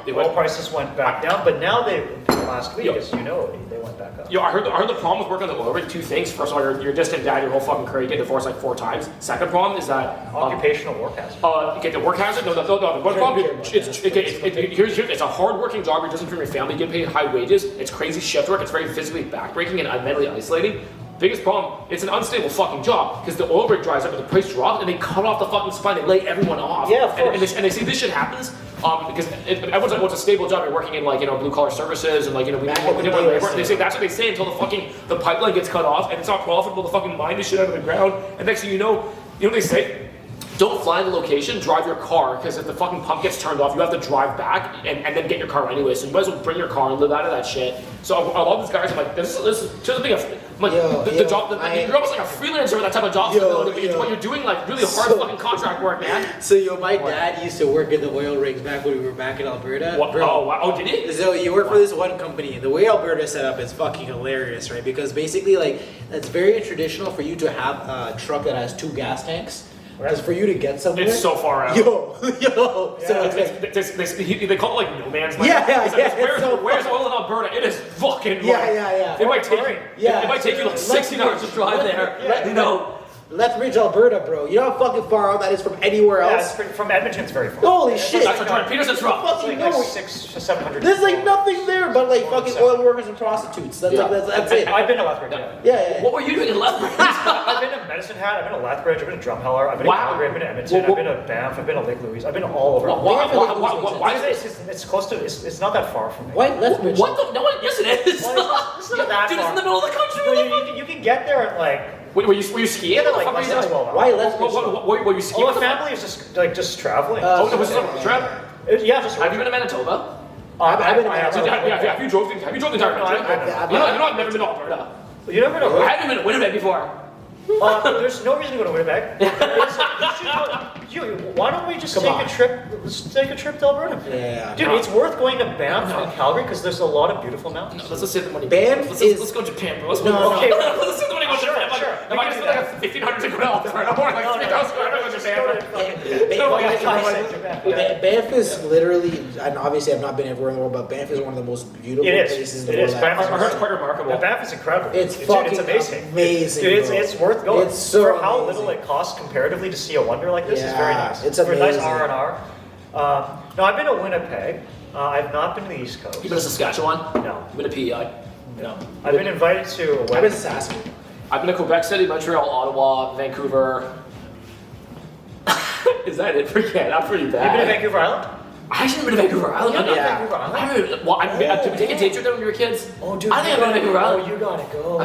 the oil prices went back down, but now last week, as you know, they went back up. I heard the problem with working on the oil rig. Two things. First of all, you're distant dad your whole fucking career. You get divorced like 4 times. Second problem is that occupational work hazard. Get the work hazard. No. One problem. It's a hard working job. You're distant from your family. You get paid high wages. It's crazy shift work. It's very physically backbreaking and mentally isolating. Biggest problem, it's an unstable fucking job because the oil rig dries up and the price drops and they cut off the fucking supply. They lay everyone off. Yeah, of course. And they say this shit happens because everyone's like, what's a stable job? You're working in blue collar services and we need more labor. They say that's what they say until the pipeline gets cut off and it's not profitable to fucking mine this shit out of the ground. And next thing you know what they say? don't fly in the location, drive your car, because if the fucking pump gets turned off, you have to drive back and then get your car anyway. So you might as well bring your car and live out of that shit. So a lot of these guys are like, this is just the thing. I'm like, the job, you're almost like a freelancer with that type of job stability, but you're doing like really hard fucking contract work, man. So my dad used to work in the oil rigs back when we were back in Alberta. What? Bro, Oh, wow. Oh, did he? So you work for this one company. The way Alberta is set up is fucking hilarious, right? Because basically, like, it's very traditional for you to have a truck that has 2 gas tanks. Because for you to get somewhere, It's so far out. Yo. So They call it like no man's land. Yeah, It's like, it's where's oil in Alberta? It is fucking Yeah. It might take you like 16 hours to drive there. You know. Lethbridge, Alberta, bro. You know how fucking far out that is from anywhere Yeah, else? from Edmonton, it's very far. Holy shit. That's what Jordan Peterson's from. It's Fucking like no. 600 to 700. There's like nothing there but like fucking oil workers and prostitutes. That's like that's it. I've been to Lethbridge. Yeah. What were you doing in Lethbridge? I've been to Medicine Hat. I've been to Lethbridge. I've been to Drumheller. I've been to Calgary. I've been to Edmonton. I've been to Banff. I've been to Lake Louise. I've been to all over. Why is it? It's close to. It's not that far from me. Why Lethbridge? What the? No, yes it is. Well, it's not that Dude, it's far. in the middle of the country. You can get there at like. Were you skiing? Yeah, like What less were you than doing? 12 hours. Why Lethbridge? Were you skiing? Oh, the family is just traveling. Oh, no, was this a trip? Yeah, just. Have you been to Manitoba? I've been to Have you drove the entire country? I've never been to Alberta. You never know. I haven't been to Winnipeg before. There's no reason to go to Winnipeg. Why don't we just take a trip? Let's take a trip to Alberta. Yeah. Dude, it's worth going to Banff and Calgary because there's a lot of beautiful mountains. Let's save the money. Banff Let's go to Japan, bro. Let's go No. okay, let's save the money. Go to Japan. Sure. If I just spend like 1,500 to go to Alberta, or like 3,000 to go to Japan. Banff is literally, and obviously I've not been everywhere in the world, but Banff is one of the most beautiful It places is. in the It is. world. Banff I heard it's quite remarkable. And Banff is incredible. It's fucking amazing. amazing, Dude, bro. it's worth going. It's so For how amazing. little it costs comparatively to see a wonder like this is very Yeah, nice. it's For a nice amazing. R&R. No, I've been to Winnipeg. I've not been to the East Coast. You been to Saskatchewan? No. You've been to PEI? No. I've been invited to a I've been wedding. to Saskatoon. I've been to Quebec City, Montreal, Ottawa, Vancouver. Is that it for Canada? Not pretty You've been bad. to Vancouver Island? I actually been to Vancouver Island. You've been to Yeah. Vancouver Island? I haven't. Well, did we take a day trip there when we were kids? Oh, dude. I think I've been to Vancouver Island. Oh, you gotta go.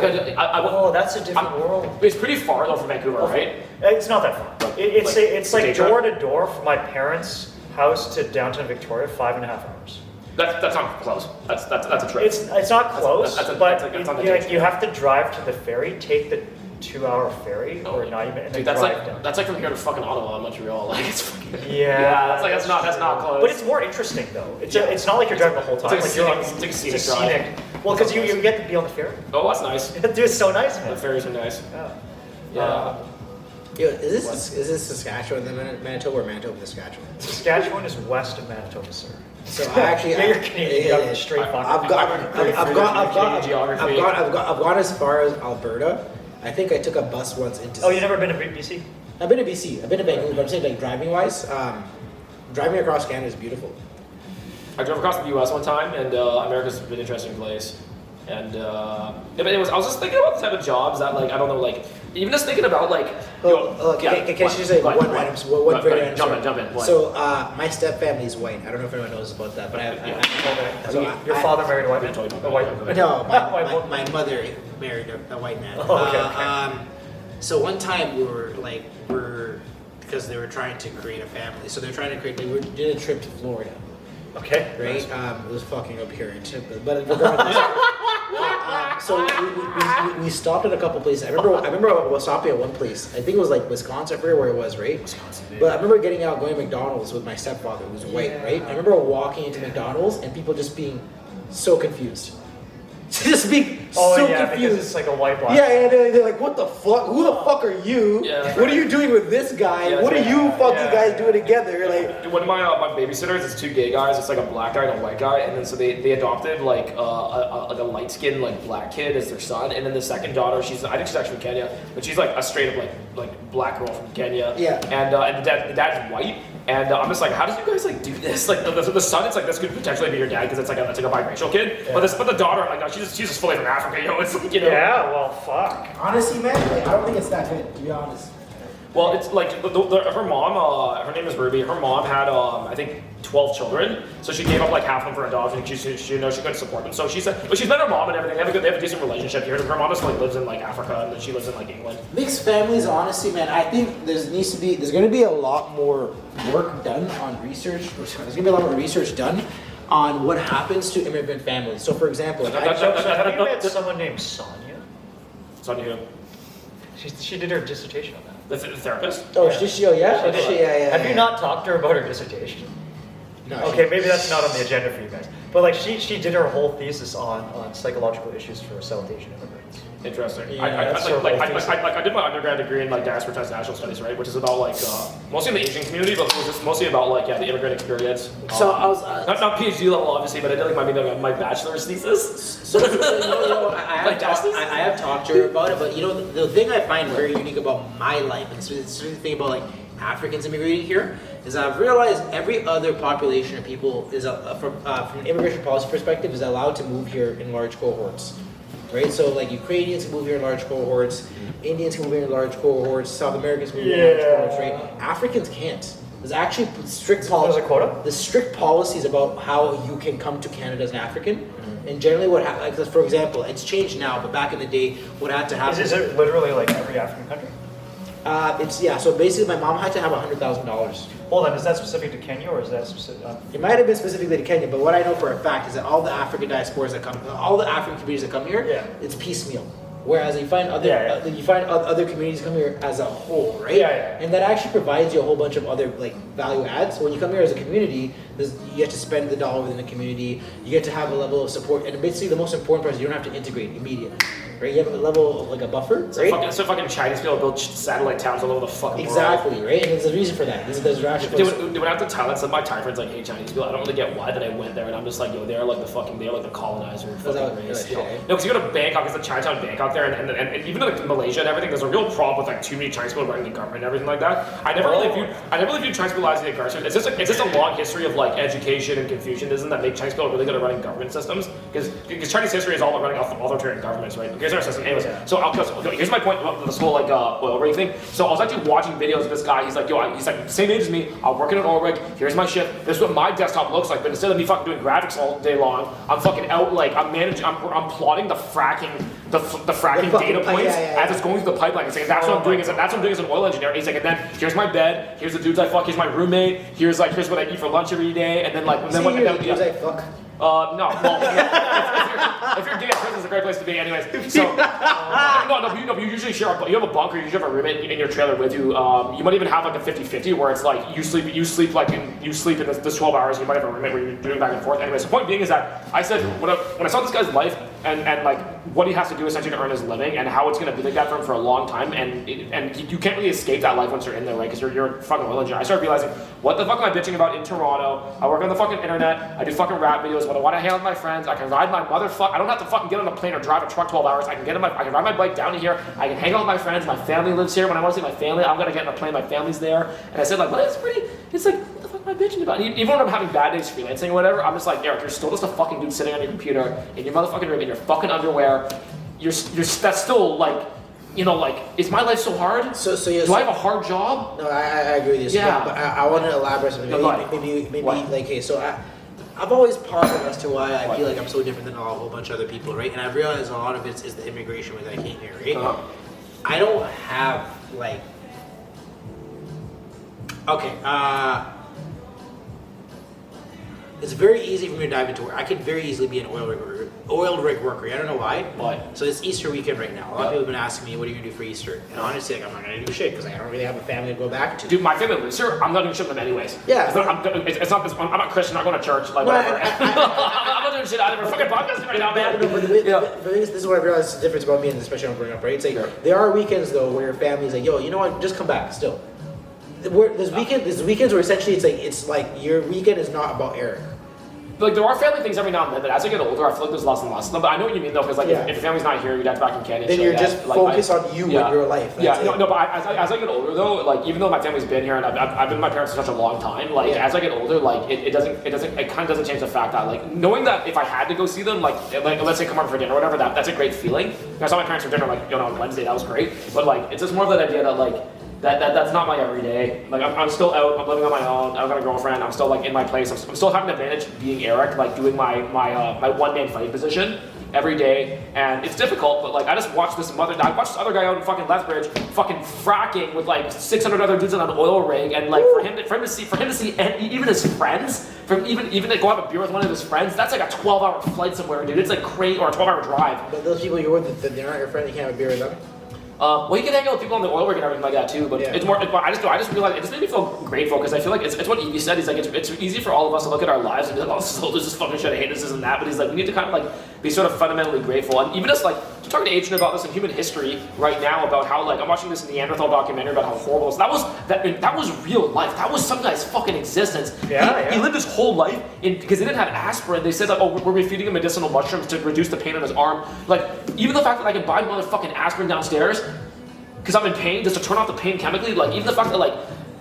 Oh, that's a different world. It's pretty far though from Vancouver, right? It's not that far. It's day like trip? door to door from my parents' house to downtown Victoria, 5.5 hours. That's not close. That's a trip. It's not close, that's on the but you have to drive to the ferry, take the 2-hour ferry or not even, and then Dude, that's drive like down. that's like from here to fucking Ottawa, Montreal. Like it's fucking. Yeah, that's not close. But it's more interesting though. It's not like you're driving the whole time. It's you're like on, it's like a scenic it's drive. scenic. Well, because you get to be on the ferry. Oh, that's nice. Dude, it's so nice, The man. ferries are nice. Yeah. Yeah. Yo, is this Saskatchewan, then Manitoba, or Manitoba, Saskatchewan? Saskatchewan is west of Manitoba, sir. So I actually, Yeah, you're Canadian. You got straight fucking. I've gone as far as Alberta. I think I took a bus once into. Oh, you've never been to BC? I've been to BC. I've been to Vancouver. But I'm saying like driving wise, driving across Canada is beautiful. I drove across the U.S. one time, and America's an interesting place. And but anyways, I was just thinking about the type of jobs that, like, I don't know, like, even just thinking about, like, Can I just say one very random story? Jump in. So my step family is white. I don't know if anyone knows about that, but Your father married a white man? Totally. A white woman? No, my mother married a white man. Oh, okay. So one time we're because they were trying to create a family. So they're trying to create. They did a trip to Florida. Okay. Right? It was fucking up here, but regardless. So we stopped at a couple places. I remember Wasapi at one place. I think it was like Wisconsin, I forget where it was, right? Wisconsin. But I remember getting out, going to McDonald's with my stepfather, who was white, right? I remember walking into McDonald's and people just being so confused. Just being so because confused. it's like a white black. Yeah, they're like, what the fuck? Who the fuck are you? Yeah. What are you doing with this guy? Yeah, what are you fucking yeah. guys doing together? Like, One of my babysitters is 2 gay guys. It's like a black guy and a white guy, and then so they adopted like a light skinned like black kid as their son, and then the second daughter, I think she's actually from Kenya, but she's like a straight up like black girl from Kenya. Yeah. And the dad's white, and I'm just like, how did you guys like do this? Like the son, it's like this could potentially be your dad because it's like a biracial kid, but the daughter, like, no, she's just fully from Africa. You know, it's like, you know. Yeah, well, fuck. honestly, man, like, I don't think it's that good, to be honest. Well, it's like her mom. Her name is Ruby. Her mom had I think 12 children, so she gave up like half of them for adoption. She knows she couldn't support them. So she said, but she's met her mom and everything. They have a decent relationship here. Her mom just like lives in like Africa, and then she lives in like England. Mixed families, honestly, man. I think there's going to be a lot more work done on research. There's going to be a lot more research done on what happens to immigrant families. So, for example, Have you met someone named Sonia? Sonia, She did her dissertation on that. the therapist. oh, yeah. Have you not talked to her about her dissertation? No, Okay, maybe that's not on the agenda for you guys. But like she did her whole thesis on psychological issues for South Asian immigrants. Interesting. Yeah, I did my undergrad degree in like diaspora transnational studies, right, which is about like mostly in the Asian community, but it was just mostly about like the immigrant experience. So I was not PhD level obviously, but I did like my bachelor's thesis. I have talked to her about it, but the thing I find very unique about my life, and it's the thing about like Africans immigrating here, is I've realized every other population of people is from an immigration policy perspective is allowed to move here in large cohorts. Right, so like Ukrainians can move here in large cohorts, Indians can move here in large cohorts, South Americans can move here in large cohorts, right? Africans can't. There's actually strict There's a quota? The strict policies about how you can come to Canada as an African. And generally what happens, like, for example, it's changed now, but back in the day, what had to happen... Is it literally like every African country? So basically my mom had to have $100,000. Hold on, is that specific to Kenya or is that specific? It might have been specifically to Kenya, but what I know for a fact is that all the African diasporas that come, all the African communities that come here, it's piecemeal. Whereas you find other communities come here as a whole, right? And that actually provides you a whole bunch of other like value adds. So when you come here as a community, you get to spend the dollar within the community. You get to have a level of support, and basically the most important part is you don't have to integrate immediately. Right? You have a level of like a buffer, right? So fucking Chinese people build satellite towns all over the fucking world. Exactly, right? And there's a reason for that. There's actually. When I went to Thailand, some of my Thai friends like hate Chinese people. I don't really get why that I went there, and I'm just like, yo, they're like the colonizer fucking race. No, because you go to Bangkok, it's the Chinatown Bangkok there, and even like Malaysia and everything. There's a real problem with like too many Chinese people running the government and everything like that. I never really viewed Chinese people as the aggressor. It's just a long history of like education and Confucianism that make Chinese people really good at running government systems. Because Chinese history is all about running authoritarian governments, right? Here's our system, anyways. So here's my point about this whole like oil rig thing. So I was actually watching videos of this guy. He's like, he's like same age as me. I'll work in an oil rig. Here's my shift. This is what my desktop looks like. But instead of me fucking doing graphics all day long, I'm fucking out like I'm managing. I'm plotting the fracking data points as it's going through the pipeline. He's like, that's what I'm doing. That's what I'm doing as an oil engineer. He's like, and then here's my bed. Here's the dudes I fuck. Here's my roommate. Here's what I eat for lunch every day. And then like Dudes I fuck. No. Well, if you're gay, prison's a great place to be, anyways. So, no, you usually share. You have a bunker. You usually have a roommate in your trailer with you. You might even have like a 50-50 where it's like you sleep in this 12 hours. You might have a roommate where you're doing back and forth. Anyways, the point being is that I said when I saw this guy's life and like what he has to do essentially to earn his living and how it's going to be like that for him for a long time, and you can't really escape that life once you're in there, right? Because you're a fucking oil engineer. I started realizing what the fuck am I bitching about in Toronto? I work on the fucking internet. I do fucking rap videos. When I want to hang out with my friends, I can ride my I don't have to fucking get on a plane or drive a truck 12 hours. I can ride my bike down to here. I can hang out with my friends. My family lives here. When I want to see my family, I'm gonna get on a plane. My family's there. And I said like, well, it's like, what the fuck am I bitching about? And even when I'm having bad days freelancing or whatever, I'm just like, Eric, you're still just a fucking dude sitting on your computer in your motherfucking room in your fucking underwear. That's still like, is my life so hard? So yes. Do I have a hard job? No, I agree with you. Yeah. But I want to elaborate something. Maybe like, hey, so I've always pondered as to why I feel like I'm so different than a whole bunch of other people, right? And I've realized a lot of it is the immigration when I came here, right? I don't have like, it's very easy for me to dive into work. I could very easily be an oil rig worker. I don't know why. Why? So it's Easter weekend right now. A lot of people have been asking me, what are you going to do for Easter? And honestly, like, I'm not going to do shit because I don't really have a family to go back to. Dude, my family lives here. I'm not doing shit with them anyways. Yeah. I'm not Christian. I'm not going to church. Like, whatever. I'm not doing shit either. We're fucking podcasting right now, man. But this is what I realized the difference about me and especially when I'm growing up, right? It's like, there are weekends though where your family's like, yo, you know what? Just come back still. There's weekends where essentially it's like your weekend is not about Eric. Like there are family things every now and then, but as I get older, I feel like there's less and less of them. But I know what you mean though, because like if your family's not here, you're back in Canada. Then you're just focused on you and your life. But as I get older though, like even though my family's been here and I've been with my parents for such a long time, like as I get older, like it kind of doesn't change the fact that like knowing that if I had to go see them, like let's say come over for dinner or whatever, that's a great feeling. I saw my parents for dinner like on Wednesday, that was great. But like it's just more of that idea that like That's not my everyday. Like I'm still out. I'm living on my own. I've got a girlfriend. I'm still like in my place. I'm still having to manage being Eric, like doing my one man fighting position every day, and it's difficult. But like I just watched this I watched this other guy out in fucking Lethbridge, fucking fracking with like 600 other dudes on an oil rig, and like for him to see, and even his friends, even to go have a beer with one of his friends, that's like a 12-hour flight somewhere, dude. It's like crazy, or a 12-hour drive. But those people you're with, they're not your friend. You can't have a beer with them. Well, you can hang out with people on the oil rig and everything like that too, but it's more. I just realized it just made me feel grateful because I feel like it's what Evie said. He's like it's easy for all of us to look at our lives and be like, oh, this is fucking shit. I hate this and that. But he's like, we need to kind of like be sort of fundamentally grateful. And even just like talking to Adrian about this in human history right now about how like I'm watching this Neanderthal documentary about how horrible that was real life. That was some guy's fucking existence. He lived his whole life because they didn't have aspirin. They said like, oh, we're feeding him medicinal mushrooms to reduce the pain on his arm. Like even the fact that I can buy motherfucking aspirin downstairs because I'm in pain, just to turn off the pain chemically, like even the fact that like,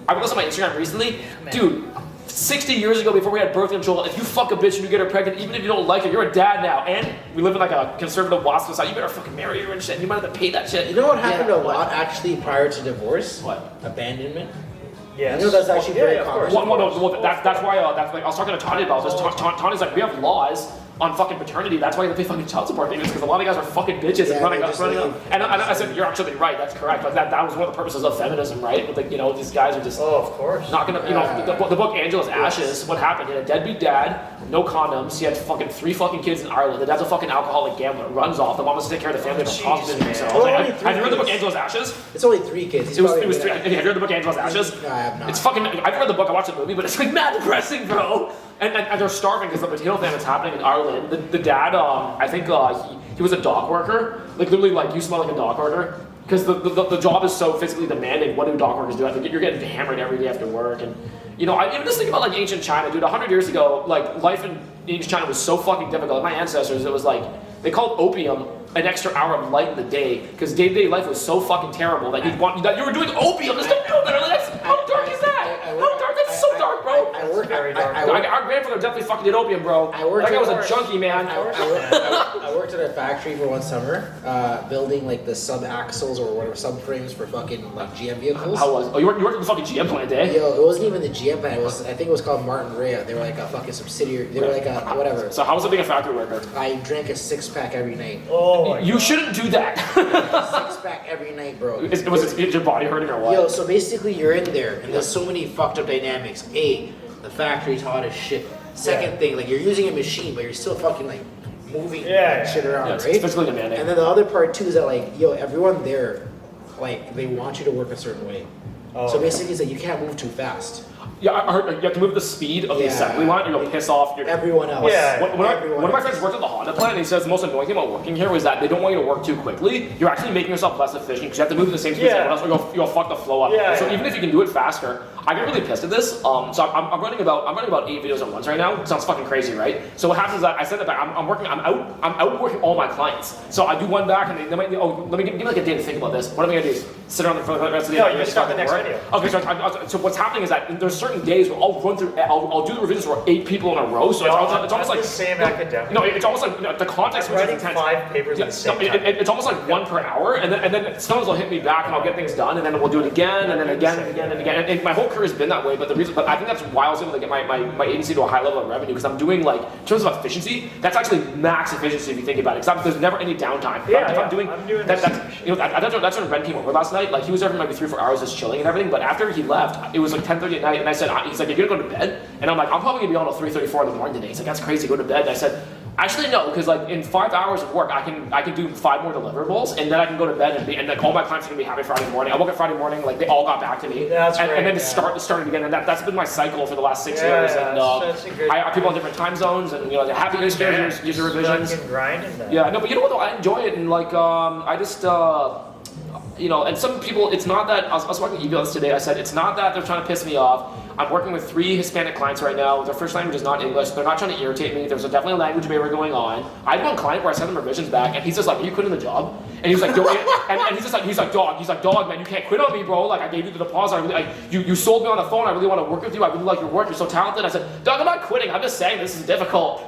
I was on my Instagram recently, dude, 60 years ago before we had birth control, if you fuck a bitch and you get her pregnant, even if you don't like her, you're a dad now, and we live in like a conservative WASP society, you better fucking marry her and shit, and you might have to pay that shit. You know what happened a lot actually prior to divorce? What? Abandonment. Yes. I know that's actually very common. That's why I was talking to Tony about this. Tony's like, we have laws on fucking paternity. That's why they pay fucking child support payments because a lot of guys are fucking bitches and running up. And I said, you're actually right. That's correct. Like that was one of the purposes of feminism, right? But like, you know, these guys are just of course not gonna. You know, the book Angela's Ashes. What happened? He had a deadbeat dad, no condoms. He had fucking 3 fucking kids in Ireland. The dad's a fucking alcoholic gambler. Runs off. The mom has to take care of the family. Have you read the book Angela's Ashes? It's only 3 kids. It was 3. Have you read the book Angela's Ashes? No, I have not. It's fucking. I've read the book. I watched the movie, but it's like mad depressing, bro. And they're starving because the potato famine is happening in Ireland. The dad, I think he was a dock worker. Like literally, like you smell like a dock worker because the job is so physically demanding. What do dock workers do? I think you're getting hammered every day after work. And you know, I even just think about like ancient China, dude. 100 years ago, like life in ancient China was so fucking difficult. My ancestors, it was like they called opium an extra hour of light in the day because day-to-day life was so fucking terrible that you were doing opium. There's no know better. How dark is that? How dark? That's so dark, bro. Our grandfather definitely fucking did opium, bro. That guy was a junkie, man. I worked at a factory for one summer, building like the sub-axles or whatever, subframes for fucking like GM vehicles. How was? Oh, you worked at the fucking GM plant, eh? Yo, it wasn't even the GM plant. I think it was called Martin Rea. They were like a fucking subsidiary. They were like a whatever. So how was it being a factory worker? I drank a 6-pack every night. Oh, you shouldn't do that. 6-pack every night, bro. Is your body hurting or what? Yo, so basically you're in there, and there's so many fucked up dynamics. A, the factory's hot as shit. Second thing, like you're using a machine, but you're still fucking like moving shit around, it's right? physically demanding. And then the other part too is that like, yo, everyone there, like they want you to work a certain way. So basically, it's like you can't move too fast. Yeah, I heard you have to move the speed of the assembly line, or you'll piss off everyone else. Yeah. One of my friends worked at the Honda plant, and he says the most annoying thing about working here was that they don't want you to work too quickly. You're actually making yourself less efficient because you have to move at the same speed as everyone else, or you'll fuck the flow up. So even if you can do it faster, I get really pissed at this. So I'm running about 8 videos at once right now. It sounds fucking crazy, right? So what happens is that I send it back. I'm out working all my clients. So I do one back, and they might let me give me like a day to think about this. What am I gonna do? Sit around for the rest of the day? No, you start the next video. Okay, so what's happening is that there's certain days where I'll do the revisions for 8 people in a row. So it's almost like the same academic. No, it's almost like the context was writing intense. 5 papers at the same time. It's almost like 1 per hour, and then sometimes they'll hit me back, and I'll get things done, and then we'll do it again, and then again, and again, and again. And my whole career has been that way. But I think that's why I was able to get my agency to a high level of revenue because I'm doing like in terms of efficiency. That's actually max efficiency if you think about it. Because there's never any downtime. I'm doing that. That's when Ren came over last night. Like he was there for maybe 3 or 4 hours just chilling and everything. But after he left, it was like 10:30 at night, and I said, he's like, "You're gonna go to bed?" And I'm like, "I'm probably gonna be on till 3:34 in the morning today." He's like, "That's crazy. Go to bed." And I said, "Actually, no, because like in 5 hours of work, I can do 5 more deliverables, and then I can go to bed and like all my clients are gonna be happy Friday morning. I woke up Friday morning, like they all got back to me, and then started again, and that's been my cycle for the last 6 years. And I have people on different time zones, and you know, happy user revisions. Yeah, no, but you know what though, I enjoy it, and like I just. You know, and some people, it's not that, I was watching emails today, I said, it's not that they're trying to piss me off. I'm working with 3 Hispanic clients right now. Their first language is not English. They're not trying to irritate me. There's definitely a language barrier going on. I had one client where I sent him revisions back, and he's just like, "Are you quitting the job?" And he was like, and he's like, dog, man, you can't quit on me, bro. Like, I gave you the deposit. You sold me on the phone. I really want to work with you. I really like your work. You're so talented. I said, "Dog, I'm not quitting. I'm just saying this is difficult."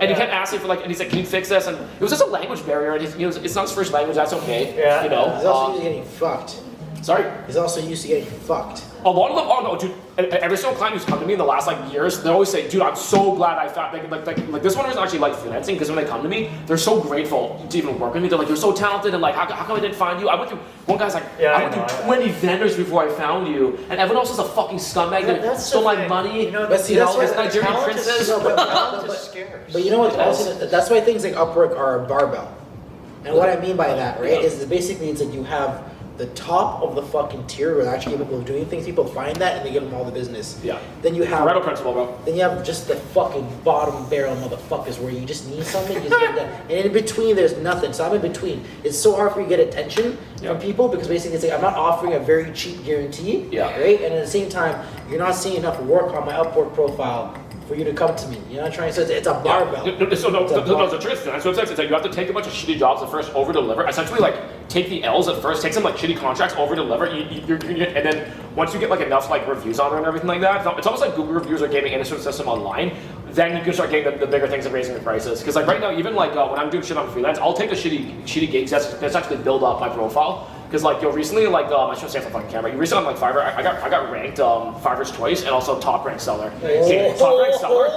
And he kept asking for like, and he's like, "Can you fix this?" And it was just a language barrier. And it's not his first language. That's okay. Yeah. You know. He's also getting fucked. Sorry? He's also used to getting fucked. A lot of them, oh no, dude, every single client who's come to me in the last like years, they always say, dude, I'm so glad I found, like this one is actually like freelancing, because when they come to me, they're so grateful to even work with me. They're like, you're so talented, and like, how come I didn't find you? I went through, one guy's like, I went through 20 vendors before I found you, and everyone else is a fucking scumbag that stole my money. You know, But see, you that's know, why it's Nigerian princes. Talent is scarce. But you know what? Also, that's why things like Upwork are a barbell. And what I mean by that, right, is basically it's like you have the top of the fucking tier who are actually capable of doing things. People find that and they give them all the business. Yeah. Then you have Pareto principle, bro. Then you have just the fucking bottom barrel motherfuckers where you just need something, you just get that. And in between, there's nothing. So I'm in between. It's so hard for you to get attention from people because basically it's like I'm not offering a very cheap guarantee, right? And at the same time, you're not seeing enough work on my Upwork profile for you to come to me. You're not trying. So it's a barbell. So no, the truth is, that's what I'm saying. It's like you have to take a bunch of shitty jobs at first, over deliver. Essentially, like take the L's at first, take some like shitty contracts, over deliver, and then once you get like enough like reviews on it and everything like that, it's almost like Google reviews or gaming industry system online. Then you can start getting the bigger things and raising the prices. Because like right now, even like when I'm doing shit on freelance, I'll take the shitty gigs that's actually build up my profile. Because like recently, like I shouldn't say it on fucking camera. You recently on like Fiverr, I got ranked Fiverr's Choice and also top ranked seller. Okay, top ranked seller.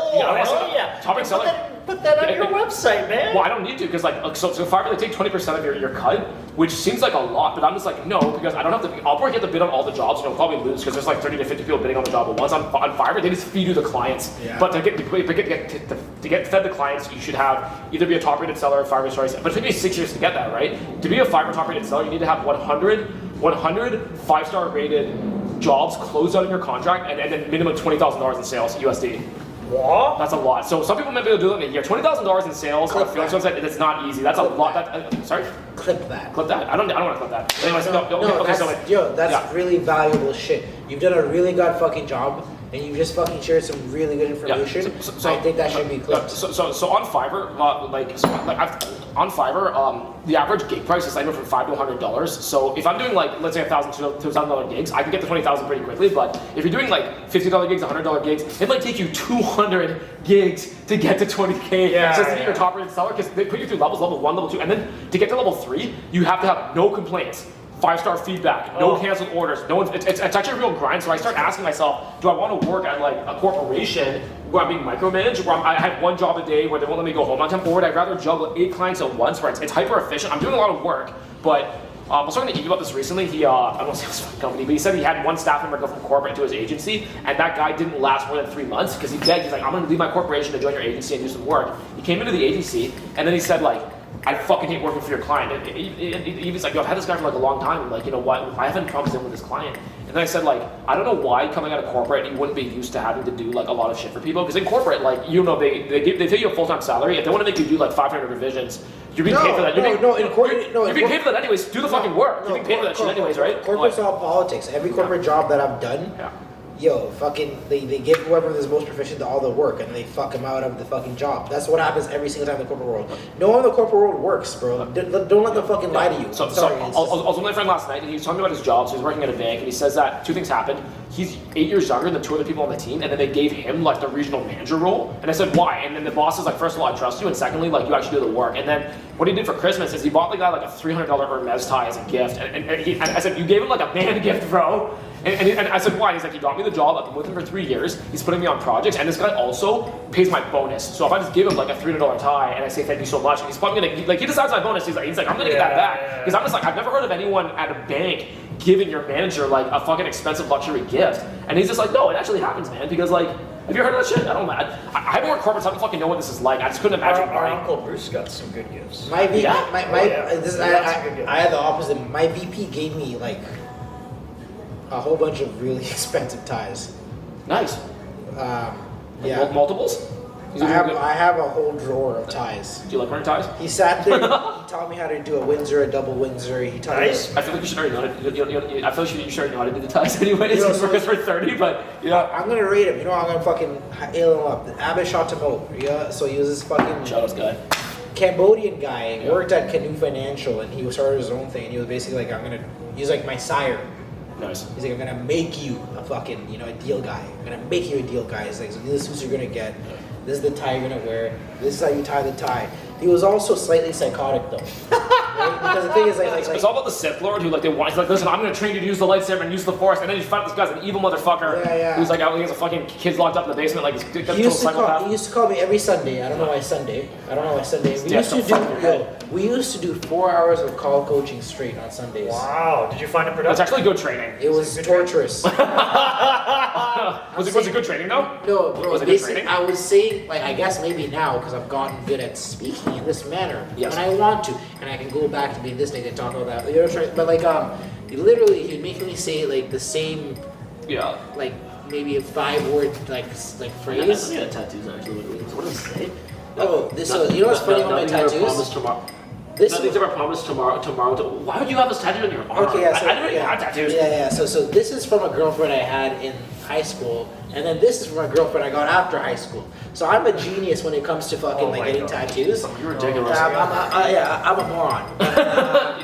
Top ranked seller. Put that on your website, man. Well, I don't need to because like so Fiverr they take 20% of your cut, which seems like a lot, but I'm just like no, because I don't have to. Upwork you have to bid on all the jobs. You'll probably lose because there's like 30 to 50 people bidding on the job at once. On Fiverr they just feed you the clients. Yeah. But to get fed the clients, you should have either be a top rated seller or Fiverr's Choice. But it took me 6 years to get that, right? To be a Fiverr top rated seller, you need to have 100 5-star rated jobs closed out in your contract, and then minimum $20,000 in sales USD. What? That's a lot. So some people might be able to do that in a year. $20,000 in sales on a freelance website, it's not easy. That's a lot. Sorry? Clip that. Clip that. I don't want to clip that. Anyways, that's really valuable shit. You've done a really good fucking job, and you just fucking shared some really good information. Yeah. So I think that should be clipped. So on Fiverr, on Fiverr, the average gig price is anywhere from $5 to $100. So if I'm doing like, let's say $1,000 to $2,000 gigs, I can get to 20,000 pretty quickly. But if you're doing like $50 gigs, $100 gigs, it might take you 200 gigs to get to 20K just to get your top rated seller, because they put you through levels, level 1, level 2, and then to get to level 3, you have to have no complaints. 5-star feedback, no canceled orders, it's actually a real grind. So I start asking myself, do I want to work at like a corporation where I'm being micromanaged, where I have one job a day where they won't let me go home on time, or would I rather juggle 8 clients at once where it's hyper efficient? I'm doing a lot of work, but I was talking to Iggy about this recently. He, I don't want to say his fucking company, but he said he had one staff member go from corporate to his agency, and that guy didn't last more than 3 months because he begged, he's like, I'm going to leave my corporation to join your agency and do some work. He came into the agency, and then he said like, I fucking hate working for your client. He was like, yo, I've had this guy for like a long time. Like, you know what? I haven't problems in with this client. And then I said, like, I don't know why coming out of corporate you wouldn't be used to having to do like a lot of shit for people. Because in corporate, like, you know, they pay you a full-time salary. If they want to make you do like 500 revisions, you're being paid for that. You're being paid for that anyways. Do the fucking work. You're being paid for that shit anyways, right? Corporate's all politics. Every corporate job that I've done. Yo, fucking, they give whoever is most proficient all the work and they fuck him out of the fucking job. That's what happens every single time in the corporate world. No one in the corporate world works, bro. Don't let them fucking lie to you. I was with my friend last night and he was talking about his job. So he's working at a bank and he says that 2 things happened. He's 8 years younger than 2 other people on the team, and then they gave him like the regional manager role. And I said, why? And then the boss is like, first of all, I trust you, and secondly, like you actually do the work. And then what he did for Christmas is he bought the guy like a $300 Hermes tie as a gift. And I said, you gave him like a man gift, bro. And I said, why? He's like, he got me the job. I've been with him for 3 years. He's putting me on projects, and this guy also pays my bonus. So if I just give him like a $300 tie and I say thank you so much, he's probably gonna like he decides my bonus. He's like I'm gonna get that back because I'm just like I've never heard of anyone at a bank giving your manager like a fucking expensive luxury gift. And he's just like, no, it actually happens, man. Because like, have you heard of that shit? I don't know. I haven't worked corporate, so I don't fucking know what this is like. I just couldn't imagine. Our Uncle Bruce got some good gifts. I had the opposite. My VP gave me like a whole bunch of really expensive ties. Nice. Yeah. Multiples? I have a whole drawer of ties. Do you like wearing ties? He sat there. He taught me how to do a Windsor, a double Windsor. He taught me. I feel like you should already know. I feel like you should already know how to do the ties anyways. You know, so for 30, but yeah. I'm gonna rate him. You know, I'm gonna fucking hail him up. Abba shot him out. Yeah. So he was this fucking. Shout out, guy. Cambodian guy. Worked at Canoe Financial, and he started his own thing. And he was basically like, he's like my sire. Nice. He's like, I'm gonna make you a fucking, a deal guy. I'm gonna make you a deal guy. He's like, so these suits you're gonna get. This is the tie you're gonna wear. This is how you tie the tie. He was also slightly psychotic though. Right? Because the thing is, It's all about the Sith Lord who like they want. He's like, listen, I'm gonna train you to use the lightsaber and use the Force, and then you find this guy's an evil motherfucker who's like, he has a fucking kid's locked up in the basement, like he's a total psychopath. He used to call me every Sunday. I don't know why Sunday. We used to do 4 hours of call coaching straight on Sundays. Wow, did you find it That's productive? actually good training. It was torturous. Was it good training though? No, bro. Was it good training? I was saying, like, I guess maybe now because I've gotten good at speaking in this manner Yes. when I want to, and I can go back to being this nigga and talk about that. You know what I'm trying? But like, literally, he'd make me say like the same, like maybe a 5-word like phrase. Yeah, tattoos actually. What does it say? Oh, this. So you know what's funny about my tattoos? Nothing's ever promised tomorrow. Why would you have this tattoo on your arm? Okay, yeah, so, I didn't really have tattoos. Yeah. So this is from a girlfriend I had in high school, and then this is from a girlfriend I got after high school. So I'm a genius when it comes to fucking getting tattoos. You're ridiculous. I'm a moron.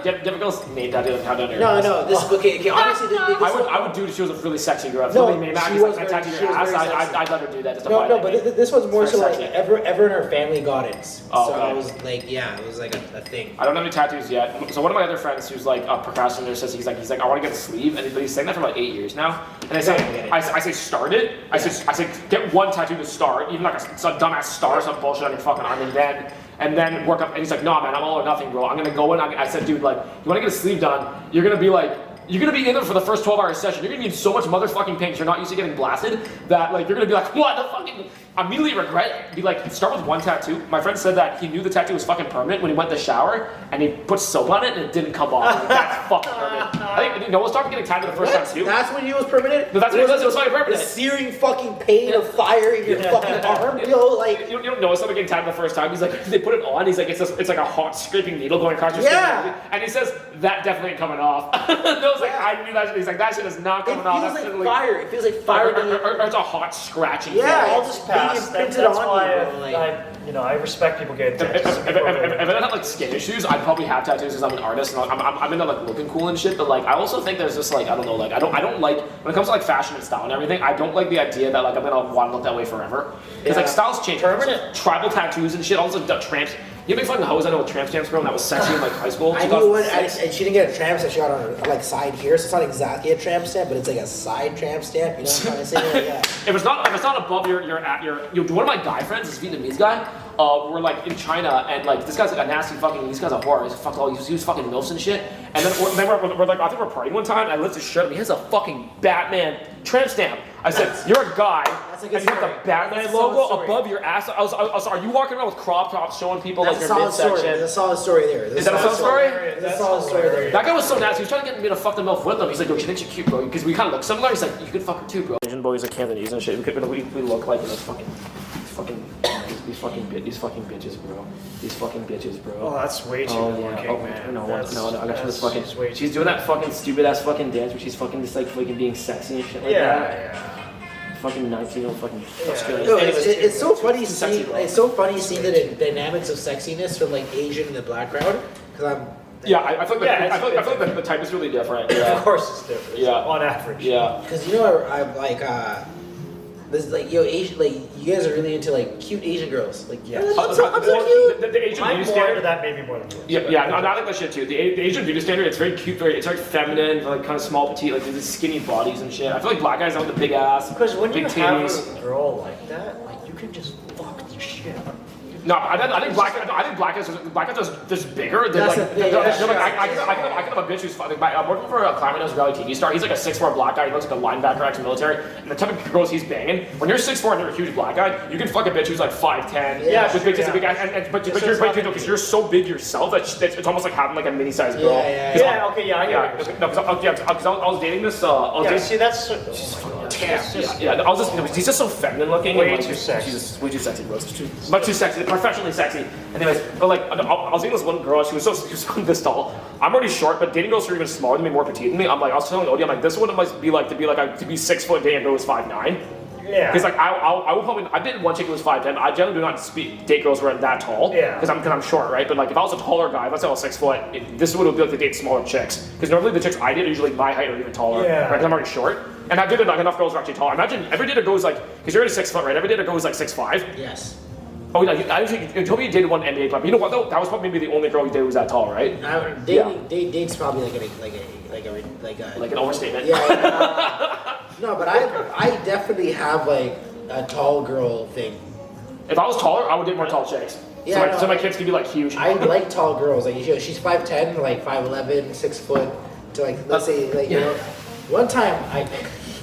Difficult name tattoo down here. No. This okay. Honestly, this I would do it if she was a really sexy girl. If No, somebody made she Maggie's was like, very- tattoo she your was ass, very sexy. I'd let her do that. Just to No, violate but me. this was more It's so very like sexy. everyone in her family got it. Oh, So okay. I was like, yeah, it was like a thing. I don't have any tattoos yet. So one of my other friends who's like a procrastinator says he's like I want to get a sleeve, but he's saying that for like 8 years now. And I say start it. I say get one tattoo to start, even like a dumbass star or some bullshit on your fucking arm, and then work up. And he's like, no man, I'm all or nothing, bro. I'm gonna go in. I said, dude, like you want to get a sleeve done, you're gonna be in there for the first 12-hour session. You're gonna need so much motherfucking pain because you're not used to getting blasted that like you're gonna be like, what the fucking immediately regret it. Be like, start with one tattoo. My friend said that he knew the tattoo was fucking permanent when he went to the shower and he put soap on it and it didn't come off. Like, that's fucking permanent. I think Noah started getting tattooed the first time too. That's when you was permanent? No, that's when it was fucking The permanent. searing fucking pain of fire in your fucking arm, yo, like. You don't know somebody getting tattooed the first time. He's like, they put it on. He's like, it's like a hot scraping needle going across your skin. And he says that definitely ain't coming off. Noah's like, I knew that shit. He's like, that shit is not coming off. It That's feels like fire. It feels like fire. Or it's a hot scratching. Yeah, I'll just pass. Being That's imprinted why on you, bro, like- I respect people getting If tattoos. I didn't have like skin issues, I'd probably have tattoos because I'm an artist and I'm into like looking cool and shit. But like I also think there's just like I don't know, like I don't like when it comes to like fashion and style and everything. I don't like the idea that like I'm gonna want to look that way forever because like styles change. Permanent. Tribal tattoos and shit. All those like tramps. You have any fucking hoes I know with tramp stamps, bro? And that was sexy in like high school. I knew one, 2006. and she didn't get a tramp stamp, she got on her like side here, so it's not exactly a tramp stamp, but it's like a side tramp stamp, you know what I'm trying to say? Like, yeah. If it's not above your one of my guy friends, this Vietnamese guy, we're like in China and like this guy's like a nasty fucking, this guy's a whore, he was fucking milfs and shit. And then we're like, I think we're partying one time and I lift his shirt up, he has a fucking Batman tramp stamp. I said, you're a guy, That's a good and you have story. the Batman That's a solid logo story. above your ass. I was, are you walking around with crop tops showing people That's like a your solid story. midsection? There's a solid story there. Is that a solid story? There's a solid story there. That guy was so nasty. He was trying to get me to fuck the MILF with him. He's like, yo, she thinks you're cute, bro. Because we kind of look similar. He's like, you could fuck her too, bro. Asian boys are Cantonese and shit. We look like these fucking bitches, bro. These fucking bitches, bro. Oh, that's way too Oh good yeah. looking, Oh man. no, I got you this fucking. She's way too She's doing that fucking stupid ass fucking dance where she's fucking just like fucking being sexy and shit like that. Yeah. Fucking 19-year-old fucking Australian. No, Anyways, it's so funny she's sexy, seeing bro. it's so funny seeing the dynamics of sexiness from like Asian and the black crowd because I'm Yeah, I feel like Yeah, I feel like the type is really different. Of Yeah. course it's different. Yeah. On average. Yeah. because you know I'm like this like yo Asian like you guys are really into like cute Asian girls like Yeah. I'm so cute. The Asian I'm beauty more into standard. that maybe more than you. Yeah, no, I like that shit too. The Asian beauty standard, it's very cute, it's very feminine, like kind of small, petite, like these skinny bodies and shit. I feel like black guys have the big ass, Because when big you titties. have a girl like that, like you can just fuck the shit. No, I think black guys are just bigger. They're That's like, the thing, they're that's like true. I can have a bitch who's fucking. I'm working for a Climate News reality TV star. He's like a 6'4" black guy. He looks like a linebacker ex-military. And the type of girls he's banging, when you're 6'4" and you're a huge black guy, you can fuck a bitch who's like 5'10". Yeah, with big tits yeah. and big ass. But you're great too because you're so big yourself that it's almost like having like a mini-sized girl. Yeah, Okay, yeah, I get it. No, because I was dating this. See, that's Yeah, I was just, he's just so feminine looking. Way and, like, too sexy. She's just way too sexy, bro. Much too sexy, professionally sexy. Anyways, but like, I was dating this one girl, she was this tall. I'm already short, but dating girls who are even smaller than me, more petite than me, I was telling Odie, I'm like, this is what it must be like to be 6 foot dating a girl who's 5'9". yeah. Because like I will probably I dated one chick who was 5'10". I generally do not date girls who are that tall. Yeah. Because I'm short, right? But like if I was a taller guy, let's say I was 6 foot, this is what it would be like to date smaller chicks. Because normally the chicks I date are usually my height or even taller. Yeah. Right? Because I'm already short. And I've dated like enough girls who are actually tall. Imagine every dater goes like, because you're already 6 foot, right? Every dater goes like 6'5". Yes. Oh, yeah, you told me you dated one NBA player. You know what though? That was probably maybe the only girl you dated who was that tall, right? Date's probably Like an overstatement. Yeah. No, but I definitely have like a tall girl thing. If I was taller, I would date more tall chicks. Yeah, so my kids could be like huge. I like tall girls. Like she's 5'10", like 5'11", 6 foot. To like let's say like you know, one time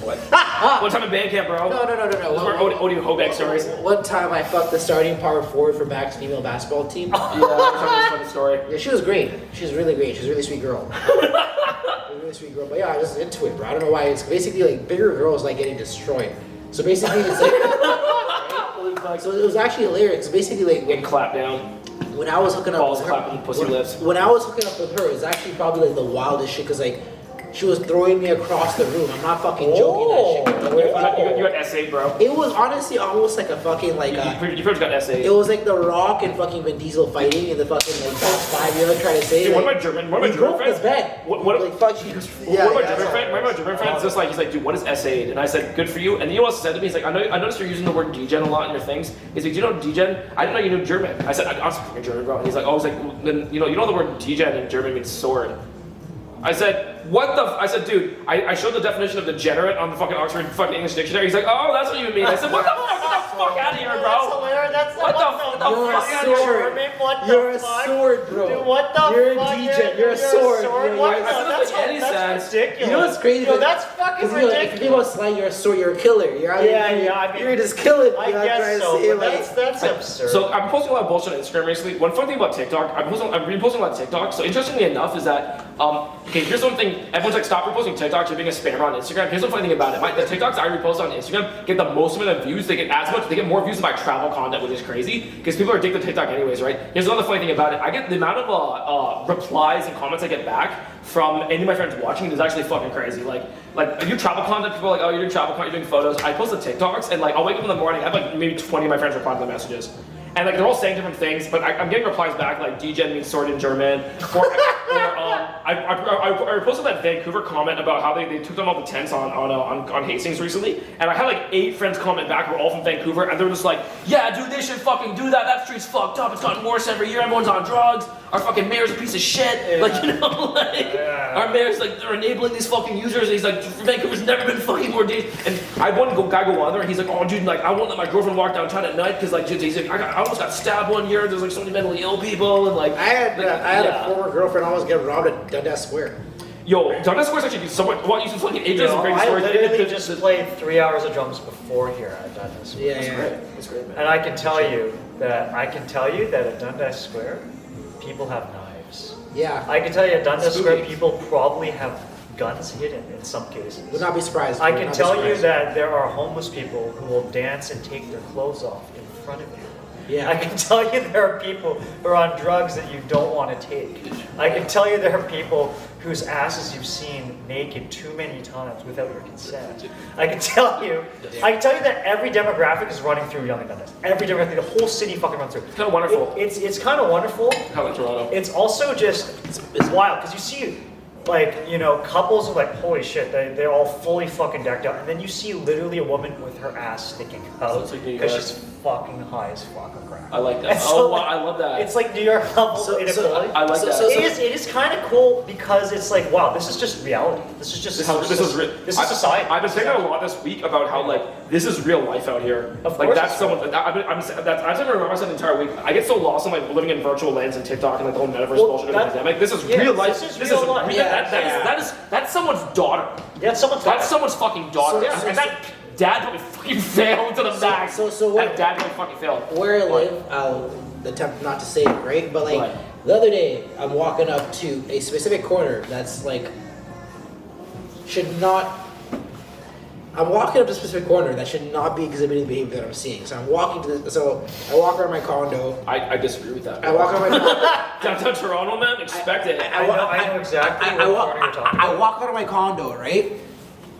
One time in band camp, bro. No. Those were Odie Hobek stories. One time I fucked the starting power forward for Mac's female basketball team. Yeah, that's a funny story. Yeah, she was great. She was really great. She's a really sweet girl. Really sweet girl. But yeah, I was just into it, bro. I don't know why. It's basically like bigger girls like getting destroyed. So basically it's like so it was actually hilarious. Basically like Getting clapped down. when I was hooking up Balls with her, clapping, pussy lips. when I was hooking up with her, it was actually probably like the wildest shit because like she was throwing me across the room. I'm not fucking joking that shit. You got SA, bro. It was honestly almost like a fucking like You pretty much got SA. it was like The Rock and fucking Vin Diesel fighting in the fucking like top 5. You know, trying to say Dude, like, one of my German he broke friends. his bed. What like fuck you. One of my German friends just like he's like, dude, what is SA? And I said, good for you. And you know what he said to me? He's like, I noticed you're using the word degen a lot in your things. He's like, do you know degen? I didn't know you knew German. I said, I'm fucking German, bro. And he's like, oh, he's like, well, then you know the word degen in German means sword. I said, what the? I said, dude, I showed the definition of degenerate on the fucking Oxford fucking English dictionary. He's like, oh, that's what you mean. I said, what the fuck? Get the fuck out of here, bro. That's hilarious. That's What the fuck? You're a Fuck out of here. sword. What the You're a fuck? sword, bro. Dude, what the You're fuck? a degen. You're a sword. What? You're- I said, That's doesn't make any sense. ridiculous. You know what's crazy? Yo, that's fucking Because if you ridiculous. people slang, you're a sword. You're a killer. You're out Yeah, here. yeah, I mean, you're just killing. I you know, trying guess to so, say, but like, that's absurd. So I'm posting a lot of bullshit on Instagram recently. One fun thing about TikTok, I've been posting a lot of TikTok. So interestingly enough is that, okay, here's one thing. Everyone's like, stop reposting TikToks. You're being a spammer on Instagram. Here's one funny thing about it. The TikToks I repost on Instagram get the most amount of views. They get more views than my travel content, which is crazy because people are addicted to TikTok anyways, right? Here's another funny thing about it. I get the amount of replies and comments I get back from any of my friends watching it is actually fucking crazy. Like I do travel content. People are like, oh, you're doing travel content, you're doing photos. I post the TikToks and like I'll wake up in the morning. I have like maybe 20 of my friends reply to the messages. And like they're all saying different things, but I'm getting replies back like degen means sword in German. I posted that Vancouver comment about how they took down all the tents on Hastings recently, and I had like 8 friends comment back who were all from Vancouver, and they were just like, yeah, dude, they should fucking do that. That street's fucked up. It's gotten worse every year. Everyone's on drugs. Our fucking mayor's a piece of shit. Like, you know, like our mayor's like they're enabling these fucking users. And he's like, Vancouver's never been fucking more dangerous. And I had one guy go on there, and he's like, oh, dude, like I won't let my girlfriend walk downtown at night because like, dude, he's like, I almost got stabbed one year. There's like so many mentally ill people, and like I had a former girlfriend almost get robbed at Dundas Square. Yo, Dundas Square's actually somewhat. What you should fucking Adrian's a great I story. literally just played 3 hours of drums before here at Dundas Square. Yeah, That's yeah. great. That's great, man. And I can tell you that at Dundas Square, people have knives. Yeah. I can tell you at Dundas Square, Spooky. people probably have guns hidden in some cases. Would not be surprised. I Would can not be tell you surprised. that there are homeless people who will dance and take their clothes off in front of you. Yeah. I can tell you there are people who are on drugs that you don't want to take. I can tell you there are people whose asses you've seen naked too many times without your consent. I can tell you that every demographic is running through Young and Dundas. Every demographic, the whole city fucking runs through. It's kind of wonderful. It's kind of wonderful. How in Toronto. It's also just it's wild because you see like, you know, couples are like, holy shit, they're all fully fucking decked out, and then you see literally a woman with her ass sticking out It's like New because York. she's fucking high as fuck on crack. I like that. And so, Oh, wow, I love that. It's like New York level inequality. I like that. It is kind of cool because it's like, wow, this is just reality. This is just This is society. I've been thinking a lot this week about how like this is real life out here. Of Like course that's it's someone. I've been remember myself the entire week. I get so lost in like living in virtual lands and TikTok and like the whole metaverse bullshit of the pandemic. This is real life. This is real life. That's someone's daughter. Yeah, it's someone's That's someone's fucking daughter. So- and that dad probably fucking failed to the max. so what- That dad probably fucking failed. Where I What? live, I'll attempt not to say it great, but like What? the other day, I'm walking up to a specific corner that's like should not. I'm walking up to a specific corner that should not be exhibiting behavior that I'm seeing. So I'm walking to this. So I walk around my condo. I disagree with that. I walk around my condo. Downtown Toronto, man. Expect it. I know exactly what corner you're talking I about. walk out of my condo, right?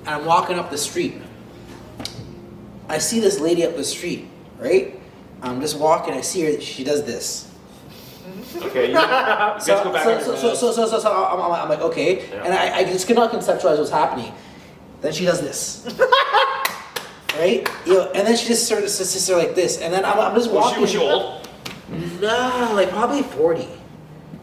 And I'm walking up the street. I see this lady up the street, right? I'm just walking. I see her. She does this. Okay, you guys go back on your minutes. So I'm like, okay. Yeah. And I just cannot conceptualize what's happening. Then she does this. right? Yo, and then she just started to sister like this, and then I'm just walking. Was she old? Nah, like probably 40.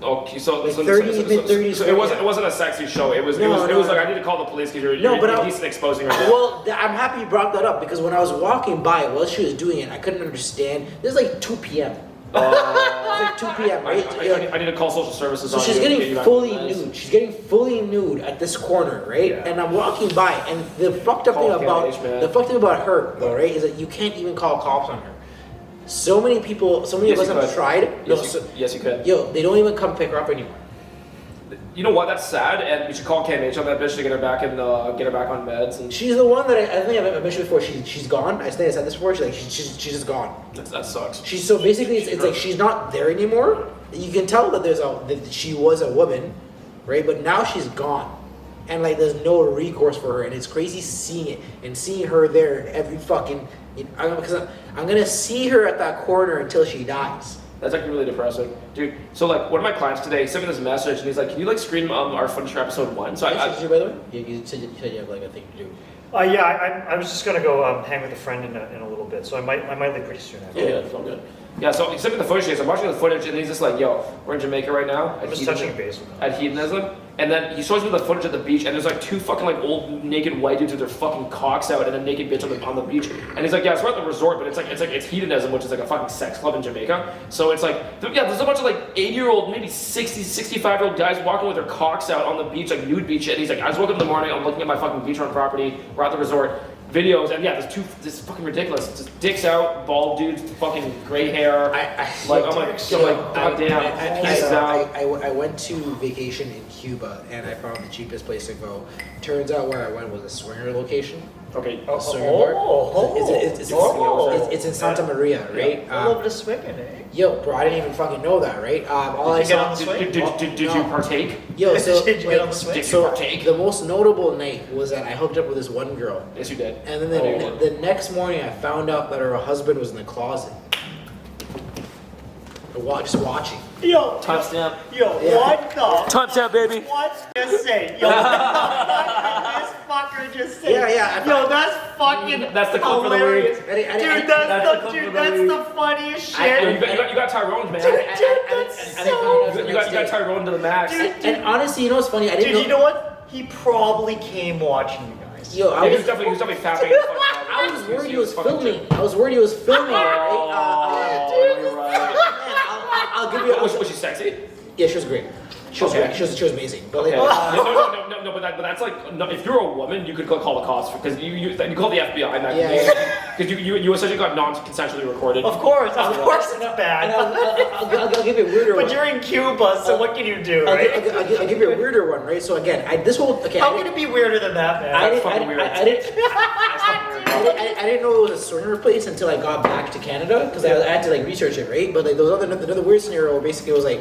Okay, so Like so, 30s, so, so, mid-30s, so it wasn't a sexy show. It was No, it no, was no. like I need to call the police because you're No, but indecent exposing her. Well, I'm happy you brought that up because when I was walking by while she was doing it, I couldn't understand. This is like 2 p.m. It's like 2 p.m. right? I need to call social services. So on she's you and get getting you back fully to the nude. She's getting fully nude at this corner, right? Yeah. And I'm walking by, and the fucked up thing Call about KMH, man. the fucked thing about her, though, right, is that you can't even call cops on her. So many people, so many Yes, of us you have could. tried. No, Yes, you could. yo, they don't even come pick her up anymore. You know what? That's sad, and we should call KMH on that bitch to get her back on meds. And She's the one that I think I've mentioned before. She's gone. I think I said this before. She's just gone. that sucks. She's so basically it's like she's not there anymore. You can tell that that she was a woman, right? But now she's gone, and like there's no recourse for her, and it's crazy seeing it and seeing her there every fucking. Because I'm gonna see her at that corner until she dies. That's actually really depressing, dude. So like, one of my clients today sent me this message, and he's like, "Can you like screen our footage for episode 1?" So Can I say by the way? You said you have like a thing to do. Yeah, I was just gonna go hang with a friend in a little bit, so I might leave pretty soon. yeah, it's all good. Yeah, so he sent me the footage. So I'm watching the footage, and he's just like, "Yo, we're in Jamaica right now I'm just touching base with them. at hedonism." And then he shows me the footage at the beach, and there's like 2 fucking like old naked white dudes with their fucking cocks out, and a naked bitch on the beach. And he's like, "Yeah, it's right at the resort, but it's hedonism, which is like a fucking sex club in Jamaica." So it's like, yeah, there's a bunch of like 80-year-old, maybe 60, 65-year-old guys walking with their cocks out on the beach, like nude beach shit. And he's like, "I just woke up in the morning, I'm looking at my fucking beachfront property, we're at the resort." Videos, and yeah, this is fucking ridiculous. It's just dicks out, bald dudes, fucking gray hair. I'm like, goddamn, pieces out. I went to vacation in Cuba, and I found the cheapest place to go. Turns out where I went was a swinger location. Okay. A swinger bar. It's in Santa Maria, right? A little bit of swinging, eh? Yo, bro, I didn't even fucking know that, right? All I Did you get saw. on the swing? Did you partake? Yo, so Did you get on the swing? Did you so partake? the most notable night was that I hooked up with this one girl, Yes, you did. and then the next morning I found out that her husband was in the closet, just watching. Yo, Timestamp. what the? Timestamp, baby. What's just say? Yo, what the fuck did this fucker just say? Yeah. Yo, that's fucking That's the clip for the hilarious. week. Dude, that's the funniest Yo, shit. you got Tyrone, man. You got Tyrone to the max. And honestly, you know what's funny? I didn't Dude, you know what? He probably came watching you guys. Yo, He was definitely fapping. I was worried he was filming. I was worried he was filming. Oh, right. I'll give you. Was she sexy? Yeah, she was great. She was Okay. great. She was amazing. But like, No, but that's like, no, if you're a woman, you could call the cops because you call the FBI in that case because you essentially got non-consensually recorded. Of course it's bad. I'll give you a weirder one. But you're in Cuba, so what can you do, right? I'll give you a weirder one, right? So again, How can it be weirder than that, man? I didn't know it was a swinger place until I got back to Canada because I had to like research it, right? But like another weird scenario where basically it was like,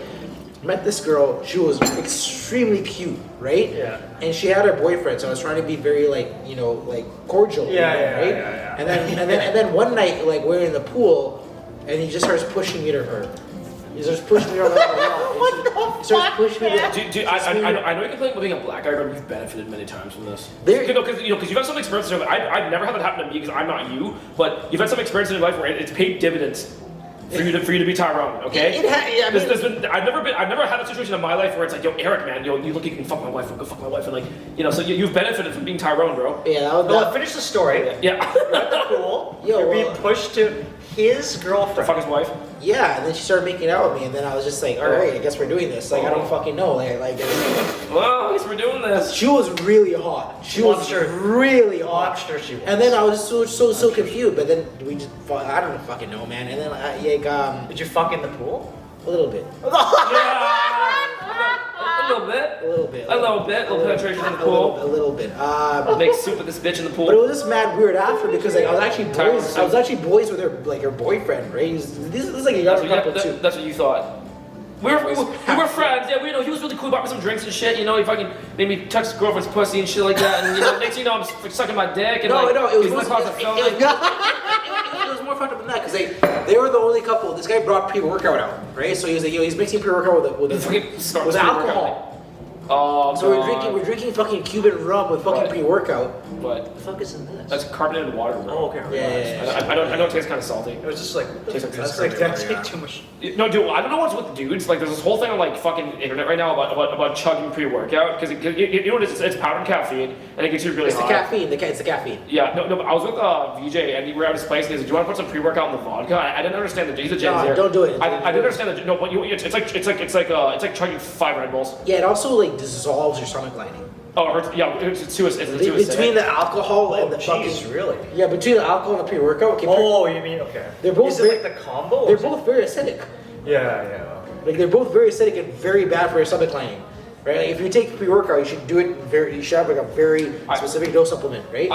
met this girl, she was extremely cute, right? Yeah. And she had her boyfriend, so I was trying to be very like, like cordial, right? Yeah. And then one night, like we're in the pool, and he just starts pushing me to her. He starts pushing me around the wall. He starts pushing me to. Dude, I know you complain about being a black guy, but you've benefited many times from this. There- Because you've had some experience. I've never had that happen to me because I'm not you, but you've had some experience in your life where it's paid dividends for you to be Tyrone. Okay. I've never had a situation in my life where it's like, yo, Eric, man, you look, you can fuck my wife, go fuck my wife, and like, so you've benefited from being Tyrone, bro. Yeah, Well, finish the story. Yeah. You're at the pool. Yo, You're being pushed to his To girlfriend. fuck his wife. yeah, and then she started making out with me, and then I was just like, all right, I guess we're doing this. Like, I don't fucking know. Well, at least we're doing this. She was really hot. She was Monster. really hot. Monster she was. And then I was so confused. But then we just, I don't fucking know, man. And then Did you fuck in the pool? a little bit, A little bit. a little bit, A little bit. A little penetration in the pool. a little bit. Make soup with this bitch in the But it pool. was just mad weird after because like I was actually boys with her boyfriend, right? This is like a younger couple too. That's what you thought. We were friends, yeah. He was really cool. Bought me some drinks and shit. He fucking made me touch his girlfriend's pussy and shit like that. And next thing you know, I'm sucking my dick. And No, it was he's in the closet filming. It was more fucked up than that because they were the only couple. This guy brought pre-workout out, right? So he was like, he's mixing pre-workout with Fucking starts alcohol. Oh, So God. we're drinking fucking Cuban rum with fucking Right. pre-workout. What? The fuck is in this? That's carbonated water, bro. Oh, okay. Yeah. I know it tastes kind of salty. It was just like, Tastes like that's like, that's like too much. No, dude, I don't know what's with dudes. Like, there's this whole thing on like fucking internet right now about chugging pre-workout because you know what it is? It's powdered caffeine and it gets you really It's the high. caffeine. It's the caffeine. Yeah, no, but I was with VJ and we were at his place and he's like, "Do you want to put some pre-workout in the vodka?" I didn't understand the. He's a Gen No, Zer. don't do it. I didn't understand the. No, but it's like chugging 5 Red Bulls. Yeah, it also like dissolves your stomach lining. Oh, it hurts. Yeah, it's too acidic. Between the alcohol and the Jeez, fucking really? yeah, between the alcohol and the pre-workout. Okay, Oh, you mean, okay. They're both Is it very- like the combo? or they're is it- both very acidic. Yeah. Like they're both very acidic and very bad for your stomach lining. Right? Like if you take pre-workout, you should do it you should have like a very specific dose supplement, right?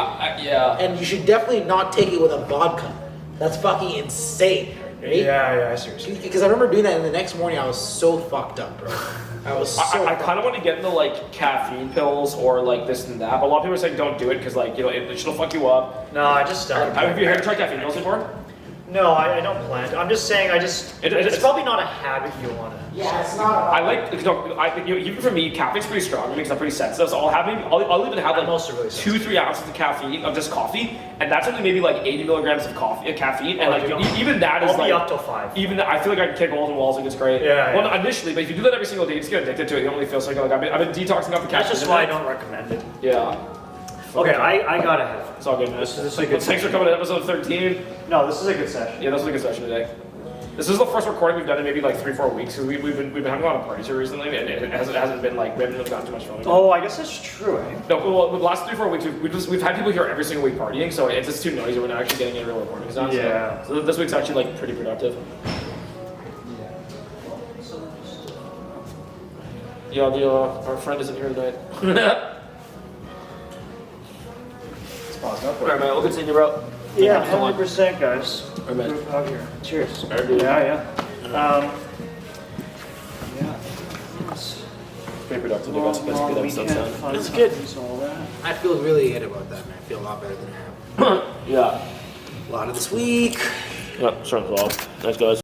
Yeah. And you should definitely not take it with a vodka. That's fucking insane, right? Yeah, I see what you're saying. Because I remember doing that and the next morning I was so fucked up, bro. I was so I fucked kind of want to get into like caffeine pills or like this and that, but a lot of people are saying don't do it because like it'll fuck you up. No, I just Have you tried caffeine pills before? No, I don't plan to. I'm just saying, it's probably not a habit you want to. Yeah, it's not. I like, even for me, caffeine's pretty strong because I'm pretty sensitive. So I'll even have like I'm also really 2-3 ounces of caffeine of just coffee, and that's only maybe like 80 milligrams of caffeine, and Oh, like dude, even that is I'll like be up till 5. Even I feel like I can kick walls and walls, like it's great. Yeah, Well, yeah. initially, but if you do that every single day, you just get addicted to it. You don't really feel so good. Like I've been detoxing off the caffeine. That's just why I don't recommend it. Yeah. Okay, I gotta head. It's all good, man. This is a good Thanks for coming to episode 13. No, this is a good session. Yeah, this was a good session today. This is the first recording we've done in maybe like 3-4 weeks because we've been having a lot of parties here recently, and it hasn't been like we haven't really gotten too much filming. Oh, I guess that's true, eh? No, well, the last 3-4 weeks we've had people here every single week partying, so it's just too noisy. We're not actually getting any real recordings done. Yeah. So this week's actually like pretty productive. Yeah, our friend isn't here tonight. It's paused up. All right, man. We'll continue, bro. Yeah, Come on. 100%, guys. All right, man. Group hug here. Cheers. All right, dude. Yeah. Yeah. It's Pretty productive. long, That's a long good episode weekend, sound. fun It's good. times, all that. I feel really good about that, man. I feel a lot better than I have. Yeah. A lot of this week. Yeah, sure. Well, thanks, guys.